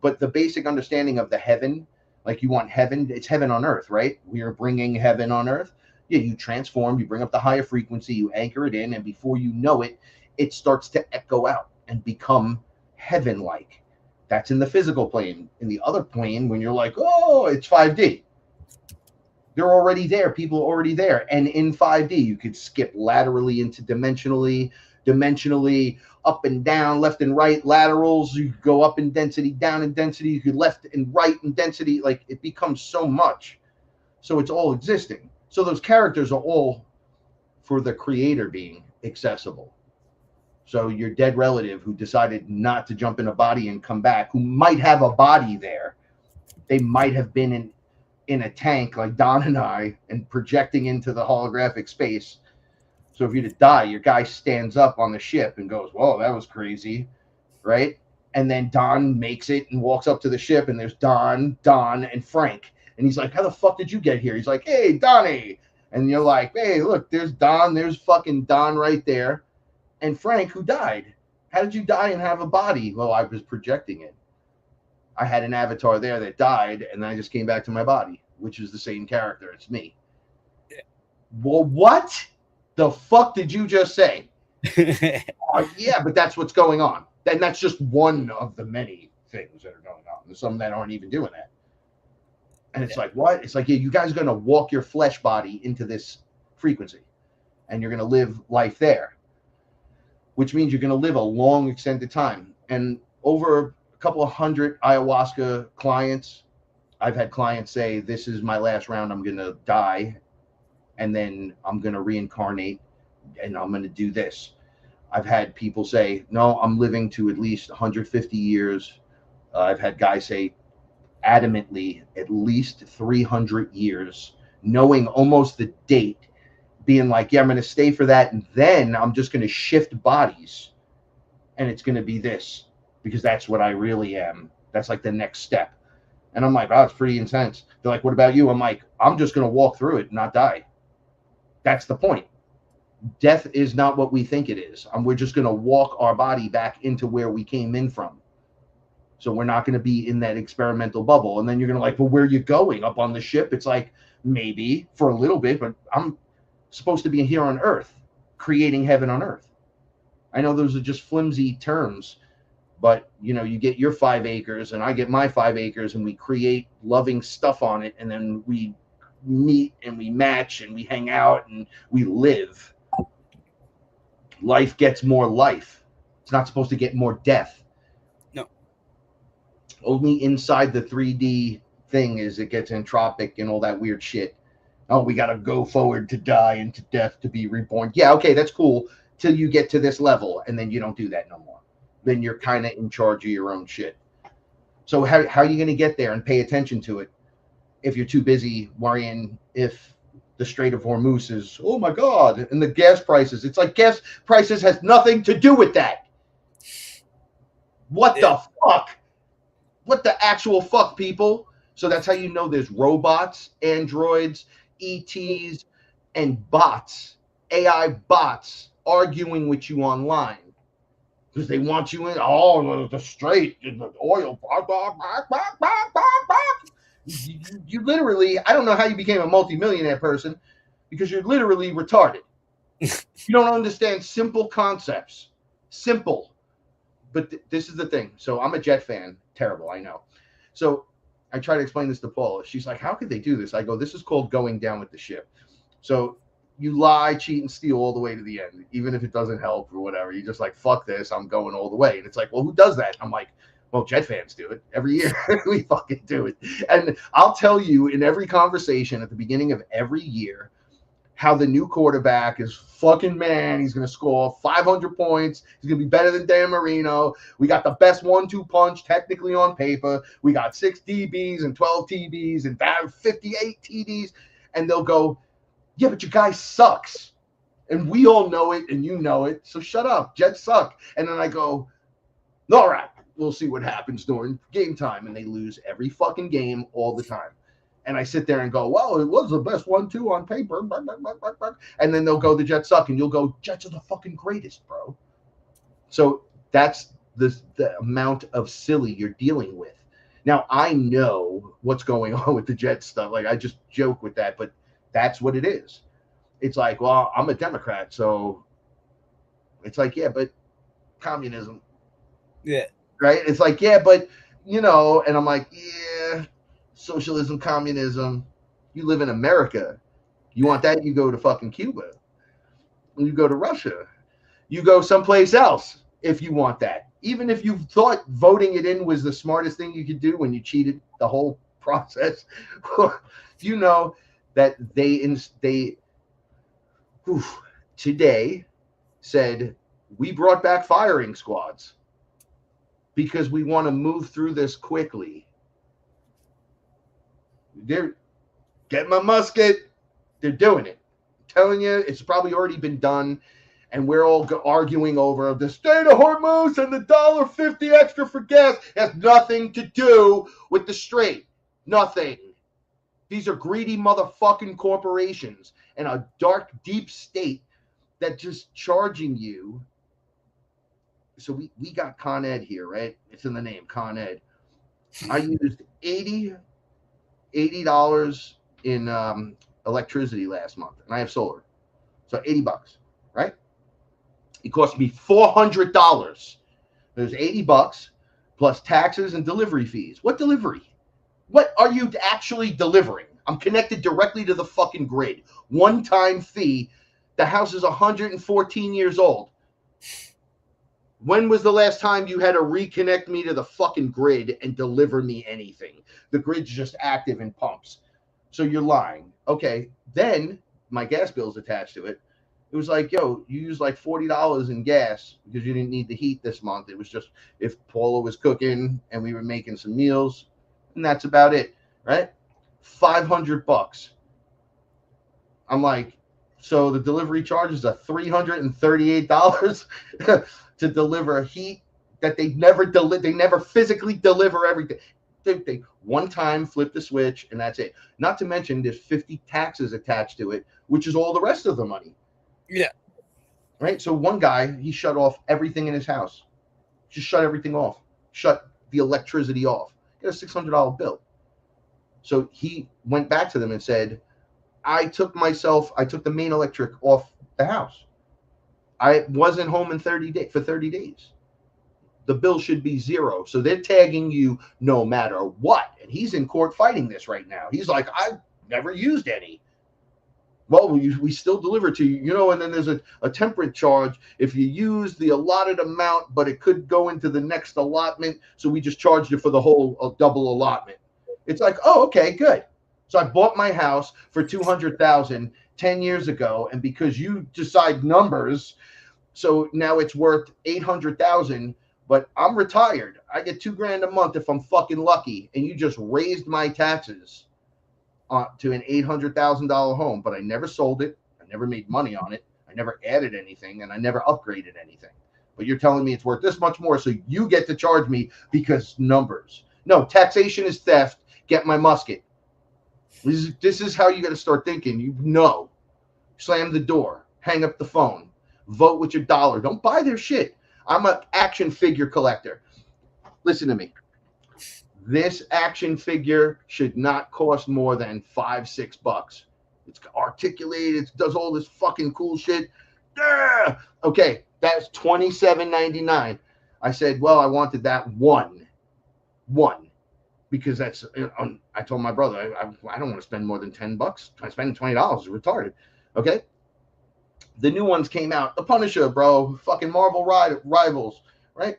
B: But the basic understanding of the heaven, like you want heaven, it's heaven on earth, right? We are bringing heaven on earth. Yeah, you transform, you bring up the higher frequency, you anchor it in, and before you know it, it starts to echo out and become heaven-like. That's in the physical plane. In the other plane, when you're like, oh, it's 5D, they're already there. People are already there. And in 5D, you could skip laterally into dimensionally, up and down, left and right, laterals. You could go up in density, down in density. You could left and right in density. Like, it becomes so much. So it's all existing. So those characters are all for the creator being accessible. So your dead relative who decided not to jump in a body and come back, who might have a body there, they might have been in a tank like Don and I and projecting into the holographic space. So if you to die, your guy stands up on the ship and goes, whoa, that was crazy, right? And then Don makes it and walks up to the ship, and there's Don, and Frank. And he's like, how the fuck did you get here? He's like, hey, Donnie. And you're like, hey, look, there's Don. There's fucking Don right there. And Frank, who died. How did you die and have a body? Well, I was projecting it. I had an avatar there that died, and then I just came back to my body, which is the same character. It's me.
A: Yeah.
B: Well, what the fuck did you just say? Yeah, but that's what's going on. And that's just one of the many things that are going on. There's some that aren't even doing that. And it's like, what? It's like, yeah, you guys are going to walk your flesh body into this frequency, and you're going to live life there, which means you're going to live a long extended time. And over a couple of hundred ayahuasca clients, I've had clients say, this is my last round. I'm going to die, and then I'm going to reincarnate, and I'm going to do this. I've had people say, no, I'm living to at least 150 years. I've had guys say adamantly at least 300 years, knowing almost the date, being like, yeah, I'm going to stay for that, and then I'm just going to shift bodies, and it's going to be this, because that's what I really am. That's like the next step. And I'm like, oh, it's pretty intense. They're like, what about you? I'm like, I'm just going to walk through it and not die. That's the point. Death is not what we think it is. We're just going to walk our body back into where we came in from. So we're not going to be in that experimental bubble. And then you're going to like, well, where are you going? Up on the ship? It's like, maybe for a little bit, but I'm supposed to be here on Earth, creating heaven on Earth. I know those are just flimsy terms, but you know, you get your 5 acres and I get my 5 acres, and we create loving stuff on it, and then we meet and we match and we hang out and we live. Life gets more life. It's not supposed to get more death.
A: No.
B: Only inside the 3D thing is it gets entropic and all that weird shit. Oh, we got to go forward to die and to death to be reborn. Yeah, okay, that's cool till you get to this level, and then you don't do that no more. Then you're kind of in charge of your own shit. So how are you going to get there and pay attention to it if you're too busy worrying if the Strait of Hormuz is, oh my God, and the gas prices? It's like gas prices has nothing to do with that. What the fuck? What the actual fuck, people? So that's how you know there's robots, androids, ETs, and bots, AI bots arguing with you online because they want you in. Oh, the Strait, the oil. You literally, I don't know how you became a multimillionaire person, because you're literally retarded. You don't understand simple concepts. Simple. But this is the thing. So I'm a Jet fan. Terrible, I know. So I try to explain this to Paula. She's like, how could they do this? I go, this is called going down with the ship. So you lie, cheat, and steal all the way to the end, even if it doesn't help or whatever. You're just like, fuck this, I'm going all the way. And it's like, well, who does that? I'm like, well, Jet fans do it every year. We fucking do it. And I'll tell you in every conversation at the beginning of every year how the new quarterback is fucking, man, he's going to score 500 points. He's going to be better than Dan Marino. We got the best 1-2 punch technically on paper. We got 6 DBs and 12 TBs and 58 TDs. And they'll go, yeah, but your guy sucks. And we all know it, and you know it. So shut up. Jets suck. And then I go, all right, we'll see what happens during game time. And they lose every fucking game all the time. And I sit there and go, well, it was the best 1-2 on paper. And then they'll go, the Jets suck. And you'll go, Jets are the fucking greatest, bro. So that's the amount of silly you're dealing with. Now, I know what's going on with the jet stuff. Like, I just joke with that, but that's what it is. It's like, well, I'm a Democrat, so it's like, yeah, but communism.
A: Yeah.
B: Right? It's like, yeah, but, and I'm like, yeah, socialism, communism. You live in America. You want that? You go to fucking Cuba. You go to Russia. You go someplace else if you want that. Even if you thought voting it in was the smartest thing you could do when you cheated the whole process, you know that they today said we brought back firing squads because we want to move through this quickly. They're getting my musket. They're doing it. I'm telling you, it's probably already been done. And we're all arguing over the state of Hormuz and the $1.50 extra for gas. It has nothing to do with the strait. Nothing. These are greedy motherfucking corporations and a dark, deep state that just charging you. So we got Con Ed here, right? It's in the name, Con Ed. I used $80 in electricity last month, and I have solar. So $80, right? It cost me $400. There's $80 plus taxes and delivery fees. What delivery? What are you actually delivering? I'm connected directly to the fucking grid. One-time fee. The house is 114 years old. When was the last time you had to reconnect me to the fucking grid and deliver me anything? The grid's just active and pumps. So you're lying. Okay, then my gas bill's attached to it. It was like, yo, you used like $40 in gas because you didn't need the heat this month. It was just if Paula was cooking and we were making some meals, and that's about it, right? $500. I'm like, so the delivery charges are $338 to deliver heat that they never physically deliver everything. They one time flip the switch and that's it. Not to mention there's 50 taxes attached to it, which is all the rest of the money.
A: Yeah.
B: Right. So one guy, he shut off everything in his house. Just shut everything off. Shut the electricity off. Got a $600 bill. So he went back to them and said, I took the main electric off the house. I wasn't home in 30 days. The bill should be zero. So they're tagging you no matter what. And he's in court fighting this right now. He's like, I've never used any. Well, we still deliver to you, and then there's a temperate charge if you use the allotted amount, but it could go into the next allotment. So we just charged you for the whole double allotment. It's like, oh, okay, good. So I bought my house for $200,000 10 years ago. And because you decide numbers, so now it's worth $800,000, but I'm retired. I get $2,000 a month if I'm fucking lucky. And you just raised my taxes to an $800,000 home, but I never sold it. I never made money on it. I never added anything, and I never upgraded anything. But you're telling me it's worth this much more, so you get to charge me because numbers. No, taxation is theft. Get my musket. This is how you got to start thinking. Slam the door. Hang up the phone. Vote with your dollar. Don't buy their shit. I'm an action figure collector. Listen to me. This action figure should not cost more than $5-6. It's articulated. It does all this fucking cool shit. Yeah. Okay, that's $27.99. I said, well, I wanted that one, because that's. I told my brother, I don't want to spend more than $10. I spend $20 is retarded. Okay. The new ones came out. The Punisher, bro. Fucking Marvel Rivals, right?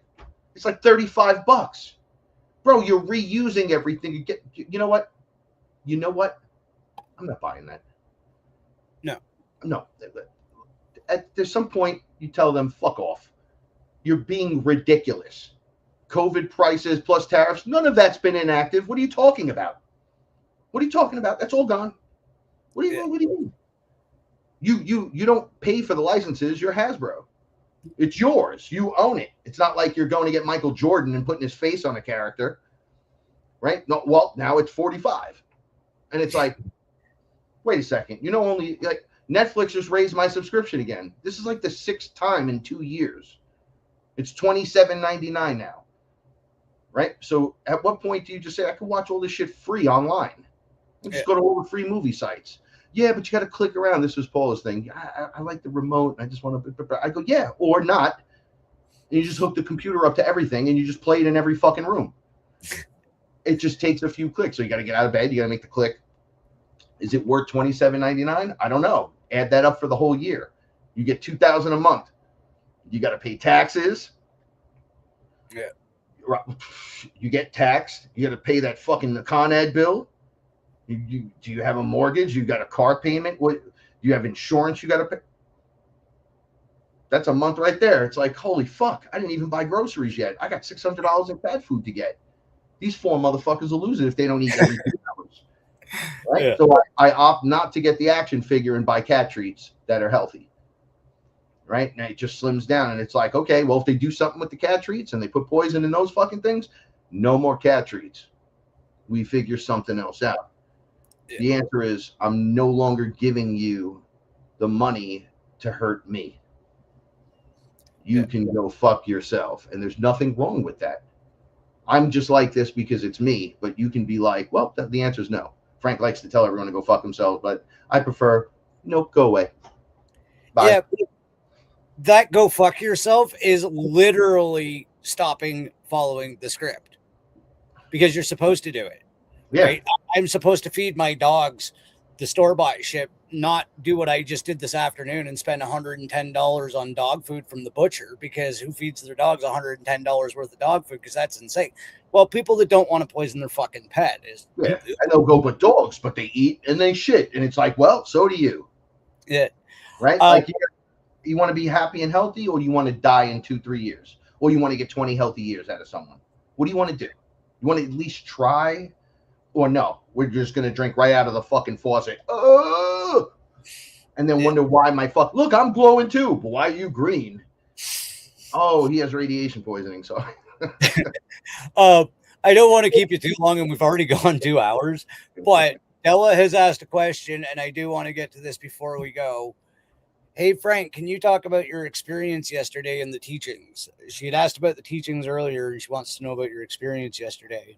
B: It's like $35. Bro, you're reusing everything. You know what? I'm not buying that. No. There's some point you tell them, fuck off. You're being ridiculous. COVID prices plus tariffs, none of that's been inactive. What are you talking about? That's all gone. What do you mean? You don't pay for the licenses. You're Hasbro. It's yours. You own it. It's not like you're going to get Michael Jordan and putting his face on a character, right? No, well, now it's $45, and it's like, wait a second. Only like Netflix just raised my subscription again. This is like the 6th time in 2 years. It's $27.99 now. Right? So at what point do you just say, I can watch all this shit free online? And just go to all the free movie sites. Yeah, but you got to click around. This was Paula's thing. I like the remote. I just want to. I go, yeah, or not. And you just hook the computer up to everything and you just play it in every fucking room. It just takes a few clicks. So you got to get out of bed. You got to make the click. Is it worth $27.99? I don't know. Add that up for the whole year. You get $2,000 a month. You got to pay taxes.
A: Yeah.
B: You get taxed. You got to pay that fucking Con Ed bill. Do you have a mortgage? You got a car payment? What? You have insurance you got to pay? That's a month right there. It's like, holy fuck, I didn't even buy groceries yet. I got $600 in cat food to get. These 4 motherfuckers will lose it if they don't eat every 2 hours. Right? Yeah. So I opt not to get the action figure and buy cat treats that are healthy. Right? And it just slims down. And it's like, okay, well, if they do something with the cat treats and they put poison in those fucking things, no more cat treats. We figure something else out. Yeah. The answer is, I'm no longer giving you the money to hurt me. You can go fuck yourself. And there's nothing wrong with that. I'm just like this because it's me. But you can be like, well, the answer is no. Frank likes to tell everyone to go fuck himself. But I prefer, nope, go away. Bye. Yeah,
A: that go fuck yourself is literally stopping following the script. Because you're supposed to do it.
B: Yeah.
A: Right? I'm supposed to feed my dogs the store-bought shit, not do what I just did this afternoon and spend $110 on dog food from the butcher, because who feeds their dogs $110 worth of dog food? Because that's insane. Well, people that don't want to poison their fucking pet is...
B: Yeah, and they'll go, but dogs, but they eat and they shit. And it's like, well, so do you.
A: Yeah.
B: Right? Like, you want to be happy and healthy, or you want to die in 2-3 years? Or you want to get 20 healthy years out of someone? What do you want to do? You want to at least try? Or no, we're just going to drink right out of the fucking faucet. Oh! And then wonder why look, I'm glowing too, but why are you green? Oh, he has radiation poisoning. So
A: I don't want to keep you too long, and we've already gone 2 hours, but Ella has asked a question, and I do want to get to this before we go. Hey, Frank, can you talk about your experience yesterday in the teachings? She had asked about the teachings earlier, and she wants to know about your experience yesterday.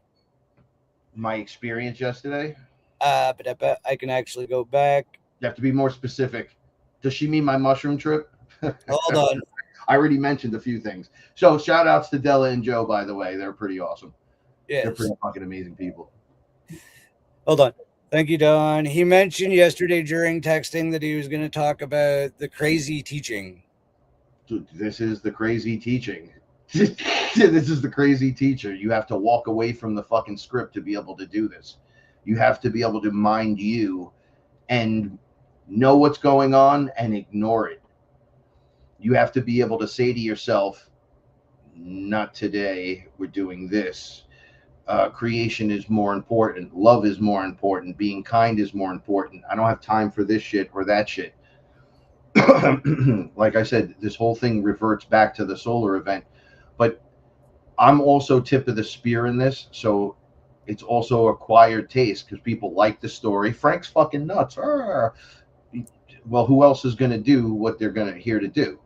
B: My experience yesterday?
A: But I can actually go back.
B: You have to be more specific. Does she mean my mushroom trip?
A: Hold on.
B: I already mentioned a few things. So shout outs to Della and Joe, by the way. They're pretty awesome.
A: Yeah.
B: They're pretty fucking amazing people.
A: Hold on. Thank you, Don. He mentioned yesterday during texting that he was going to talk about the crazy teaching.
B: Dude, this is the crazy teaching. This is the crazy teacher. You have to walk away from the fucking script to be able to do this. You have to be able to mind you and know what's going on and ignore it. You have to be able to say to yourself, not today, we're doing this. Creation is more important. Love is more important. Being kind is more important. I don't have time for this shit or that shit. Like I said, this whole thing reverts back to the solar event. But I'm also tip of the spear in this, so it's also acquired taste because people like the story. Frank's fucking nuts. Well, who else is going to do what they're going to here to do,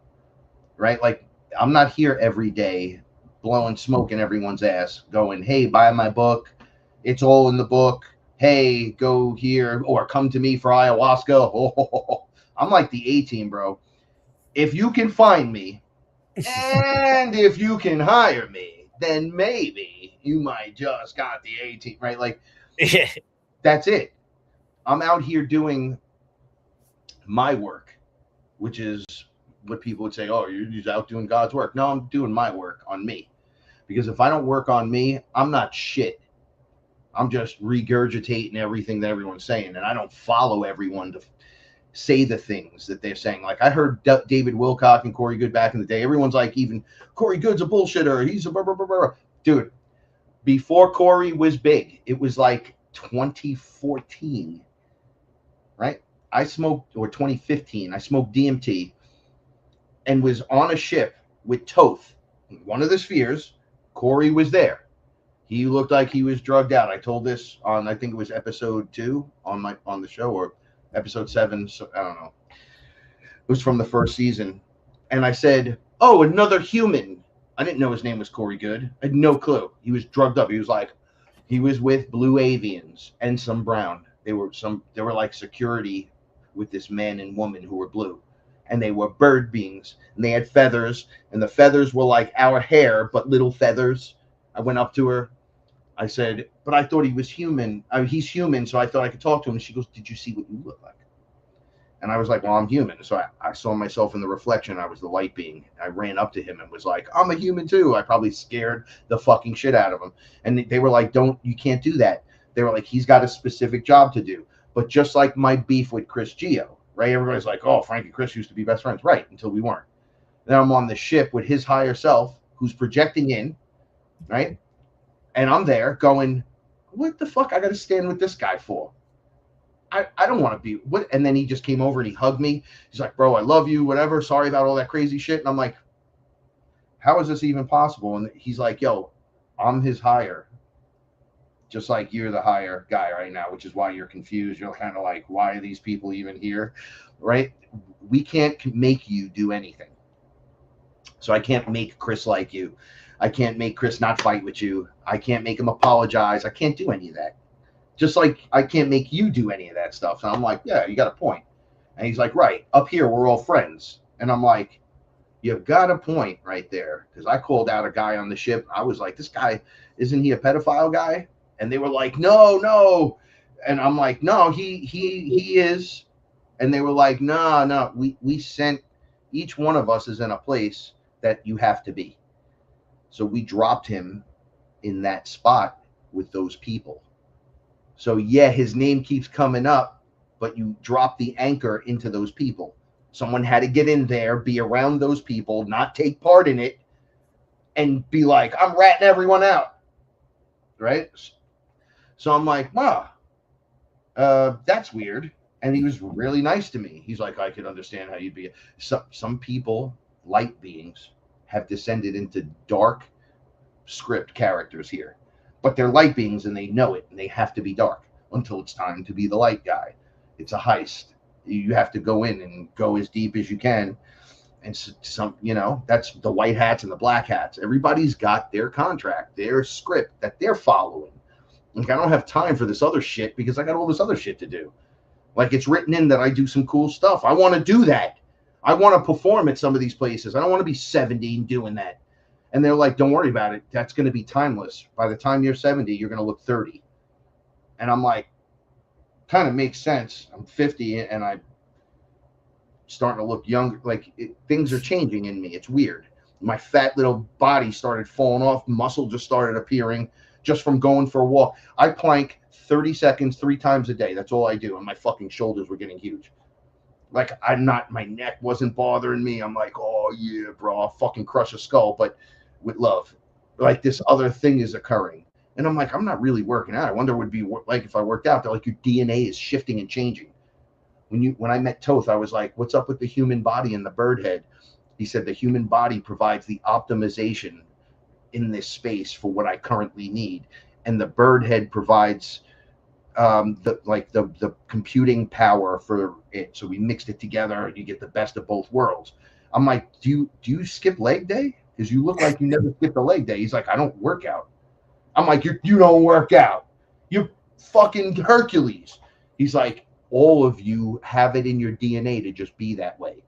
B: right? Like, I'm not here every day blowing smoke in everyone's ass, going, hey, buy my book. It's all in the book. Hey, go here or come to me for ayahuasca. Oh, I'm like the A-team, bro. If you can find me, and if you can hire me, then maybe you might just got the A-team, right? Like, that's it. I'm out here doing my work, which is what people would say, oh, you're out doing God's work. No, I'm doing my work on me. Because if I don't work on me, I'm not shit. I'm just regurgitating everything that everyone's saying, and I don't follow everyone to say the things that they're saying. Like, I heard David Wilcock and Corey Good back in the day. Everyone's like, even Corey Good's a bullshitter. He's a blah, blah, blah, blah. Dude, before Corey was big, it was like 2014, right? I smoked, or 2015, I smoked DMT and was on a ship with Toth, one of the spheres. Corey was there. He looked like he was drugged out. I told this on, I think it was episode 2 on the show, or episode 7. So I don't know. It was from the first season. And I said, oh, another human. I didn't know his name was Corey Good. I had no clue. He was drugged up. He was with Blue Avians and some brown. They were like security with this man and woman who were blue. And they were bird beings. And they had feathers. And the feathers were like our hair, but little feathers. I went up to her. I said, but I thought he was human. He's human, so I thought I could talk to him. And she goes, did you see what you look like? And I was like, well, I'm human. So I saw myself in the reflection. I was the light being. I ran up to him and was like, I'm a human too. I probably scared the fucking shit out of him. And they were like, you can't do that. They were like, he's got a specific job to do. But just like my beef with Chris Geo, right? Everybody's like, oh, Frank and Chris used to be best friends. Right, until we weren't. Then I'm on the ship with his higher self who's projecting in, right? And I'm there going, what the fuck I got to stand with this guy for? I don't want to be what. And then he just came over and he hugged me. He's like, bro, I love you, whatever. Sorry about all that crazy shit. And I'm like, how is this even possible? And he's like, yo, I'm his higher. Just like you're the higher guy right now, which is why you're confused. You're kind of like, why are these people even here? Right? We can't make you do anything. So I can't make Chris like you. I can't make Chris not fight with you. I can't make him apologize. I can't do any of that. Just like I can't make you do any of that stuff. And I'm like, yeah, you got a point. And he's like, right, up here, we're all friends. And I'm like, you've got a point right there. Because I called out a guy on the ship. I was like, this guy, isn't he a pedophile guy? And they were like, no. And I'm like, no, he is. And they were like, no, we sent, each one of us is in a place that you have to be. So we dropped him in that spot with those people. So yeah, his name keeps coming up, but you drop the anchor into those people. Someone had to get in there, be around those people, not take part in it, and be like, I'm ratting everyone out. Right? So I'm like, wow, that's weird. And he was really nice to me. He's like, I could understand how you'd be. Some people, light beings, have descended into dark script characters here. But they're light beings and they know it, and they have to be dark until it's time to be the light guy. It's a heist. You have to go in and go as deep as you can. And that's the white hats and the black hats. Everybody's got their contract, their script that they're following. Like, I don't have time for this other shit because I got all this other shit to do. Like, it's written in that I do some cool stuff. I want to do that. I want to perform at some of these places. I don't want to be 70 doing that. And they're like, don't worry about it. That's going to be timeless. By the time you're 70, you're going to look 30. And I'm like, kind of makes sense. I'm 50 and I'm starting to look younger. Like, things are changing in me. It's weird. My fat little body started falling off. Muscle just started appearing just from going for a walk. I plank 30 seconds 3 times a day. That's all I do. And my fucking shoulders were getting huge. Like, my neck wasn't bothering me. I'm like, oh yeah, bro, I'll fucking crush a skull. But with love, like, this other thing is occurring. And I'm like, I'm not really working out. I wonder what it would be like if I worked out. They're like, your DNA is shifting and changing. When I met Toth, I was like, what's up with the human body and the bird head? He said the human body provides the optimization in this space for what I currently need. And the bird head provides the computing power for it. So we mixed it together and you get the best of both worlds. I'm like, do you skip leg day? Because you look like you never skipped a leg day. He's like, I don't work out. I'm like, you don't work out. You're fucking Hercules. He's like, all of you have it in your DNA to just be that way.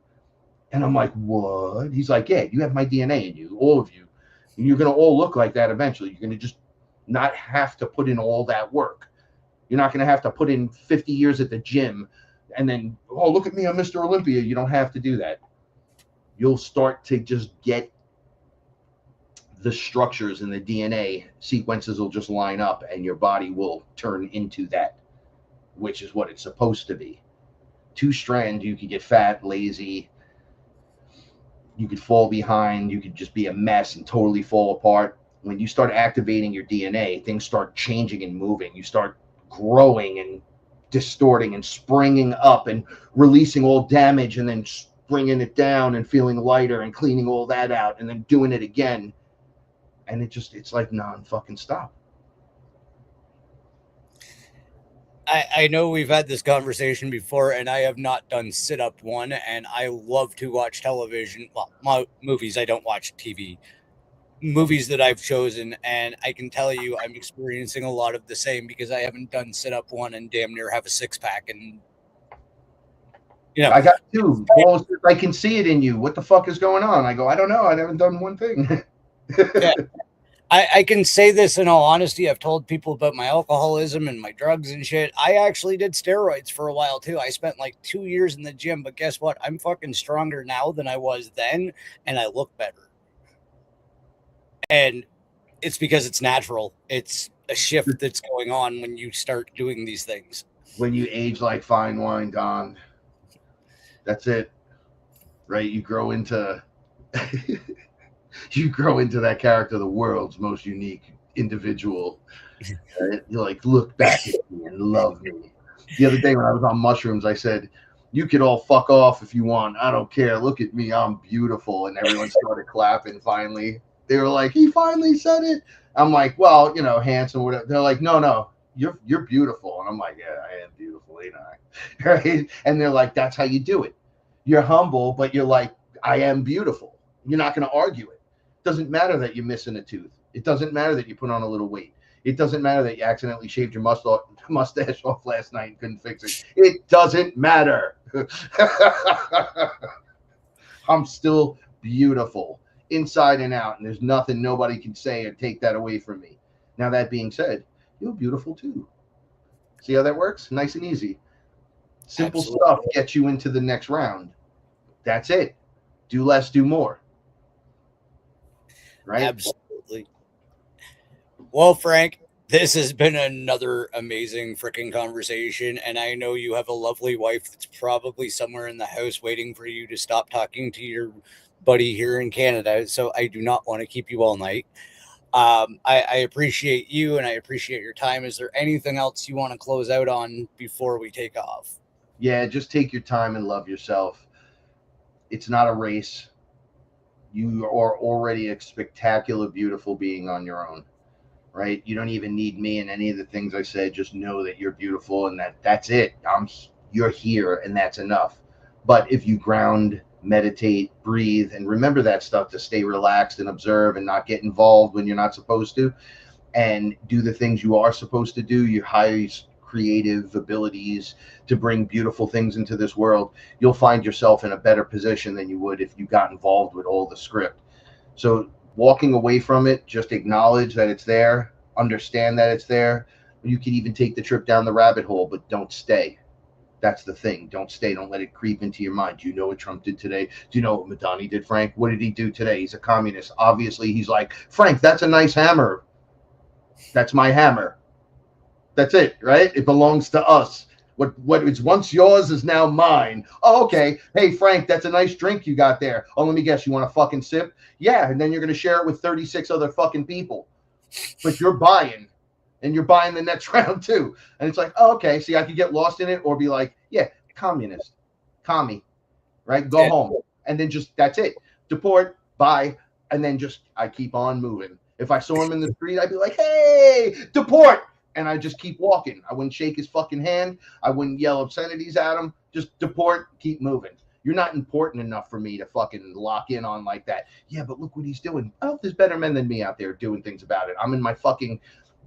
B: And I'm like, what? He's like, yeah, you have my DNA in you, all of you. And you're going to all look like that eventually. You're going to just not have to put in all that work. You're not going to have to put in 50 years at the gym and then, oh, look at me, I'm Mr. Olympia. You don't have to do that. You'll start to just get the structures in the DNA sequences will just line up and your body will turn into that, which is what it's supposed to be. 2-strand, you could get fat, lazy, you could fall behind, you could just be a mess and totally fall apart. When you start activating your DNA, things start changing and moving. You start growing and distorting and springing up and releasing all damage and then bringing it down and feeling lighter and cleaning all that out and then doing it again. And it's like non-fucking stop.
A: I know we've had this conversation before, and I have not done Sit Up One, and I love to watch television. Well, movies, I don't watch TV. movies that I've chosen, and I can tell you I'm experiencing a lot of the same because I haven't done sit up one and damn near have a six pack, and
B: I got two. Well, I can see it in you. What the fuck is going on? I go, I don't know. I haven't done one thing.
A: yeah. I can say this in all honesty. I've told people about my alcoholism and my drugs and shit. I actually did steroids for a while too. I spent like 2 years in the gym, but guess what? I'm fucking stronger now than I was then, and I look better. And it's because it's natural. It's a shift that's going on when you start doing these things.
B: When you age like fine wine, Don, that's it, right? You grow into that character, the world's most unique individual. Right? You're like, look back at me and love me. The other day when I was on mushrooms, I said, you could all fuck off if you want. I don't care. Look at me. I'm beautiful. And everyone started clapping finally. They were like, he finally said it. I'm like, well, you know, handsome, whatever. They're like, no, you're beautiful. And I'm like, yeah, I am beautiful, ain't I? Right? And they're like, that's how you do it. You're humble, but you're like, I am beautiful. You're not going to argue it. Doesn't matter that you're missing a tooth. It doesn't matter that you put on a little weight. It doesn't matter that you accidentally shaved your mustache off last night and couldn't fix it. It doesn't matter. I'm still beautiful inside and out, and there's nothing nobody can say or take that away from me. Now, that being said, you're beautiful too. See how that works? Nice and easy. Simple stuff gets you into the next round. That's it. Do less, do more. Right?
A: Absolutely. Well, Frank, this has been another amazing freaking conversation, and I know you have a lovely wife that's probably somewhere in the house waiting for you to stop talking to your buddy here in Canada, so I do not want to keep you all night. I appreciate you, and I appreciate your time. Is there anything else you want to close out on before we take off?
B: Yeah, just take your time and love yourself. It's not a race. You are already a spectacular, beautiful being on your own, right? You don't even need me and any of the things I said. Just know that you're beautiful and that's it. You're here and that's enough. But if you ground, meditate, breathe, and remember that stuff to stay relaxed and observe and not get involved when you're not supposed to, and do the things you are supposed to do, your highest creative abilities to bring beautiful things into this world, you'll find yourself in a better position than you would if you got involved with all the script. So walking away from it, just acknowledge that it's there, understand that it's there. You can even take the trip down the rabbit hole, but don't stay. That's the thing. Don't stay. Don't let it creep into your mind. Do you know what Trump did today? Do you know what Madani did, Frank? What did he do today? He's a communist. Obviously, he's like, Frank, that's a nice hammer. That's my hammer. That's it, right? It belongs to us. What is once yours is now mine. Oh, okay. Hey, Frank, that's a nice drink you got there. Oh, let me guess. You want a fucking sip? Yeah, and then you're going to share it with 36 other fucking people. But you're buying, and you're buying the next round too. And it's like, oh, okay. See, I could get lost in it or be like, yeah, communist, commie, right? Go home. And then just, that's it. Deport, buy, and then just, I keep on moving. If I saw him in the street, I'd be like, hey, deport. And I just keep walking. I wouldn't shake his fucking hand. I wouldn't yell obscenities at him. Just deport, keep moving. You're not important enough for me to fucking lock in on like that. Yeah, but look what he's doing. Oh, there's better men than me out there doing things about it. I'm in my fucking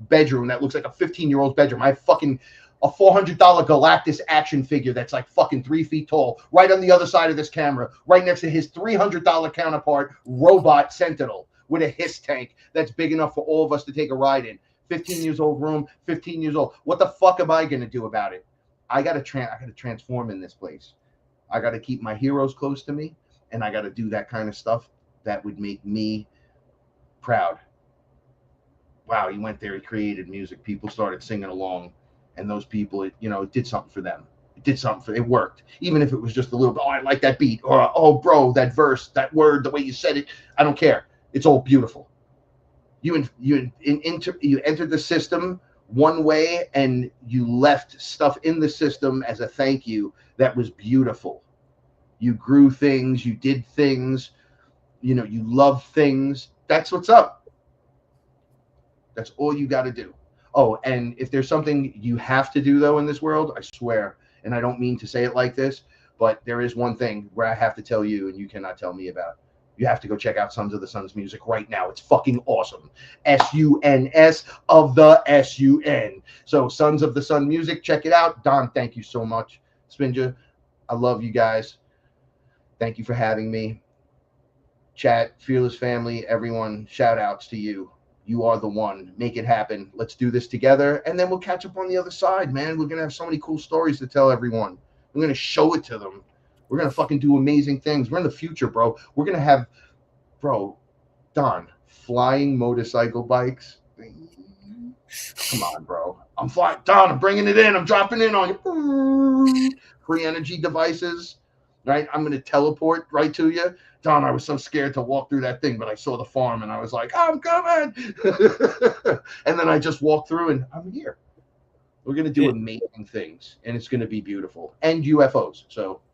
B: bedroom that looks like a 15-year-old bedroom. I have fucking a $400 Galactus action figure that's like fucking 3 feet tall, right on the other side of this camera, right next to his $300 counterpart, Robot Sentinel, with a hiss tank that's big enough for all of us to take a ride in. 15 years old room, 15 years old. What the fuck am I going to do about it? I got to transform in this place. I got to keep my heroes close to me, and I got to do that kind of stuff that would make me proud. Wow, he went there, he created music. People started singing along, and those people, it did something for them. It worked. Even if it was just a little bit, oh, I like that beat, or, oh, bro, that verse, that word, the way you said it, I don't care. It's all beautiful. You entered the system one way and you left stuff in the system as a thank you that was beautiful. You grew things, you did things, you love things. That's what's up. That's all you got to do. Oh, and if there's something you have to do though in this world, I swear, and I don't mean to say it like this, but there is one thing where I have to tell you and you cannot tell me about. You have to go check out Sons of the Sun's music right now. It's fucking awesome. SUNS of the SUN. So Sons of the Sun music, check it out. Don, thank you so much. Spinja, I love you guys. Thank you for having me. Chat, Fearless family, everyone, shout outs to you. You are the one. Make it happen. Let's do this together. And then we'll catch up on the other side, man. We're going to have so many cool stories to tell everyone. We're going to show it to them. We're going to fucking do amazing things. We're in the future, bro. We're going to have, bro, Don, flying motorcycle bikes. Come on, bro. I'm flying. Don, I'm bringing it in. I'm dropping in on you. Free energy devices, right? I'm going to teleport right to you. Don, I was so scared to walk through that thing, but I saw the farm and I was like, I'm coming. And then I just walked through and I'm here. We're going to do amazing things and it's going to be beautiful. And UFOs,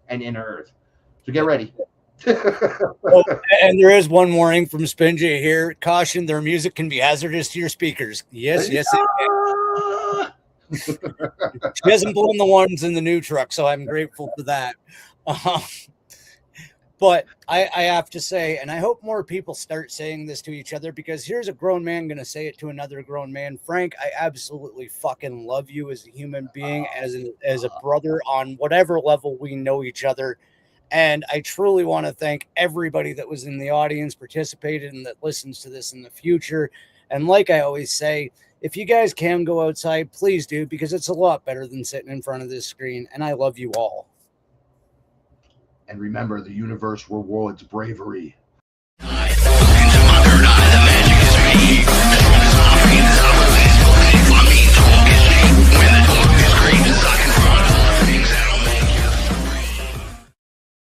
B: and inner Earth. So get ready.
A: And there is one warning from Spinja here. Caution, their music can be hazardous to your speakers. Yes, it can. She hasn't blown the ones in the new truck, so I'm grateful for that. But I have to say, and I hope more people start saying this to each other, because here's a grown man going to say it to another grown man. Frank, I absolutely fucking love you as a human being, as a brother on whatever level we know each other. And I truly want to thank everybody that was in the audience, participated, and that listens to this in the future. And like I always say, if you guys can go outside, please do, because it's a lot better than sitting in front of this screen. And I love you all.
B: And remember, the universe rewards bravery.